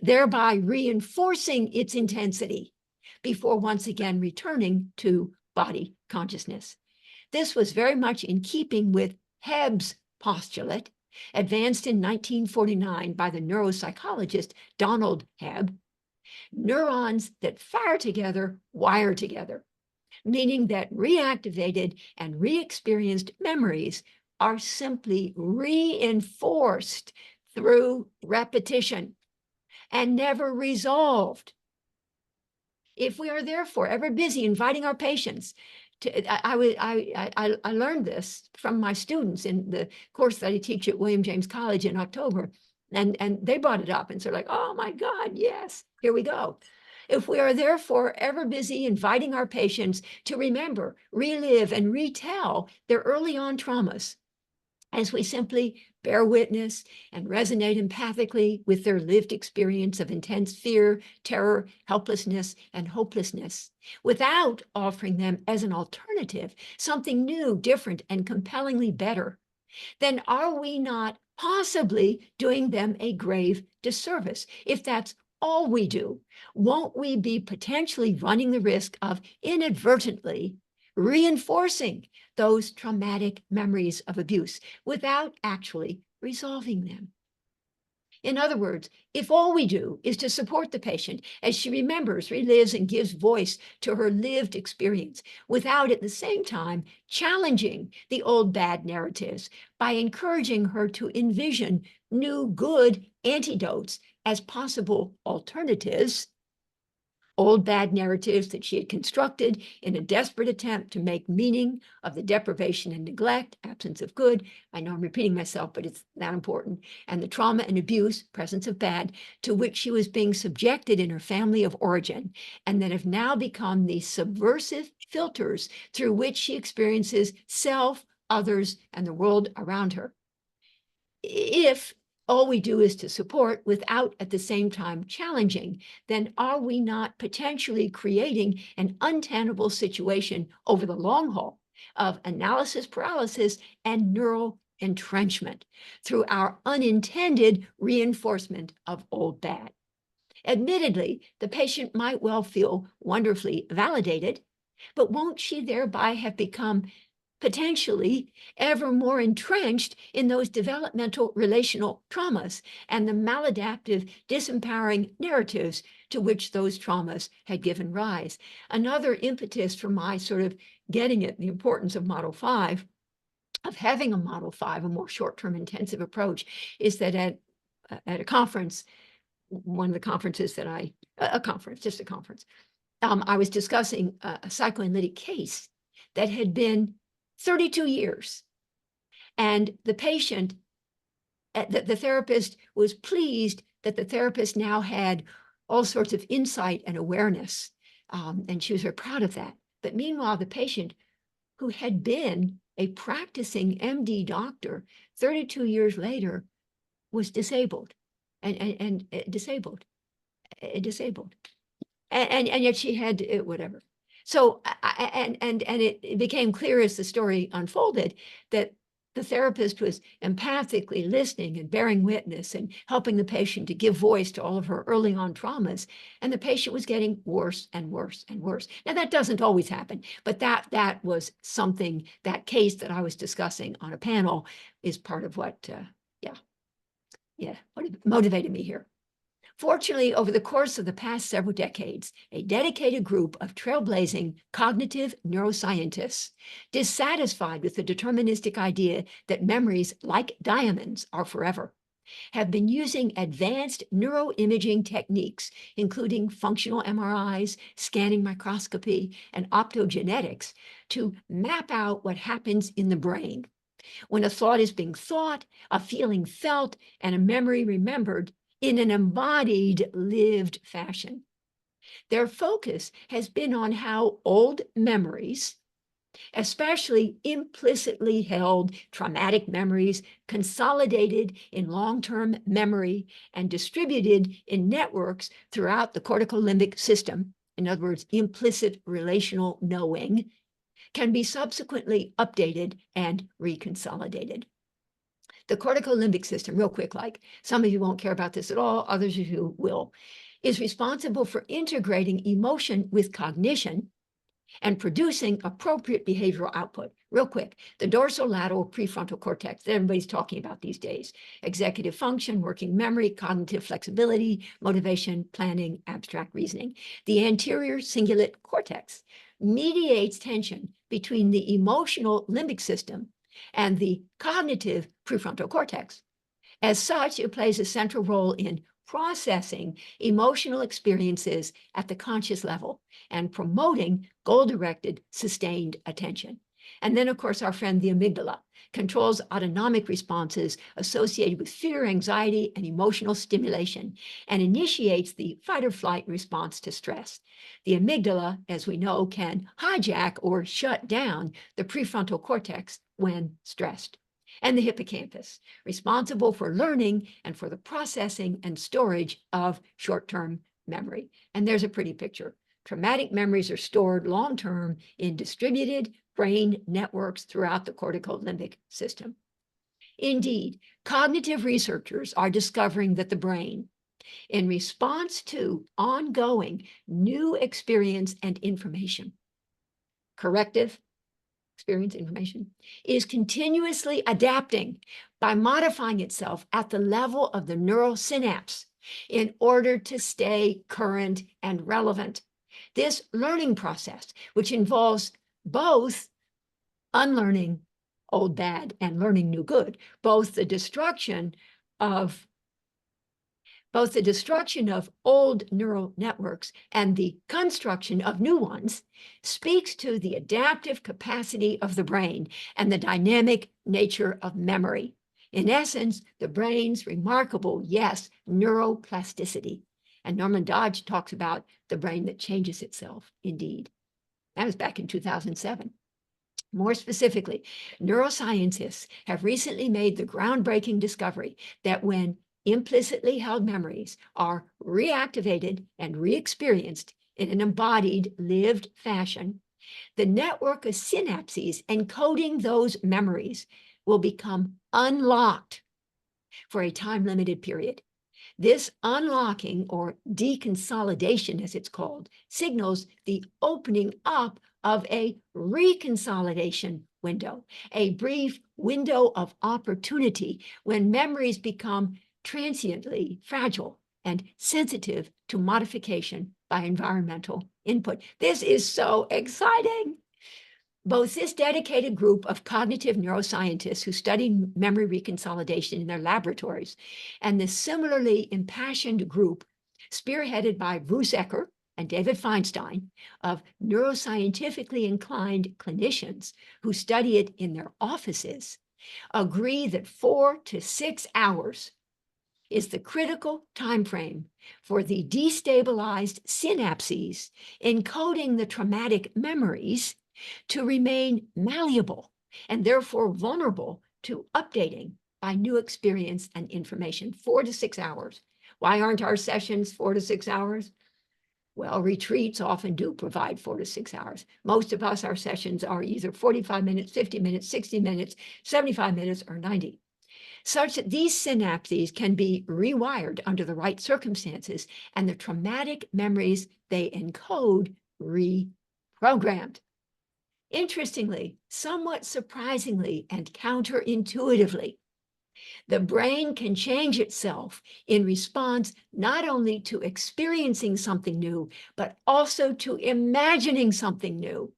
thereby reinforcing its intensity before once again returning to body consciousness. This was very much in keeping with Hebb's postulate, advanced in 1949 by the neuropsychologist Donald Hebb. Neurons that fire together wire together, meaning that reactivated and re-experienced memories are simply reinforced through repetition and never resolved. If we are therefore ever busy inviting our patients to, I learned this from my students in the course that I teach at William James College in October. And they brought it up and sort of like, oh my God, yes, here we go. If we are therefore ever busy inviting our patients to remember, relive, and retell their early on traumas, as we simply bear witness and resonate empathically with their lived experience of intense fear, terror, helplessness, and hopelessness, without offering them as an alternative something new, different, and compellingly better, then are we not possibly doing them a grave disservice? If that's all we do, won't we be potentially running the risk of inadvertently reinforcing those traumatic memories of abuse without actually resolving them? In other words, if all we do is to support the patient as she remembers, relives, and gives voice to her lived experience, without at the same time challenging the old bad narratives by encouraging her to envision new good antidotes as possible alternatives, old bad narratives that she had constructed in a desperate attempt to make meaning of the deprivation and neglect, absence of good. I know I'm repeating myself, but it's that important. And the trauma and abuse, presence of bad, to which she was being subjected in her family of origin, and that have now become the subversive filters through which she experiences self, others, and the world around her. If all we do is to support without at the same time challenging, then are we not potentially creating an untenable situation over the long haul of analysis paralysis and neural entrenchment through our unintended reinforcement of old bad? Admittedly, the patient might well feel wonderfully validated, but won't she thereby have become potentially ever more entrenched in those developmental relational traumas and the maladaptive, disempowering narratives to which those traumas had given rise? Another impetus for my sort of getting at the importance of Model 5, of having a Model 5, a more short-term intensive approach, is that at a conference, one of the conferences that I was discussing a psychoanalytic case that had been 32 years. And the patient, the therapist was pleased that the therapist now had all sorts of insight and awareness. And she was very proud of that. But meanwhile, the patient, who had been a practicing MD doctor 32 years later, was disabled and disabled. And yet she had whatever. So, and it became clear as the story unfolded that the therapist was empathically listening and bearing witness and helping the patient to give voice to all of her early on traumas. And the patient was getting worse and worse and worse. Now, that doesn't always happen, but that was something, that case that I was discussing on a panel is part of what, what motivated me here. Fortunately, over the course of the past several decades, a dedicated group of trailblazing cognitive neuroscientists, dissatisfied with the deterministic idea that memories, like diamonds, are forever, have been using advanced neuroimaging techniques, including functional MRIs, scanning microscopy, and optogenetics, to map out what happens in the brain when a thought is being thought, a feeling felt, and a memory remembered in an embodied, lived fashion. Their focus has been on how old memories, especially implicitly held traumatic memories, consolidated in long-term memory and distributed in networks throughout the cortical limbic system, in other words, implicit relational knowing, can be subsequently updated and reconsolidated. The cortical limbic system, real quick, like some of you won't care about this at all, others of you will, is responsible for integrating emotion with cognition and producing appropriate behavioral output. Real quick, the dorsolateral prefrontal cortex that everybody's talking about these days: executive function, working memory, cognitive flexibility, motivation, planning, abstract reasoning. The anterior cingulate cortex mediates tension between the emotional limbic system and the cognitive prefrontal cortex. As such, it plays a central role in processing emotional experiences at the conscious level and promoting goal-directed, sustained attention. And then, of course, our friend, the amygdala, controls autonomic responses associated with fear, anxiety, and emotional stimulation, and initiates the fight or flight response to stress. The amygdala, as we know, can hijack or shut down the prefrontal cortex when stressed. And the hippocampus, responsible for learning and for the processing and storage of short-term memory. And there's a pretty picture. Traumatic memories are stored long-term in distributed brain networks throughout the cortical limbic system. Indeed, cognitive researchers are discovering that the brain, in response to ongoing new experience and information, corrective experience information, is continuously adapting by modifying itself at the level of the neural synapse in order to stay current and relevant. This learning process, which involves both unlearning old bad and learning new good, both the destruction of old neural networks and the construction of new ones, speaks to the adaptive capacity of the brain and the dynamic nature of memory. In essence, the brain's remarkable, yes, neuroplasticity. And Norman Dodge talks about the brain that changes itself, indeed. That was back in 2007. More specifically, neuroscientists have recently made the groundbreaking discovery that when implicitly held memories are reactivated and re-experienced in an embodied, lived fashion, the network of synapses encoding those memories will become unlocked for a time-limited period. This unlocking, or deconsolidation as it's called, signals the opening up of a reconsolidation window, a brief window of opportunity when memories become transiently fragile and sensitive to modification by environmental input. This is so exciting. Both this dedicated group of cognitive neuroscientists who study memory reconsolidation in their laboratories and the similarly impassioned group spearheaded by Bruce Ecker and David Feinstein of neuroscientifically inclined clinicians who study it in their offices agree that 4 to 6 hours is the critical time frame for the destabilized synapses encoding the traumatic memories to remain malleable and therefore vulnerable to updating by new experience and information. 4 to 6 hours. Why aren't our sessions 4 to 6 hours? Well, retreats often do provide 4 to 6 hours. Most of us, our sessions are either 45 minutes, 50 minutes, 60 minutes, 75 minutes, or 90. Such that these synapses can be rewired under the right circumstances and the traumatic memories they encode reprogrammed. Interestingly, somewhat surprisingly and counterintuitively, the brain can change itself in response not only to experiencing something new, but also to imagining something new.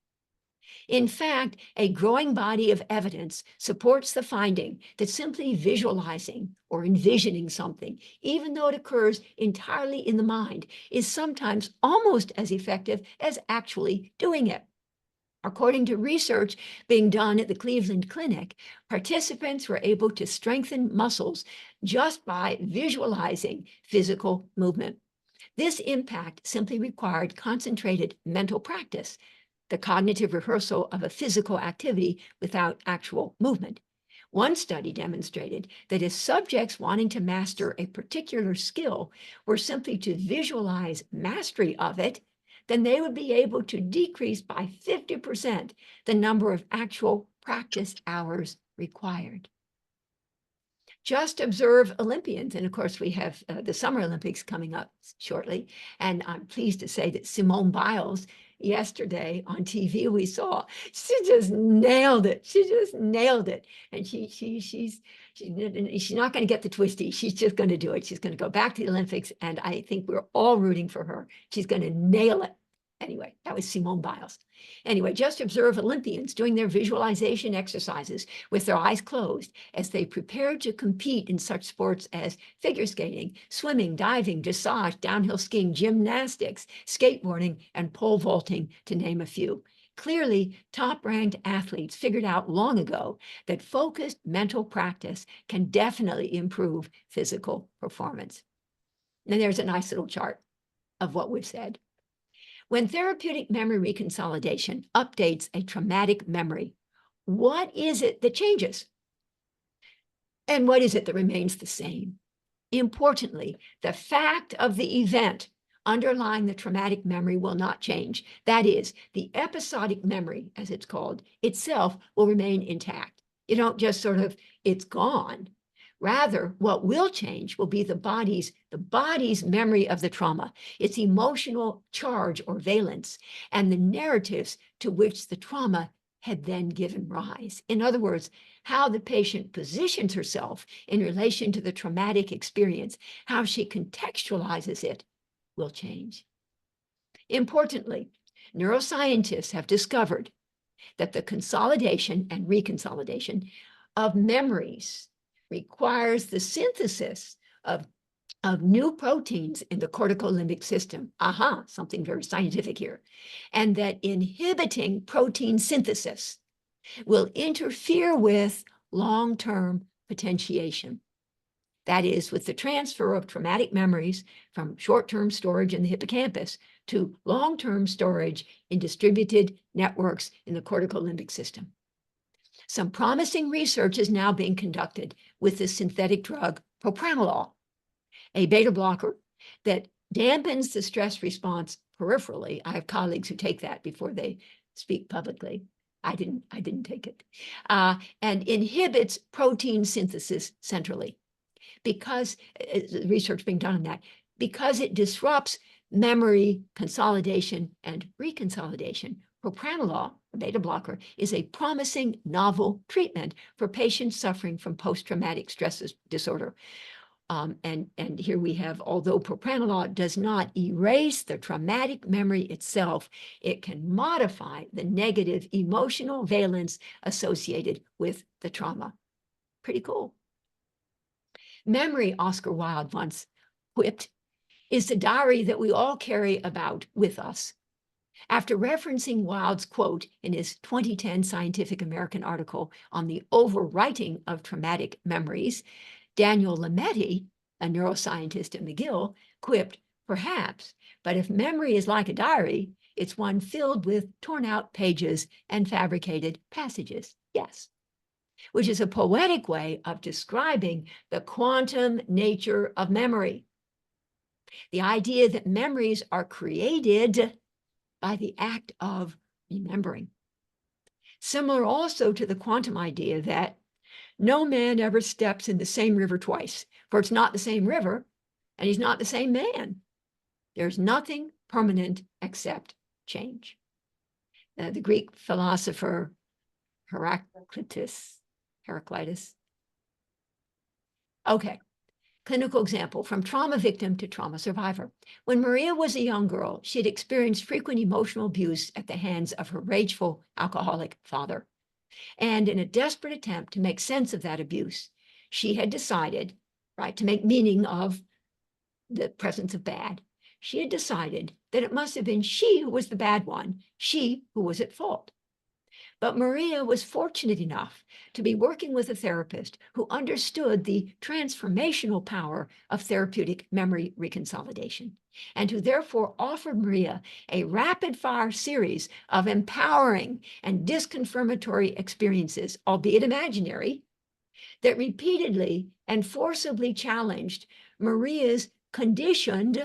In fact, a growing body of evidence supports the finding that simply visualizing or envisioning something, even though it occurs entirely in the mind, is sometimes almost as effective as actually doing it. According to research being done at the Cleveland Clinic, participants were able to strengthen muscles just by visualizing physical movement. This impact simply required concentrated mental practice, the cognitive rehearsal of a physical activity without actual movement. One study demonstrated that if subjects wanting to master a particular skill were simply to visualize mastery of it, then they would be able to decrease by 50% the number of actual practice hours required. Just observe Olympians, and of course we have the Summer Olympics coming up shortly, and I'm pleased to say that Simone Biles, yesterday on TV we saw, she just nailed it. She just nailed it, and she's not going to get the twisty. She's just going to do it. She's going to go back to the Olympics, and I think we're all rooting for her. She's going to nail it. Anyway, that was Simone Biles. Anyway, just observe Olympians doing their visualization exercises with their eyes closed as they prepare to compete in such sports as figure skating, swimming, diving, dressage, downhill skiing, gymnastics, skateboarding, and pole vaulting, to name a few. Clearly, top-ranked athletes figured out long ago that focused mental practice can definitely improve physical performance. And there's a nice little chart of what we've said. When therapeutic memory reconsolidation updates a traumatic memory, what is it that changes? And what is it that remains the same? Importantly, the fact of the event underlying the traumatic memory will not change. That is, the episodic memory, as it's called, itself will remain intact. You don't just sort of, it's gone. Rather, what will change will be the body's memory of the trauma, its emotional charge or valence, and the narratives to which the trauma had then given rise. In other words, how the patient positions herself in relation to the traumatic experience, how she contextualizes it, will change. Importantly, neuroscientists have discovered that the consolidation and reconsolidation of memories requires the synthesis of new proteins in the cortical limbic system. Aha, something very scientific here. And that inhibiting protein synthesis will interfere with long-term potentiation. That is, with the transfer of traumatic memories from short-term storage in the hippocampus to long-term storage in distributed networks in the cortical limbic system. Some promising research is now being conducted with the synthetic drug propranolol, a beta blocker that dampens the stress response peripherally. I have colleagues who take that before they speak publicly. I didn't take it. And inhibits protein synthesis centrally. Because research being done on that, because it disrupts memory consolidation and reconsolidation. Propranolol, a beta blocker, is a promising novel treatment for patients suffering from post-traumatic stress disorder. And here we have, although propranolol does not erase the traumatic memory itself, it can modify the negative emotional valence associated with the trauma. Pretty cool. Memory, Oscar Wilde once quipped, is the diary that we all carry about with us. After referencing Wilde's quote in his 2010 Scientific American article on the overwriting of traumatic memories, Daniel Lametti, a neuroscientist at McGill, quipped, perhaps, but if memory is like a diary, it's one filled with torn out pages and fabricated passages. Yes. Which is a poetic way of describing the quantum nature of memory. The idea that memories are created by the act of remembering. Similar also to the quantum idea that no man ever steps in the same river twice, for it's not the same river, and he's not the same man. There's nothing permanent except change. The Greek philosopher Heraclitus. Okay, clinical example from trauma victim to trauma survivor. When Maria was a young girl, she had experienced frequent emotional abuse at the hands of her rageful alcoholic father. And in a desperate attempt to make sense of that abuse, she had decided, right, to make meaning of the presence of bad, she had decided that it must have been she who was the bad one, she who was at fault. But Maria was fortunate enough to be working with a therapist who understood the transformational power of therapeutic memory reconsolidation, and who therefore offered Maria a rapid-fire series of empowering and disconfirmatory experiences, albeit imaginary, that repeatedly and forcibly challenged Maria's conditioned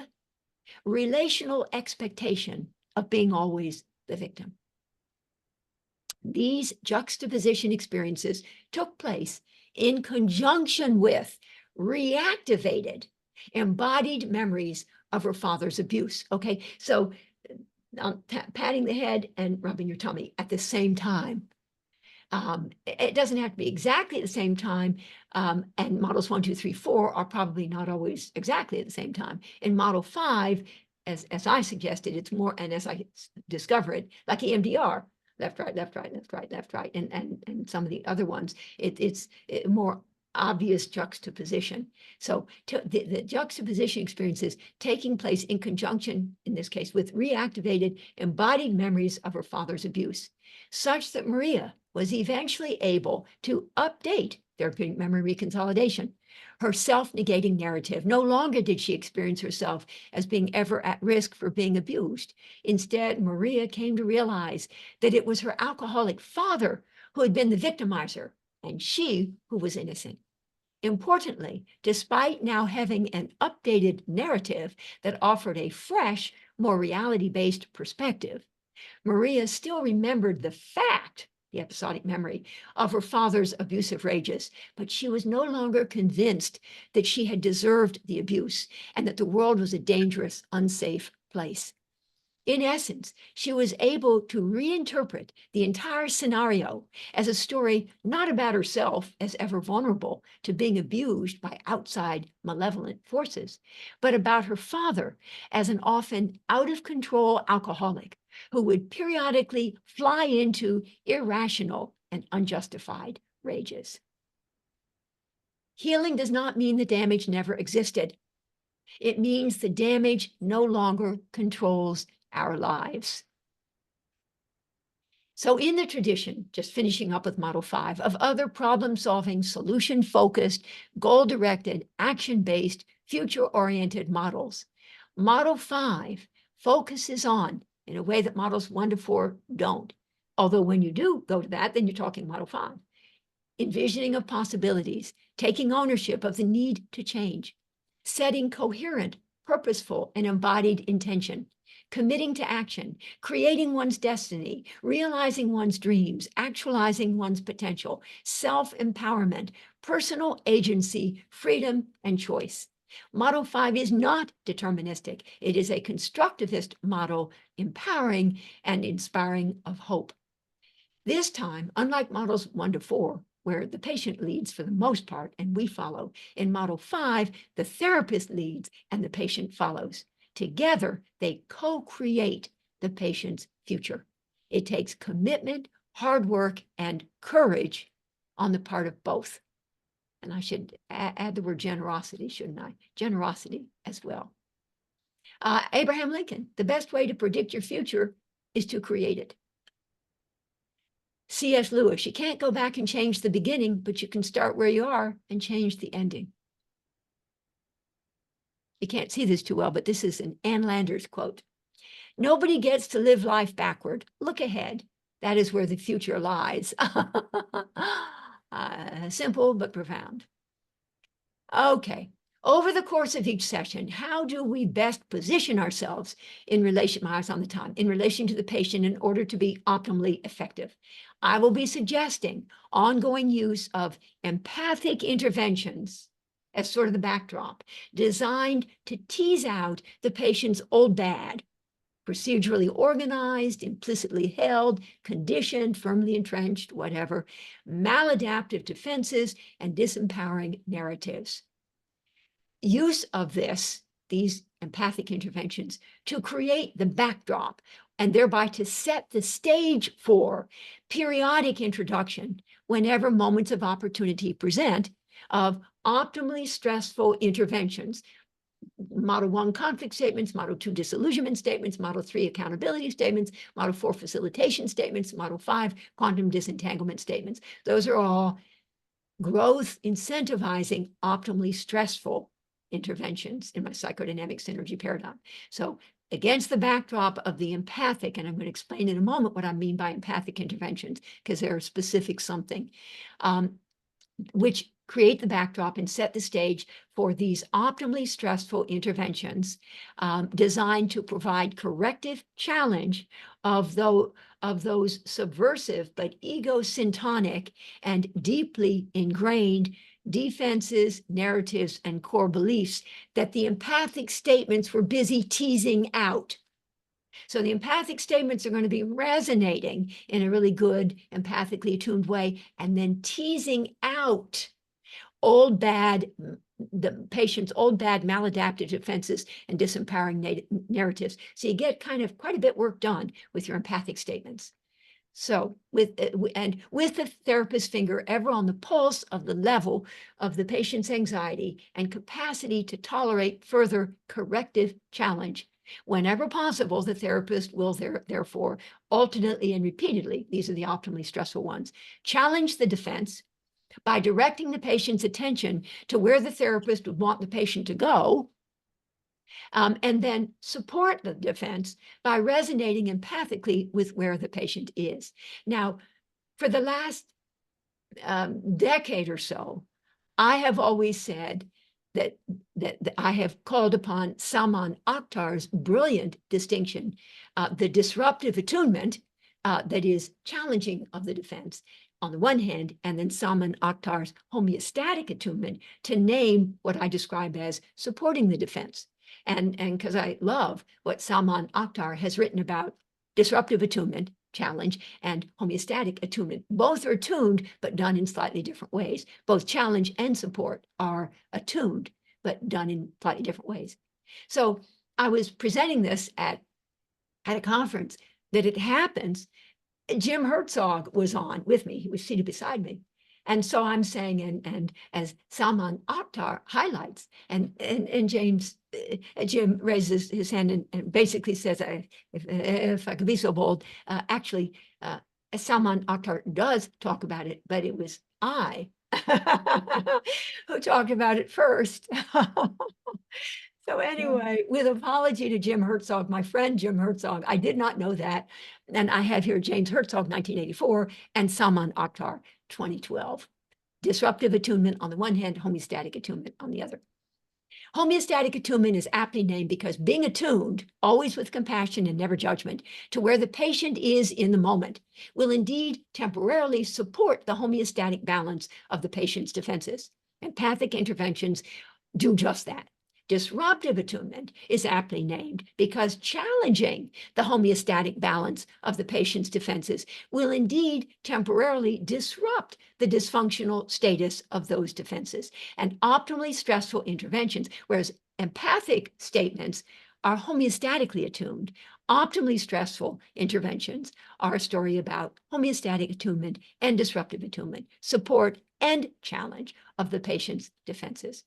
relational expectation of being always the victim. These juxtaposition experiences took place in conjunction with reactivated, embodied memories of her father's abuse. Okay, so patting the head and rubbing your tummy at the same time. It doesn't have to be exactly at the same time, and models 1, 2, 3, 4 are probably not always exactly at the same time. In model 5, as I suggested, it's more, and as I discover it, like EMDR, left, right, left, right, left, right, left, right, and some of the other ones, it's more obvious juxtaposition. So the juxtaposition experience is taking place in conjunction, in this case, with reactivated embodied memories of her father's abuse, such that Maria was eventually able to update therapeutic memory reconsolidation. Her self-negating narrative. No longer did she experience herself as being ever at risk for being abused. Instead, Maria came to realize that it was her alcoholic father who had been the victimizer, and she who was innocent. Importantly, despite now having an updated narrative that offered a fresh, more reality-based perspective, Maria still remembered the fact, the episodic memory, of her father's abusive rages, but she was no longer convinced that she had deserved the abuse and that the world was a dangerous, unsafe place. In essence, she was able to reinterpret the entire scenario as a story not about herself as ever vulnerable to being abused by outside malevolent forces, but about her father as an often out-of-control alcoholic who would periodically fly into irrational and unjustified rages. Healing does not mean the damage never existed. It means the damage no longer controls our lives. So in the tradition, just finishing up with Model 5, of other problem-solving, solution-focused, goal-directed, action-based, future-oriented models, Model 5 focuses on, in a way that Models 1 to 4 don't. Although when you do go to that, then you're talking Model 5. Envisioning of possibilities, taking ownership of the need to change, setting coherent, purposeful, and embodied intention, committing to action, creating one's destiny, realizing one's dreams, actualizing one's potential, self-empowerment, personal agency, freedom, and choice. Model 5 is not deterministic. It is a constructivist model, empowering and inspiring of hope. This time, unlike Models 1 to 4, where the patient leads for the most part and we follow, in Model 5, the therapist leads and the patient follows. Together, they co-create the patient's future. It takes commitment, hard work, and courage on the part of both. And I should add the word generosity, shouldn't I? Generosity as well. Abraham Lincoln, the best way to predict your future is to create it. C.S. Lewis, you can't go back and change the beginning, but you can start where you are and change the ending. You can't see this too well, but this is an Ann Landers quote. Nobody gets to live life backward. Look ahead. That is where the future lies. Simple but profound. Okay. Over the course of each session, how do we best position ourselves in relation, my eyes on the time, in relation to the patient in order to be optimally effective? I will be suggesting ongoing use of empathic interventions as sort of the backdrop, designed to tease out the patient's old bad, procedurally organized, implicitly held, conditioned, firmly entrenched, whatever, maladaptive defenses, and disempowering narratives. Use of these empathic interventions, to create the backdrop and thereby to set the stage for periodic introduction whenever moments of opportunity present of optimally stressful interventions. Model 1 conflict statements, Model 2 disillusionment statements, Model 3 accountability statements, Model 4 facilitation statements, Model 5 quantum disentanglement statements. Those are all growth incentivizing, optimally stressful interventions in my psychodynamic synergy paradigm. So against the backdrop of the empathic, and I'm going to explain in a moment what I mean by empathic interventions, because they're a specific something, which create the backdrop and set the stage for these optimally stressful interventions designed to provide corrective challenge of those subversive but egosyntonic and deeply ingrained defenses, narratives, and core beliefs that the empathic statements were busy teasing out. So the empathic statements are going to be resonating in a really good, empathically attuned way, and then teasing out old bad, the patient's old bad maladaptive defenses and disempowering narratives. So you get kind of quite a bit work done with your empathic statements. So with the therapist's finger ever on the pulse of the level of the patient's anxiety and capacity to tolerate further corrective challenge. Whenever possible, the therapist will therefore alternately and repeatedly, these are the optimally stressful ones, challenge the defense by directing the patient's attention to where the therapist would want the patient to go, and then support the defense by resonating empathically with where the patient is. Now, for the last decade or so, I have always said that I have called upon Salman Akhtar's brilliant distinction, the disruptive attunement that is challenging of the defense on the one hand, and then Salman Akhtar's homeostatic attunement to name what I describe as supporting the defense. And because I love what Salman Akhtar has written about disruptive attunement, challenge, and homeostatic attunement. Both are attuned, but done in slightly different ways. Both challenge and support are attuned, but done in slightly different ways. So I was presenting this at a conference that it happens, Jim Herzog was on with me. He was seated beside me. And so I'm saying, and as Salman Akhtar highlights, and Jim raises his hand and basically says, if I could be so bold, actually, Salman Akhtar does talk about it, but it was I who talked about it first. So anyway, with apology to Jim Herzog, my friend Jim Herzog, I did not know that. And I have here James Herzog, 1984, and Salman Akhtar, 2012. Disruptive attunement on the one hand, homeostatic attunement on the other. Homeostatic attunement is aptly named because being attuned, always with compassion and never judgment, to where the patient is in the moment, will indeed temporarily support the homeostatic balance of the patient's defenses. Empathic interventions do just that. Disruptive attunement is aptly named because challenging the homeostatic balance of the patient's defenses will indeed temporarily disrupt the dysfunctional status of those defenses. And optimally stressful interventions, whereas empathic statements are homeostatically attuned, optimally stressful interventions are a story about homeostatic attunement and disruptive attunement, support and challenge of the patient's defenses.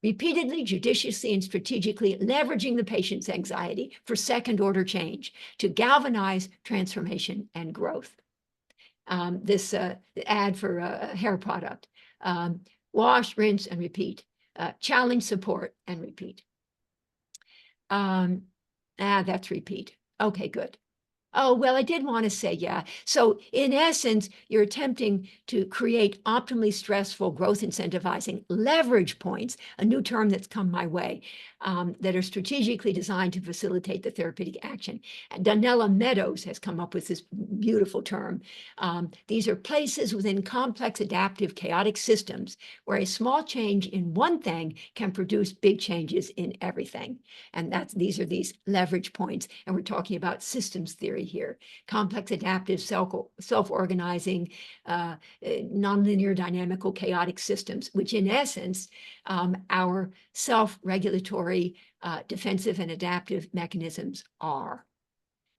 Repeatedly, judiciously, and strategically leveraging the patient's anxiety for second-order change to galvanize transformation and growth. This ad for a hair product. Wash, rinse, and repeat. Challenge, support, and repeat. That's repeat. Okay, good. Oh, well, I did want to say, yeah. So in essence, you're attempting to create optimally stressful growth incentivizing leverage points, a new term that's come my way, that are strategically designed to facilitate the therapeutic action. And Donella Meadows has come up with this beautiful term. These are places within complex, adaptive, chaotic systems where a small change in one thing can produce big changes in everything. And these are these leverage points. And we're talking about systems theory here. Complex, adaptive, self-organizing, nonlinear, dynamical, chaotic systems, which in essence, our self-regulatory, defensive and adaptive mechanisms are.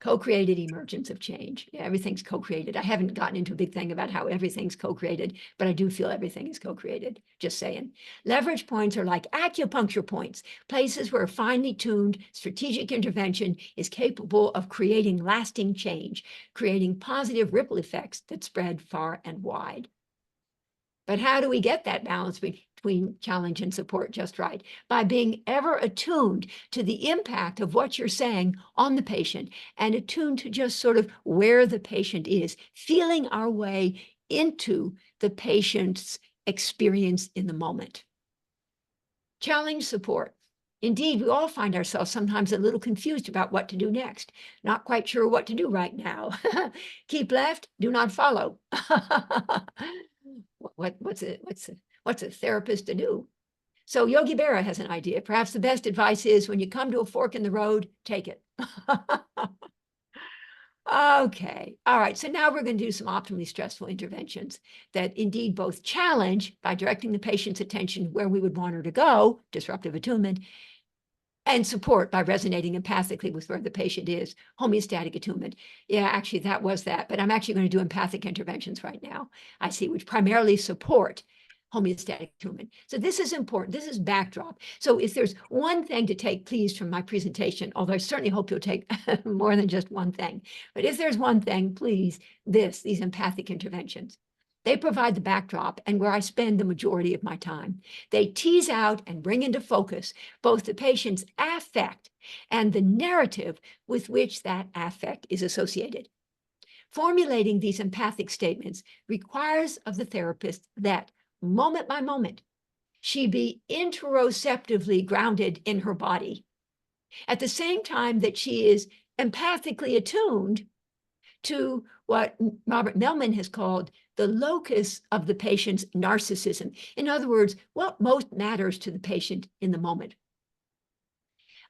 Co-created emergence of change. Yeah, everything's co-created. I haven't gotten into a big thing about how everything's co-created, but I do feel everything is co-created, just saying. Leverage points are like acupuncture points, places where finely tuned strategic intervention is capable of creating lasting change, creating positive ripple effects that spread far and wide. But how do we get that balance between challenge and support just right? By being ever attuned to the impact of what you're saying on the patient and attuned to just sort of where the patient is, feeling our way into the patient's experience in the moment. Challenge, support. Indeed, we all find ourselves sometimes a little confused about what to do next. Not quite sure what to do right now. Keep left, do not follow. What's a therapist to do? So Yogi Berra has an idea. Perhaps the best advice is when you come to a fork in the road, take it. Okay, all right. So now we're going to do some optimally stressful interventions that indeed both challenge by directing the patient's attention where we would want her to go, disruptive attunement, And support by resonating empathically with where the patient is. Homeostatic attunement. Yeah, actually, that was that. But I'm actually going to do empathic interventions right now, I see, which primarily support homeostatic attunement. So this is important. This is backdrop. So if there's one thing to take, please, from my presentation, although I certainly hope you'll take more than just one thing, but if there's one thing, please, these empathic interventions. They provide the backdrop and where I spend the majority of my time. They tease out and bring into focus both the patient's affect and the narrative with which that affect is associated. Formulating these empathic statements requires of the therapist that, moment by moment, she be interoceptively grounded in her body, at the same time that she is empathically attuned to what Robert Melman has called the locus of the patient's narcissism. In other words, what most matters to the patient in the moment.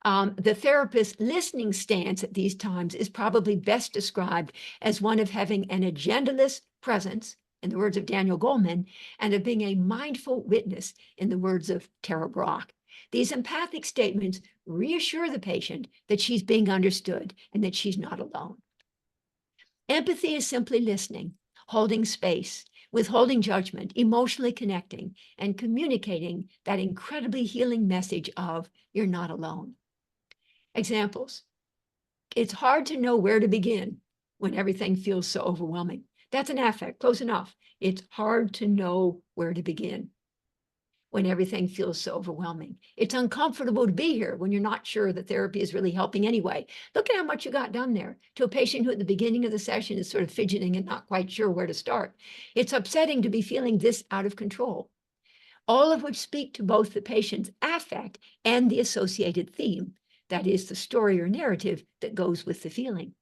The therapist's listening stance at these times is probably best described as one of having an agendaless presence, in the words of Daniel Goleman, and of being a mindful witness, in the words of Tara Brach. These empathic statements reassure the patient that she's being understood and that she's not alone. Empathy is simply listening, holding space, withholding judgment, emotionally connecting, and communicating that incredibly healing message of you're not alone. Examples. It's hard to know where to begin when everything feels so overwhelming. That's an affect, close enough. It's hard to know where to begin when everything feels so overwhelming. It's uncomfortable to be here when you're not sure that therapy is really helping anyway. Look at how much you got done there to a patient who at the beginning of the session is sort of fidgeting and not quite sure where to start. It's upsetting to be feeling this out of control. All of which speak to both the patient's affect and the associated theme. That is the story or narrative that goes with the feeling.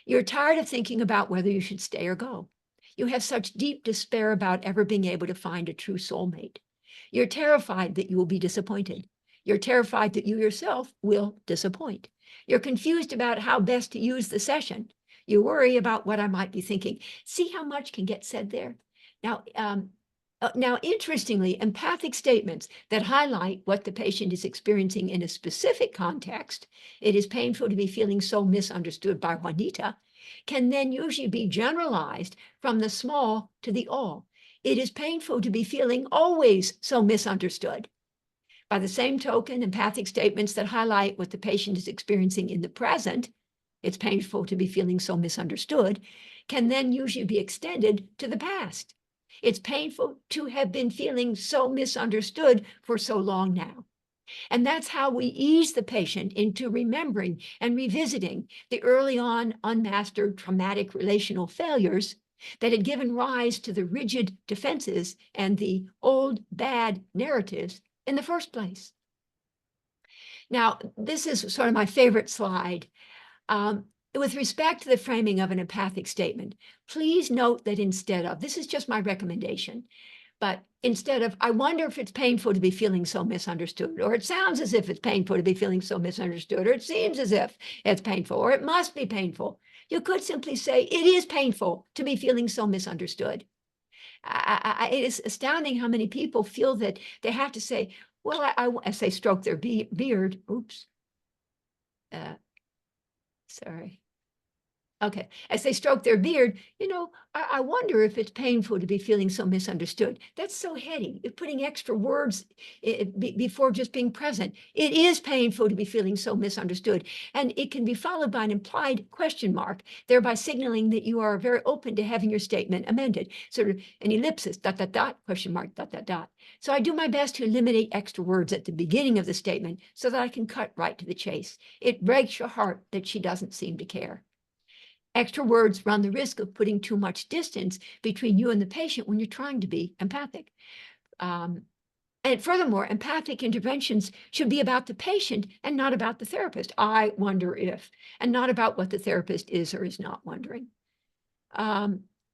You're tired of thinking about whether you should stay or go. You have such deep despair about ever being able to find a true soulmate. You're terrified that you will be disappointed. You're terrified that you yourself will disappoint. You're confused about how best to use the session. You worry about what I might be thinking. See how much can get said there? Now, interestingly, empathic statements that highlight what the patient is experiencing in a specific context, it is painful to be feeling so misunderstood by Juanita, can then usually be generalized from the small to the all. It is painful to be feeling always so misunderstood. By the same token, empathic statements that highlight what the patient is experiencing in the present, it's painful to be feeling so misunderstood, can then usually be extended to the past. It's painful to have been feeling so misunderstood for so long now. And that's how we ease the patient into remembering and revisiting the early on unmastered traumatic relational failures that had given rise to the rigid defenses and the old bad narratives in the first place. Now, this is sort of my favorite slide. With respect to the framing of an empathic statement, please note that instead of, this is just my recommendation, but instead of, I wonder if it's painful to be feeling so misunderstood, or it sounds as if it's painful to be feeling so misunderstood, or it seems as if it's painful, or it must be painful. You could simply say, it is painful to be feeling so misunderstood. It is astounding how many people feel that they have to say, well, as they stroke their beard, oops. Sorry. Okay, as they stroke their beard, I wonder if it's painful to be feeling so misunderstood. That's so heady. You're putting extra words before just being present. It is painful to be feeling so misunderstood. And it can be followed by an implied question mark, thereby signaling that you are very open to having your statement amended. Sort of an ellipsis, ... question mark, ... So I do my best to eliminate extra words at the beginning of the statement so that I can cut right to the chase. It breaks your heart that she doesn't seem to care. Extra words run the risk of putting too much distance between you and the patient when you're trying to be empathic. And furthermore, empathic interventions should be about the patient and not about the therapist. I wonder if, and not about what the therapist is or is not wondering.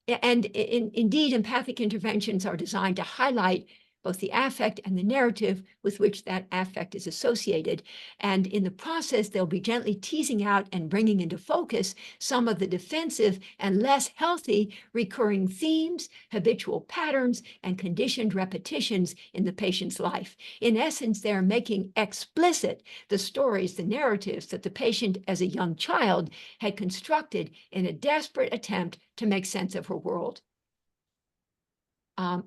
Indeed, empathic interventions are designed to highlight both the affect and the narrative with which that affect is associated. And in the process, they'll be gently teasing out and bringing into focus some of the defensive and less healthy recurring themes, habitual patterns, and conditioned repetitions in the patient's life. In essence, they're making explicit the stories, the narratives that the patient as a young child had constructed in a desperate attempt to make sense of her world.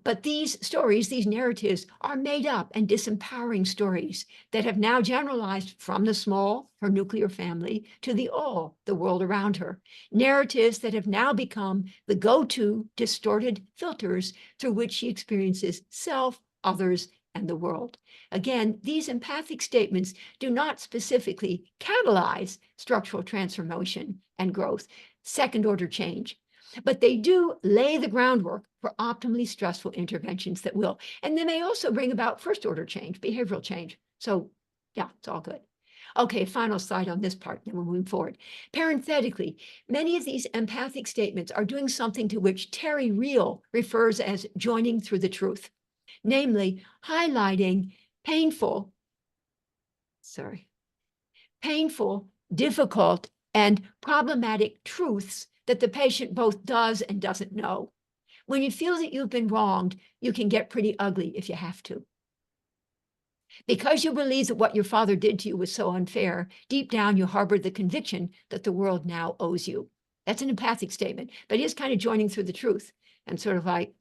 But these stories, these narratives, are made up and disempowering stories that have now generalized from the small, her nuclear family, to the all, the world around her. Narratives that have now become the go-to distorted filters through which she experiences self, others, and the world. Again, these empathic statements do not specifically catalyze structural transformation and growth, second-order change, but they do lay the groundwork for optimally stressful interventions that will. And they may also bring about first-order change, behavioral change. So yeah, it's all good. Okay, final slide on this part, then we're moving forward. Parenthetically, many of these empathic statements are doing something to which Terry Real refers as joining through the truth, namely highlighting painful, difficult, and problematic truths that the patient both does and doesn't know. When you feel that you've been wronged, you can get pretty ugly if you have to. Because you believe that what your father did to you was so unfair, deep down you harbor the conviction that the world now owes you. That's an empathic statement, but he is kind of joining through the truth and sort of like,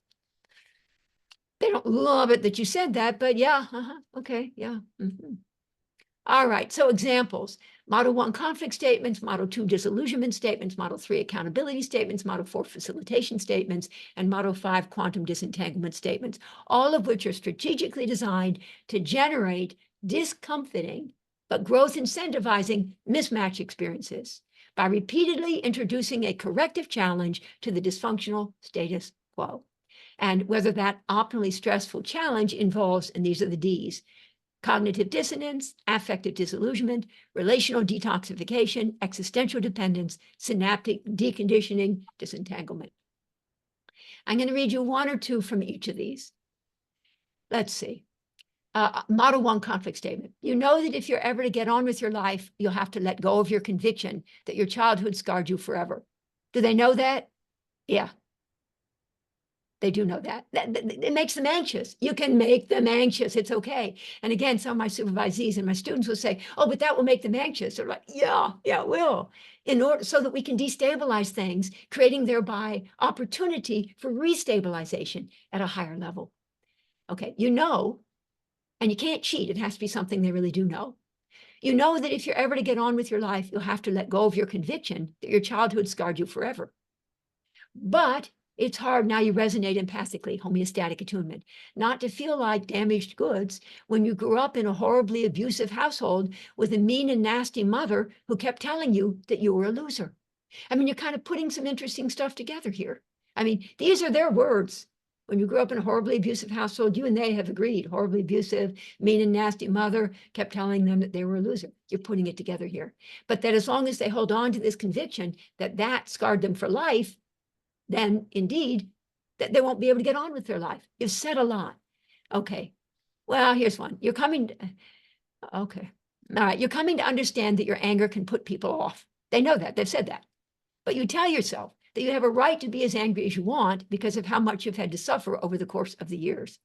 they don't love it that you said that, but yeah, okay, yeah. All right, so examples. Model 1 conflict statements, Model 2 disillusionment statements, Model 3 accountability statements, Model 4 facilitation statements, and Model 5 quantum disentanglement statements, all of which are strategically designed to generate discomforting but growth incentivizing mismatch experiences by repeatedly introducing a corrective challenge to the dysfunctional status quo. And whether that optimally stressful challenge involves, and these are the Ds, cognitive dissonance, affective disillusionment, relational detoxification, existential dependence, synaptic deconditioning, disentanglement. I'm going to read you one or two from each of these. Let's see. Model 1 conflict statement. You know that if you're ever to get on with your life, you'll have to let go of your conviction that your childhood scarred you forever. Do they know that? Yeah. They do know that. It makes them anxious. You can make them anxious. It's okay. And again, some of my supervisees and my students will say, oh, but that will make them anxious. They're like, yeah, it will. In order so that we can destabilize things, creating thereby opportunity for restabilization at a higher level. Okay, you know, and you can't cheat. It has to be something they really do know. You know that if you're ever to get on with your life, you'll have to let go of your conviction that your childhood scarred you forever. But it's hard, now you resonate empathically, homeostatic attunement, not to feel like damaged goods when you grew up in a horribly abusive household with a mean and nasty mother who kept telling you that you were a loser. I mean, you're kind of putting some interesting stuff together here. I mean, these are their words. When you grew up in a horribly abusive household, you and they have agreed, horribly abusive, mean and nasty mother kept telling them that they were a loser. You're putting it together here. But that as long as they hold on to this conviction that that scarred them for life, then indeed, that they won't be able to get on with their life. You've said a lot. Okay, well, here's one. You're coming, okay. All right, you're coming to understand that your anger can put people off. They know that, they've said that. But you tell yourself that you have a right to be as angry as you want because of how much you've had to suffer over the course of the years.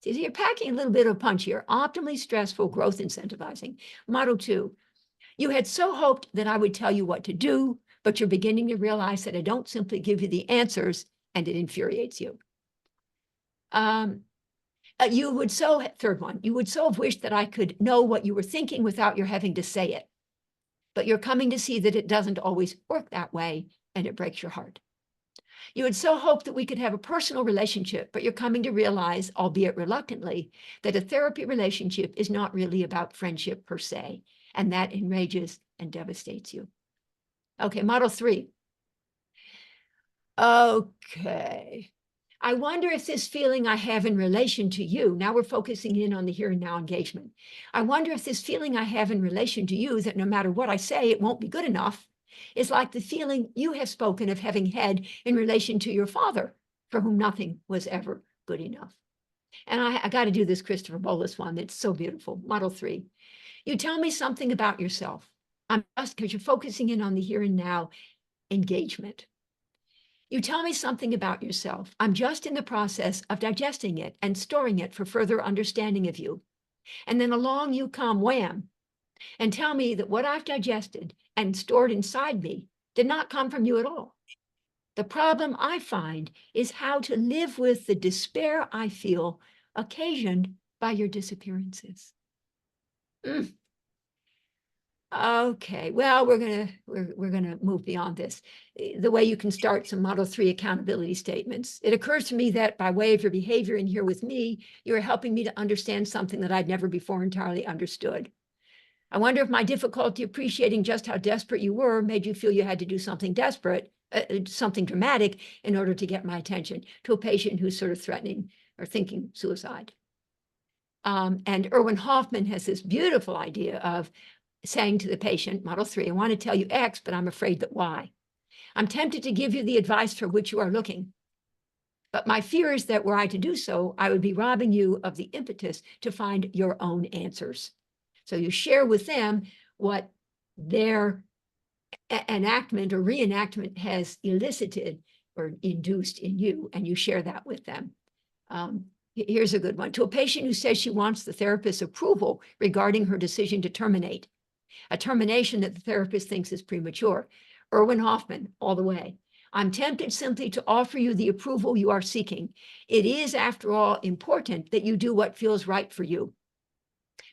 See, so you're packing a little bit of punch here. Optimally stressful, growth incentivizing. Model 2, you had so hoped that I would tell you what to do, but you're beginning to realize that I don't simply give you the answers and it infuriates you. You would so, third one, you would so have wished that I could know what you were thinking without your having to say it. But you're coming to see that it doesn't always work that way and it breaks your heart. You had so hoped that we could have a personal relationship, but you're coming to realize, albeit reluctantly, that a therapy relationship is not really about friendship per se, and that enrages and devastates you. Okay, model 3. Okay. I wonder if this feeling I have in relation to you, now we're focusing in on the here and now engagement. I wonder if this feeling I have in relation to you that no matter what I say, it won't be good enough, is like the feeling you have spoken of having had in relation to your father, for whom nothing was ever good enough. And I got to do this Christopher Bolus one. It's so beautiful. Model 3. You tell me something about yourself. I'm just because you're focusing in on the here and now engagement. You tell me something about yourself. I'm just in the process of digesting it and storing it for further understanding of you. And then along you come, wham, and tell me that what I've digested and stored inside me did not come from you at all. The problem I find is how to live with the despair I feel occasioned by your disappearances. Okay, well, we're gonna move beyond this. The way you can start some Model 3 accountability statements. It occurs to me that by way of your behavior in here with me, you're helping me to understand something that I'd never before entirely understood. I wonder if my difficulty appreciating just how desperate you were made you feel you had to do something desperate, something dramatic in order to get my attention to a patient who's sort of threatening or thinking suicide. And Erwin Hoffman has this beautiful idea of saying to the patient, Model 3, I want to tell you X, but I'm afraid that Y. I'm tempted to give you the advice for which you are looking. But my fear is that were I to do so, I would be robbing you of the impetus to find your own answers. So you share with them what their enactment or reenactment has elicited or induced in you, and you share that with them. Here's a good one. To a patient who says she wants the therapist's approval regarding her decision to terminate, a termination that the therapist thinks is premature. Erwin Hoffman, all the way. I'm tempted simply to offer you the approval you are seeking. It is, after all, important that you do what feels right for you.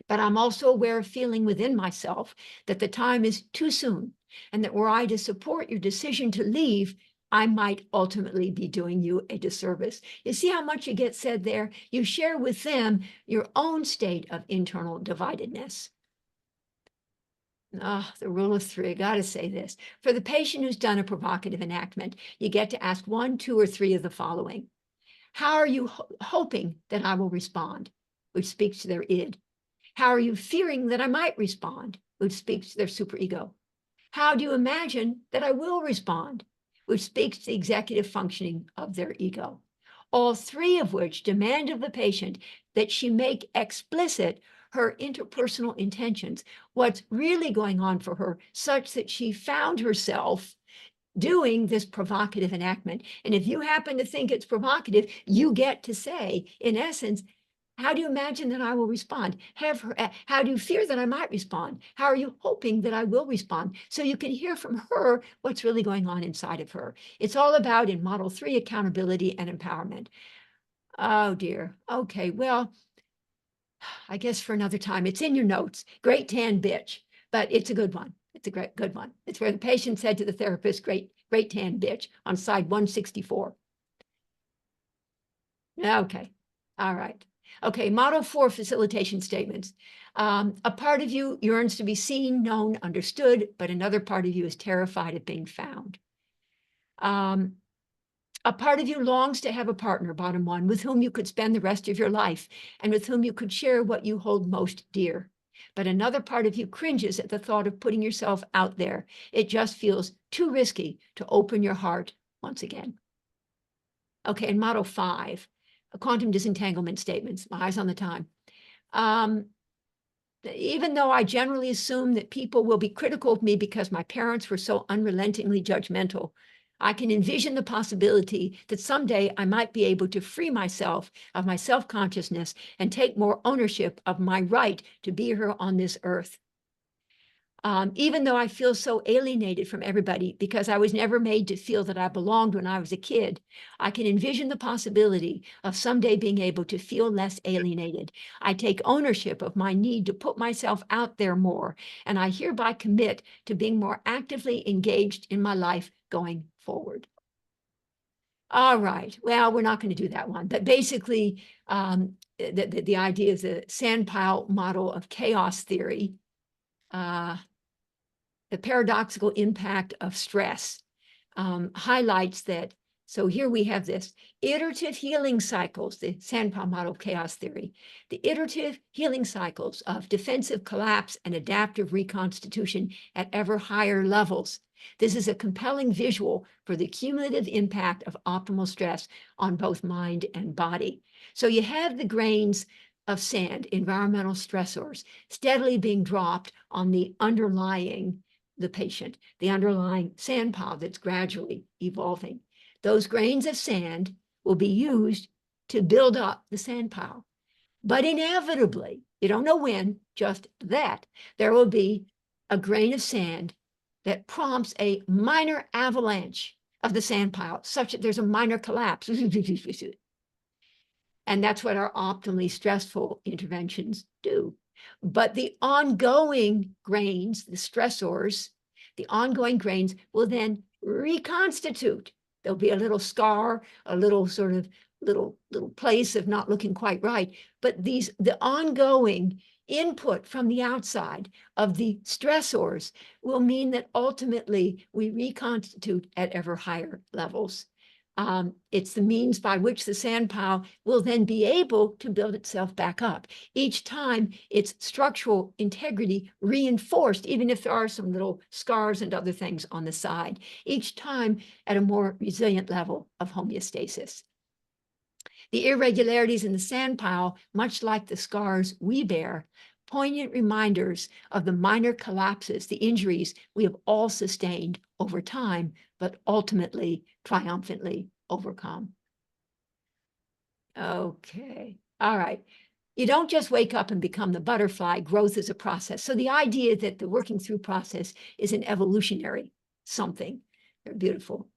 But I'm also aware of feeling within myself that the time is too soon, and that were I to support your decision to leave, I might ultimately be doing you a disservice. You see how much you get said there? You share with them your own state of internal dividedness. The rule of 3, I got to say this. For the patient who's done a provocative enactment, you get to ask 1, 2, or 3 of the following. How are you hoping that I will respond? Which speaks to their id. How are you fearing that I might respond? Which speaks to their superego. How do you imagine that I will respond? Which speaks to the executive functioning of their ego. All 3 of which demand of the patient that she make explicit her interpersonal intentions, what's really going on for her, such that she found herself doing this provocative enactment. And if you happen to think it's provocative, you get to say, in essence, how do you imagine that I will respond? How do you fear that I might respond? How are you hoping that I will respond? So you can hear from her what's really going on inside of her. It's all about, in Model 3, accountability and empowerment. Oh, dear. Okay, well, I guess for another time. It's in your notes. Great tan bitch, but it's a good one. It's a good one. It's where the patient said to the therapist, great tan bitch, on side 164. Okay, all right. Okay, Model 4 facilitation statements. A part of you yearns to be seen, known, understood, but another part of you is terrified of being found. A part of you longs to have a partner, bottom 1, with whom you could spend the rest of your life and with whom you could share what you hold most dear. But another part of you cringes at the thought of putting yourself out there. It just feels too risky to open your heart once again. Okay, and Model 5, quantum disentanglement statements. My eyes on the time. Even though I generally assume that people will be critical of me because my parents were so unrelentingly judgmental, I can envision the possibility that someday I might be able to free myself of my self-consciousness and take more ownership of my right to be here on this earth. Even though I feel so alienated from everybody because I was never made to feel that I belonged when I was a kid, I can envision the possibility of someday being able to feel less alienated. I take ownership of my need to put myself out there more, and I hereby commit to being more actively engaged in my life going forward. All right, well, we're not going to do that one, but basically the idea is a sandpile model of chaos theory. The paradoxical impact of stress highlights that So here we have this iterative healing cycles, the Sandpile model of chaos theory, the iterative healing cycles of defensive collapse and adaptive reconstitution at ever higher levels. This is a compelling visual for the cumulative impact of optimal stress on both mind and body. So you have the grains of sand, environmental stressors, steadily being dropped on the patient, the underlying sand pile that's gradually evolving. Those grains of sand will be used to build up the sand pile. But inevitably, you don't know when, just that, there will be a grain of sand that prompts a minor avalanche of the sand pile, such that there's a minor collapse. And that's what our optimally stressful interventions do. But the ongoing grains, the stressors, the ongoing grains will then reconstitute. There'll be a little scar, a little sort of little place of not looking quite right. But the ongoing input from the outside of the stressors will mean that ultimately we reconstitute at ever higher levels. It's the means by which the sand pile will then be able to build itself back up. Each time its structural integrity reinforced, even if there are some little scars and other things on the side, each time at a more resilient level of homeostasis. The irregularities in the sand pile, much like the scars we bear, poignant reminders of the minor collapses, the injuries we have all sustained over time, but ultimately triumphantly overcome. Okay, all right. You don't just wake up and become the butterfly. Growth is a process. So the idea that the working through process is an evolutionary something. They're beautiful.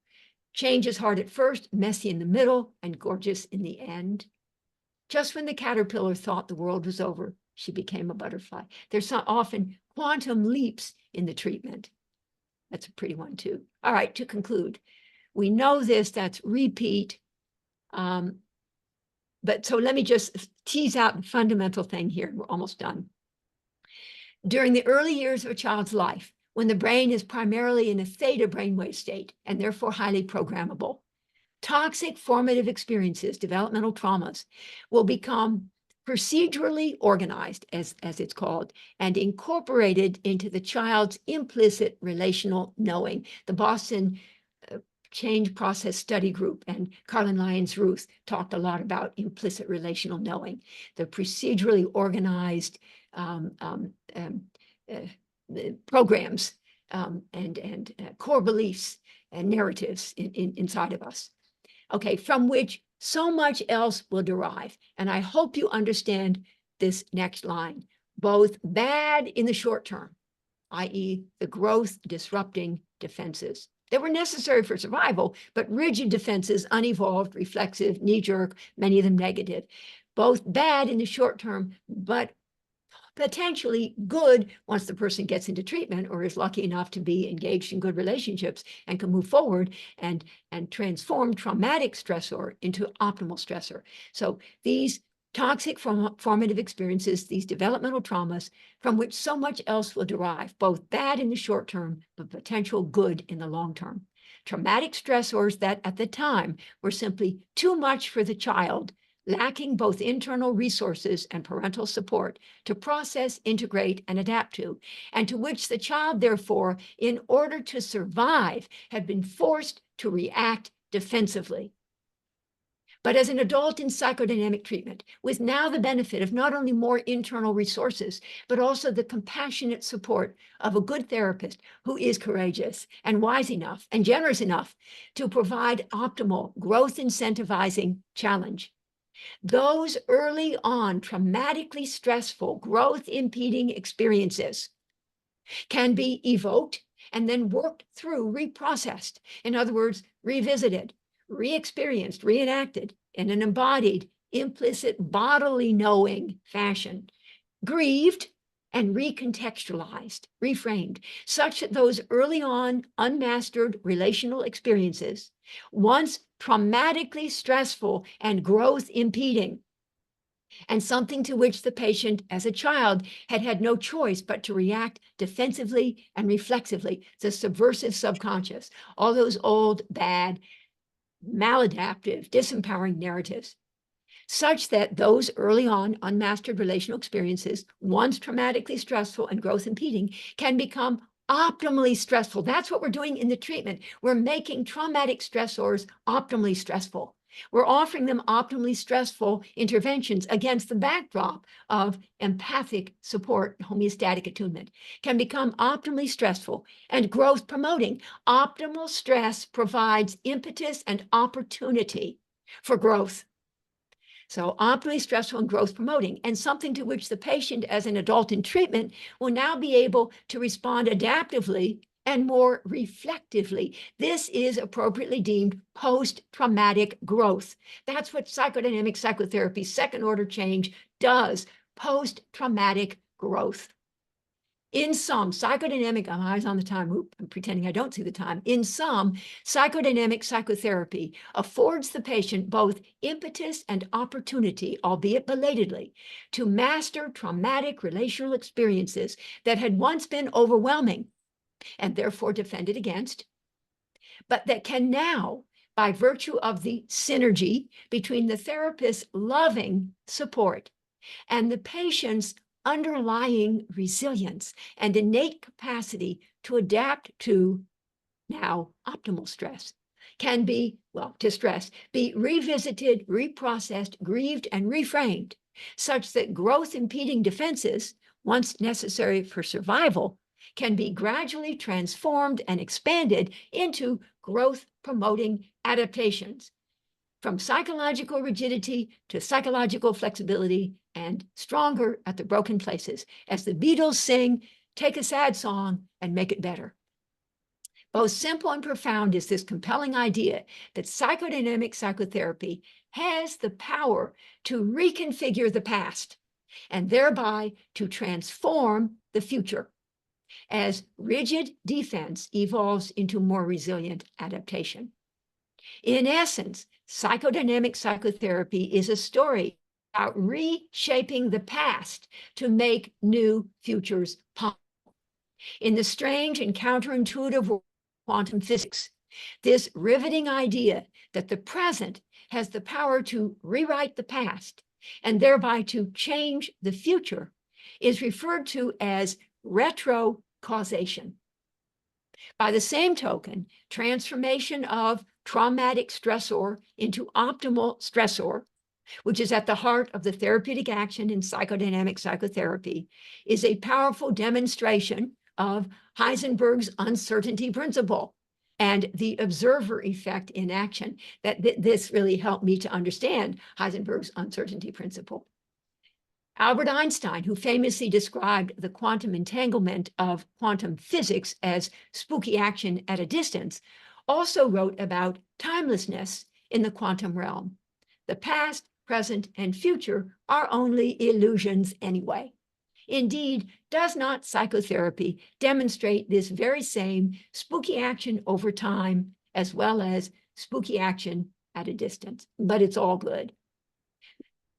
Change is hard at first, messy in the middle, and gorgeous in the end. Just when the caterpillar thought the world was over, she became a butterfly. There's often quantum leaps in the treatment. That's a pretty one too. All right, to conclude, we know this, that's repeat. But so let me just tease out the fundamental thing here. We're almost done. During the early years of a child's life, when the brain is primarily in a theta brainwave state and therefore highly programmable, toxic formative experiences, developmental traumas, will become procedurally organized, as it's called, and incorporated into the child's implicit relational knowing. The Boston Change Process Study Group and Carlin Lyons Ruth talked a lot about implicit relational knowing, the procedurally organized programs and core beliefs and narratives inside of us. Okay, from which so much else will derive. And I hope you understand this next line, both bad in the short term, i.e. the growth disrupting defenses that were necessary for survival, but rigid defenses, unevolved, reflexive, knee-jerk, many of them negative, both bad in the short term, but potentially good once the person gets into treatment or is lucky enough to be engaged in good relationships and can move forward and transform traumatic stressor into optimal stressor. So these toxic formative experiences, these developmental traumas from which so much else will derive, both bad in the short term, but potential good in the long term. Traumatic stressors that at the time were simply too much for the child, lacking both internal resources and parental support to process, integrate, and adapt to, and to which the child, therefore, in order to survive, had been forced to react defensively. But as an adult in psychodynamic treatment, with now the benefit of not only more internal resources, but also the compassionate support of a good therapist who is courageous and wise enough and generous enough to provide optimal growth incentivizing challenge, those early on traumatically stressful growth impeding experiences can be evoked and then worked through, reprocessed. In other words, revisited, re-experienced, reenacted in an embodied, implicit bodily knowing fashion, grieved and recontextualized, reframed, such that those early on unmastered relational experiences, once traumatically stressful and growth impeding, and something to which the patient as a child had had no choice but to react defensively and reflexively, the subversive subconscious, all those old bad maladaptive, disempowering narratives, such that those early on unmastered relational experiences, once traumatically stressful and growth impeding, can become optimally stressful. That's what we're doing in the treatment. We're making traumatic stressors optimally stressful. We're offering them optimally stressful interventions against the backdrop of empathic support, homeostatic attunement, can become optimally stressful and growth promoting. Optimal stress provides impetus and opportunity for growth. So optimally stressful and growth promoting, and something to which the patient as an adult in treatment will now be able to respond adaptively and more reflectively. This is appropriately deemed post-traumatic growth. That's what psychodynamic psychotherapy, second order change, does, post-traumatic growth. In sum, psychodynamic, I'm eyes on the time, I'm pretending I don't see the time. In sum, psychodynamic psychotherapy affords the patient both impetus and opportunity, albeit belatedly, to master traumatic relational experiences that had once been overwhelming and therefore defended against, but that can now, by virtue of the synergy between the therapist's loving support and the patient's underlying resilience and innate capacity to adapt to now optimal stress, can be, well, distress, be revisited, reprocessed, grieved, and reframed, such that growth impeding defenses, once necessary for survival, can be gradually transformed and expanded into growth promoting adaptations, from psychological rigidity to psychological flexibility, and stronger at the broken places. As the Beatles sing, take a sad song and make it better. Both simple and profound is this compelling idea that psychodynamic psychotherapy has the power to reconfigure the past and thereby to transform the future as rigid defense evolves into more resilient adaptation. In essence, psychodynamic psychotherapy is a story about reshaping the past to make new futures possible. In the strange and counterintuitive world of quantum physics, this riveting idea that the present has the power to rewrite the past and thereby to change the future is referred to as retrocausation. By the same token, transformation of traumatic stressor into optimal stressor, which is at the heart of the therapeutic action in psychodynamic psychotherapy, is a powerful demonstration of Heisenberg's uncertainty principle and the observer effect in action. This really helped me to understand Heisenberg's uncertainty principle. Albert Einstein, who famously described the quantum entanglement of quantum physics as spooky action at a distance, also wrote about timelessness in the quantum realm. The past, present, and future are only illusions anyway. Indeed, does not psychotherapy demonstrate this very same spooky action over time as well as spooky action at a distance? But it's all good.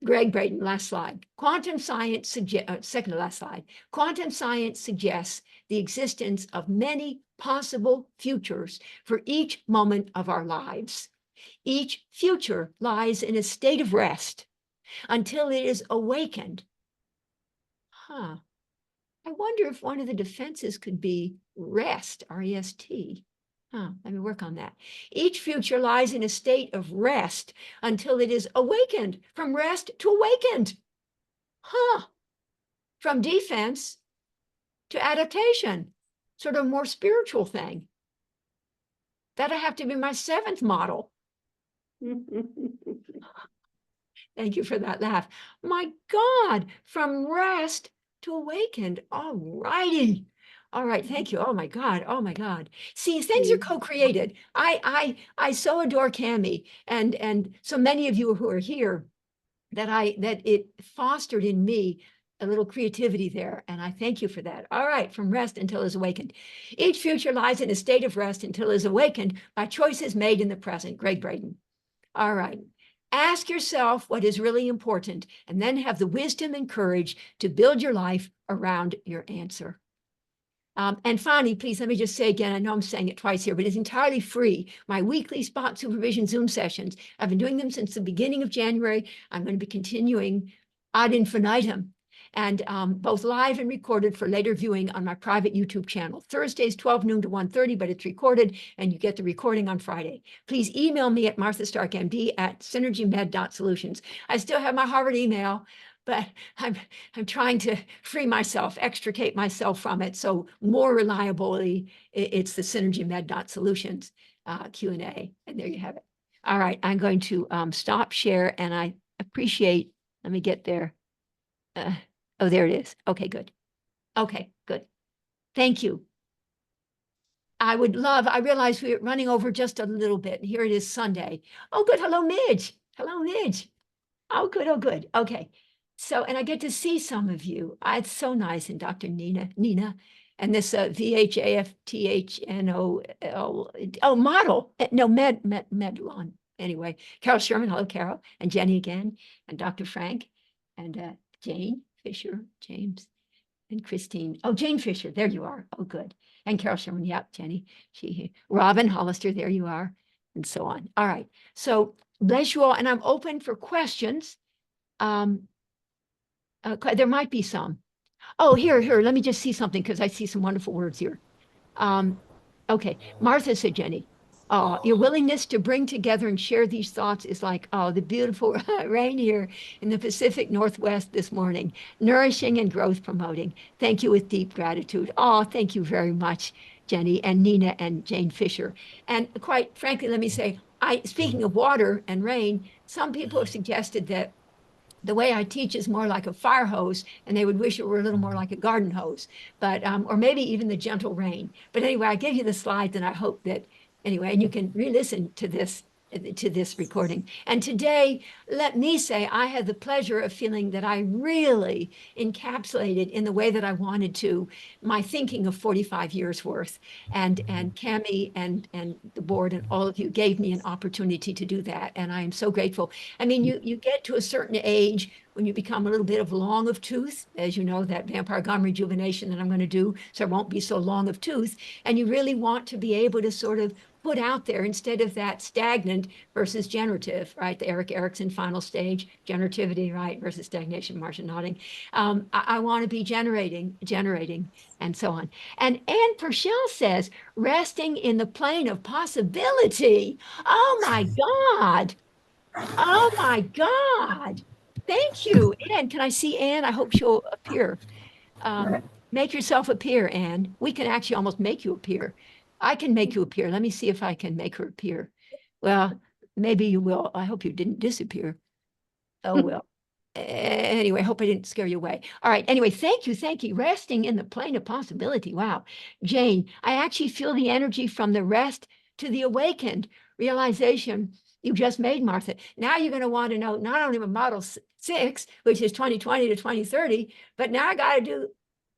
Greg Braden, last slide. Quantum science second to last slide. Quantum science suggests the existence of many possible futures for each moment of our lives. Each future lies in a state of rest until it is awakened. I wonder if one of the defenses could be rest, R-E-S-T. Let me work on that. Each future lies in a state of rest until it is awakened, from rest to awakened. From defense to adaptation, sort of more spiritual thing. That'll have to be my 7th model. Thank you for that laugh. My God, from rest to awakened. All righty. All right, thank you. Oh my God. Oh my God. See, things are co-created. I so adore Cami and so many of you who are here that it fostered in me a little creativity there. And I thank you for that. All right, from rest until is awakened. Each future lies in a state of rest until is awakened by choices made in the present. Greg Braden. All right. Ask yourself what is really important and then have the wisdom and courage to build your life around your answer. And finally, please let me just say again, I know I'm saying it twice here, but it's entirely free. My weekly spot supervision Zoom sessions, I've been doing them since the beginning of January. I'm going to be continuing ad infinitum, and both live and recorded for later viewing on my private YouTube channel. Thursdays, 12 noon to 1:30, but it's recorded and you get the recording on Friday. Please email me at marthastarkmd@synergymed.solutions. I still have my Harvard email, but I'm trying to free myself, extricate myself from it. So more reliably, it's the synergymed.solutions Q&A. And there you have it. All right, I'm going to stop share, and I appreciate, let me get there. Oh, there it is. Okay, good. Okay, good. Thank you. I realize we're running over just a little bit. Here it is Sunday. Oh, good. Hello, Midge. Hello, Midge. Oh, good. Oh, good. Okay. So, and I get to see some of you. It's so nice. And Dr. Nina, and this VHAFTHNOL, model. No, Medlon. Anyway, Carol Sherman. Hello, Carol. And Jenny again. And Dr. Frank. And Jane Fisher, James, and Christine. Oh, Jane Fisher. There you are. Oh, good. And Carol Sherman. Yep, Jenny. Robin Hollister. There you are. And so on. All right. So bless you all. And I'm open for questions. There might be some. Oh, here, let me just see something, because I see some wonderful words here. Okay, Martha said, Jenny, your willingness to bring together and share these thoughts is like, the beautiful rain here in the Pacific Northwest this morning, nourishing and growth promoting. Thank you with deep gratitude. Oh, thank you very much, Jenny and Nina and Jane Fisher. And quite frankly, let me say, speaking of water and rain, some people have suggested that the way I teach is more like a fire hose, and they would wish it were a little more like a garden hose, but or maybe even the gentle rain. But anyway, I gave you the slides, and I hope that anyway, and you can re-listen to this recording. And today, let me say, I had the pleasure of feeling that I really encapsulated in the way that I wanted to my thinking of 45 years worth. And Cami and the board and all of you gave me an opportunity to do that. And I am so grateful. I mean, you get to a certain age when you become a little bit of long of tooth, as you know, that vampire gum rejuvenation that I'm going to do, so I won't be so long of tooth. And you really want to be able to sort of put out there, instead of that stagnant versus generative, right? The Eric Erickson final stage, generativity, right, versus stagnation, Marcia nodding. I want to be generating, and so on. And Anne Purcell says, resting in the plane of possibility. Oh my God. Oh my God. Thank you. Anne, can I see Anne? I hope she'll appear. Make yourself appear, Anne. We can actually almost make you appear. I can make you appear. Let me see if I can make her appear. Well, maybe you will. I hope you didn't disappear. Oh, well. Anyway, I hope I didn't scare you away. All right. Anyway, thank you. Resting in the plane of possibility. Wow. Jane, I actually feel the energy from the rest to the awakened realization you just made, Martha. Now you're going to want to know not only Model 6, which is 2020 to 2030, but now I got to do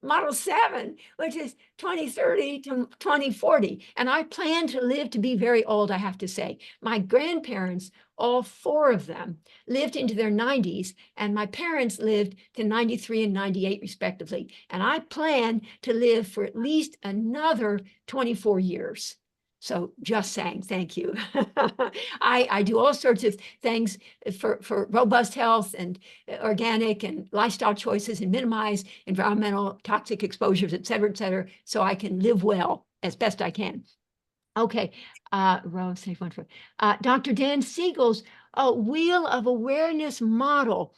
Model 7, which is 2030 to 2040. And I plan to live to be very old, I have to say. My grandparents, all 4 of them, lived into their 90s, and my parents lived to 93 and 98, respectively. And I plan to live for at least another 24 years. So just saying, thank you. I do all sorts of things for robust health and organic and lifestyle choices, and minimize environmental toxic exposures, et cetera, so I can live well as best I can. Okay, Dr. Dan Siegel's Wheel of Awareness model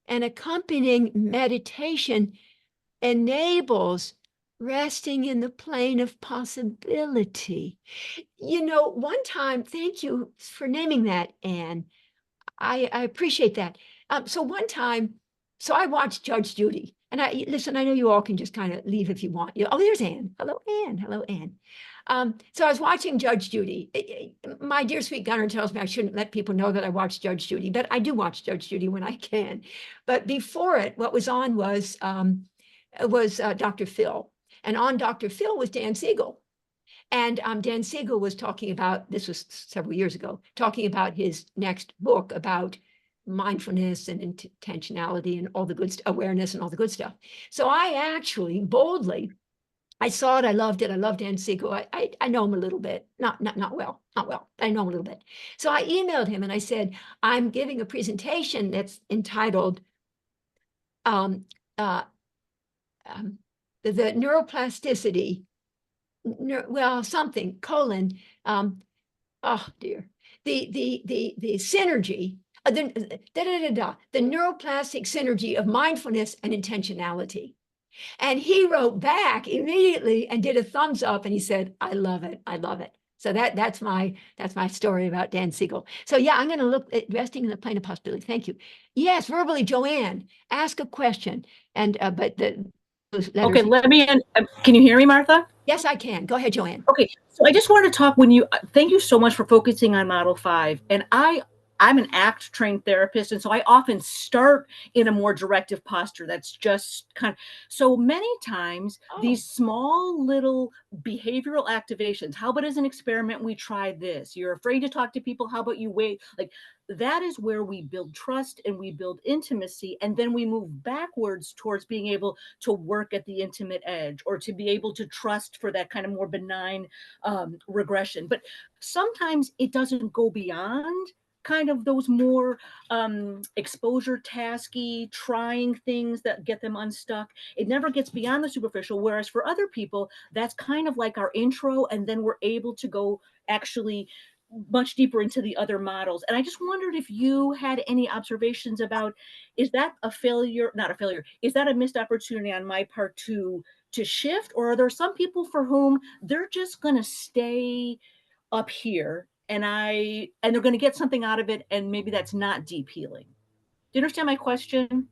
and accompanying meditation enables resting in the plane of possibility. You know, one time, thank you for naming that, Anne. I appreciate that. So one time, so I watched Judge Judy, and listen, I know you all can just kind of leave if you want. Oh, there's Anne. Hello, Anne. Hello, Anne. So I was watching Judge Judy. My dear sweet Gunnar tells me I shouldn't let people know that I watch Judge Judy, but I do watch Judge Judy when I can. But before it, what was on was Dr. Phil. And on Dr. Phil was Dan Siegel. And Dan Siegel was talking about, this was several years ago, talking about his next book about mindfulness and intentionality and all the good awareness and all the good stuff. So I actually boldly, I saw it, I loved it. I love Dan Siegel. I know him a little bit, not well, not well. I know him a little bit. So I emailed him and I said, I'm giving a presentation that's entitled the neuroplasticity, something, oh dear, the synergy, the neuroplastic synergy of mindfulness and intentionality. And he wrote back immediately and did a thumbs up and he said, I love it. I love it. So that's my story about Dan Siegel. So yeah, I'm going to look at resting in the plane of possibility. Thank you. Yes, verbally, Joanne, ask a question. And but those letters. Okay, let me in. Can you hear me, Martha? Yes, I can. Go ahead, Joanne. Okay, so I just wanted to talk thank you so much for focusing on Model 5. And I'm an ACT trained therapist, and so I often start in a more directive posture. That's just so many times these small little behavioral activations. How about as an experiment, we try this? You're afraid to talk to people. How about you wait? Like that is where we build trust and we build intimacy. And then we move backwards towards being able to work at the intimate edge or to be able to trust for that kind of more benign regression. But sometimes it doesn't go beyond kind of those more exposure tasky, trying things that get them unstuck. It never gets beyond the superficial. Whereas for other people, that's kind of like our intro. And then we're able to go actually much deeper into the other models. And I just wondered if you had any observations about, is that a failure, not a failure, is that a missed opportunity on my part to shift? Or are there some people for whom they're just going to stay up here and they're going to get something out of it, and maybe that's not deep healing? Do you understand my question?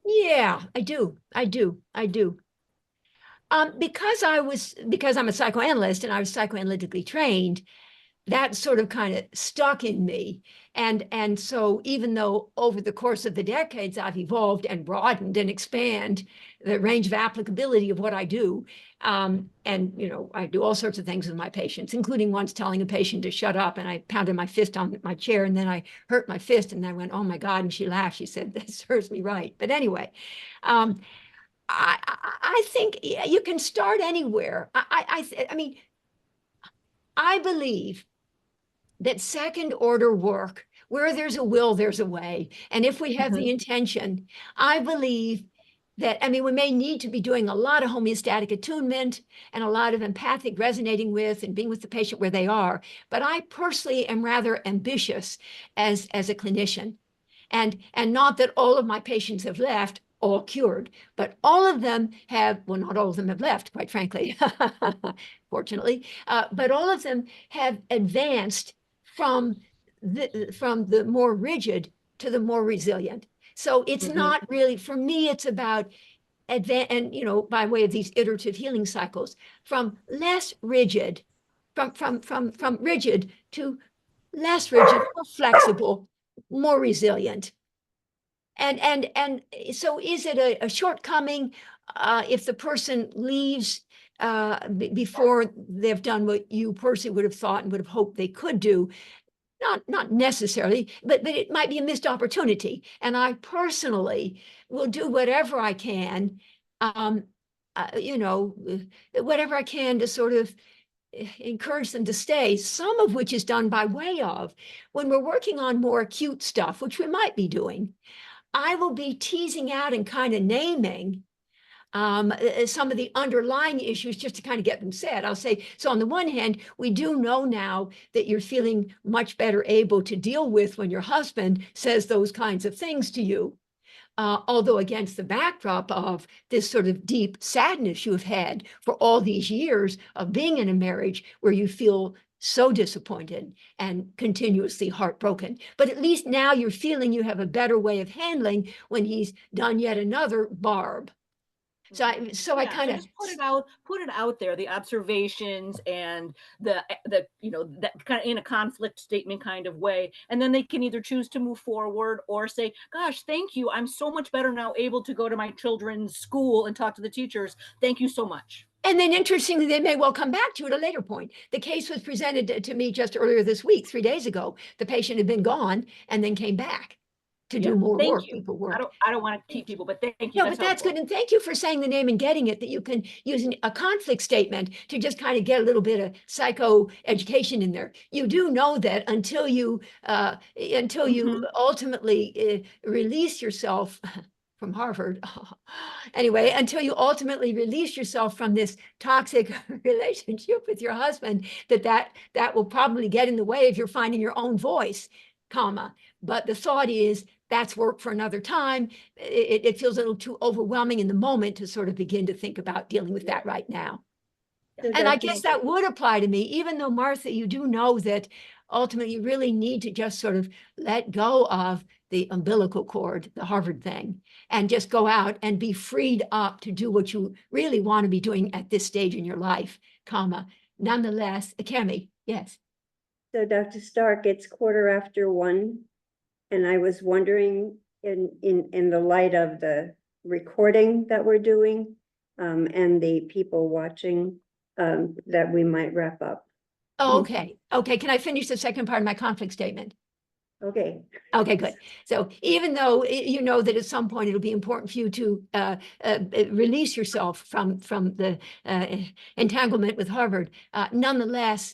Yeah, I do. Because I'm a psychoanalyst and I was psychoanalytically trained, that sort of kind of stuck in me. And so even though over the course of the decades, I've evolved and broadened and expand the range of applicability of what I do. And, I do all sorts of things with my patients, including once telling a patient to shut up, and I pounded my fist on my chair and then I hurt my fist and I went, oh my God. And she laughed. She said, that serves me right. But anyway, I think you can start anywhere. I mean, I believe that second order work, where there's a will, there's a way. And if we have the intention, I believe that, we may need to be doing a lot of homeostatic attunement and a lot of empathic resonating with and being with the patient where they are. But I personally am rather ambitious as a clinician. And not that all of my patients have left all cured, but all of them have, well, not all of them have left, quite frankly, fortunately, but all of them have advanced from the more rigid to the more resilient. So it's not really, for me, it's about and by way of these iterative healing cycles, from less rigid, from rigid to less rigid, more flexible, more resilient. And so is it a shortcoming if the person leaves before they've done what you personally would have thought and would have hoped they could do? Not necessarily, but it might be a missed opportunity. And I personally will do whatever I can, whatever I can to sort of encourage them to stay, some of which is done by way of, when we're working on more acute stuff, which we might be doing, I will be teasing out and kind of naming some of the underlying issues just to kind of get them said. I'll say, so on the one hand, we do know now that you're feeling much better able to deal with when your husband says those kinds of things to you. Although against the backdrop of this sort of deep sadness you have had for all these years of being in a marriage where you feel so disappointed and continuously heartbroken. But at least now you're feeling you have a better way of handling when he's done yet another barb. So I kind of just put it out there, the observations and the that kind of in a conflict statement kind of way. And then they can either choose to move forward or say, gosh, thank you. I'm so much better now able to go to my children's school and talk to the teachers. Thank you so much. And then interestingly, they may well come back to it at a later point. The case was presented to me just earlier this week, 3 days ago. The patient had been gone and then came back. to Yeah, do more thank work, you. people work. I don't want to keep people, but thank you. No, but that's good. helpful. And thank you for saying the name and getting it, that you can use a conflict statement to just kind of get a little bit of psycho education in there. You do know that until you Mhm. ultimately release yourself from Harvard, anyway, until you ultimately release yourself from this toxic relationship with your husband, that will probably get in the way of your finding your own voice, comma. But the thought is that's work for another time. It feels a little too overwhelming in the moment to sort of begin to think about dealing with that right now. So And I Dr. guess that would apply to me, even though, Martha, you do know that ultimately you really need to just sort of let go of the umbilical cord, the Harvard thing, and just go out and be freed up to do what you really want to be doing at this stage in your life, comma. Nonetheless, Kemi, yes. So Dr. Stark, it's 1:15, and I was wondering in the light of the recording that we're doing, and the people watching, that we might wrap up. Oh, okay. Okay. Can I finish the second part of my conflict statement? Okay. Okay, good. So even though you know that at some point it'll be important for you to release yourself from the entanglement with Harvard, nonetheless,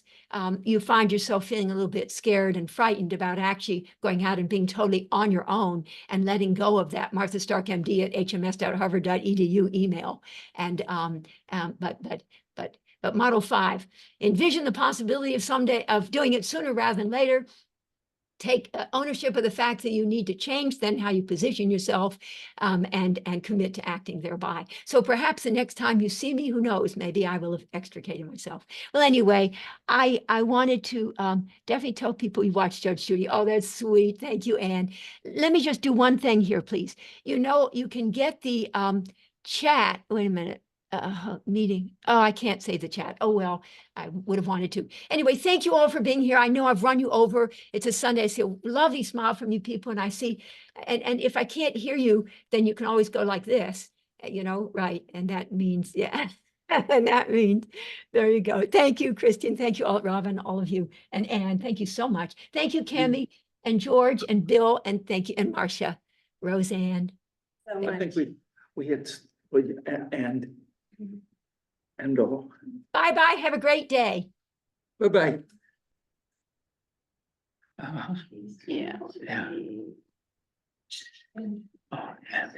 you find yourself feeling a little bit scared and frightened about actually going out and being totally on your own and letting go of that Martha Stark MD at hms.harvard.edu email. And but Model 5, envision the possibility of someday of doing it sooner rather than later. Take ownership of the fact that you need to change then how you position yourself, and commit to acting thereby. So perhaps the next time you see me, who knows, maybe I will have extricated myself. Well, anyway, I wanted to definitely tell people you watched Judge Judy. Oh, that's sweet. Thank you, Anne. Let me just do one thing here, please. You know, you can get the chat. Wait a minute. Meeting. Oh, I can't save the chat. Oh, well, I would have wanted to. Anyway, thank you all for being here. I know I've run you over. It's a Sunday. I see a lovely smile from you people. And I see, and if I can't hear you, then you can always go like this, you know, right. And that means, yeah. And that means, there you go. Thank you, Christian. Thank you all, Robin, all of you. And Anne, thank you so much. Thank you, Cami and George and Bill. And thank you, and Marcia, Roseanne. So I much. think we had, and all. Bye-bye. Have a great day. Bye-bye. Yeah. Yeah. Oh, yeah.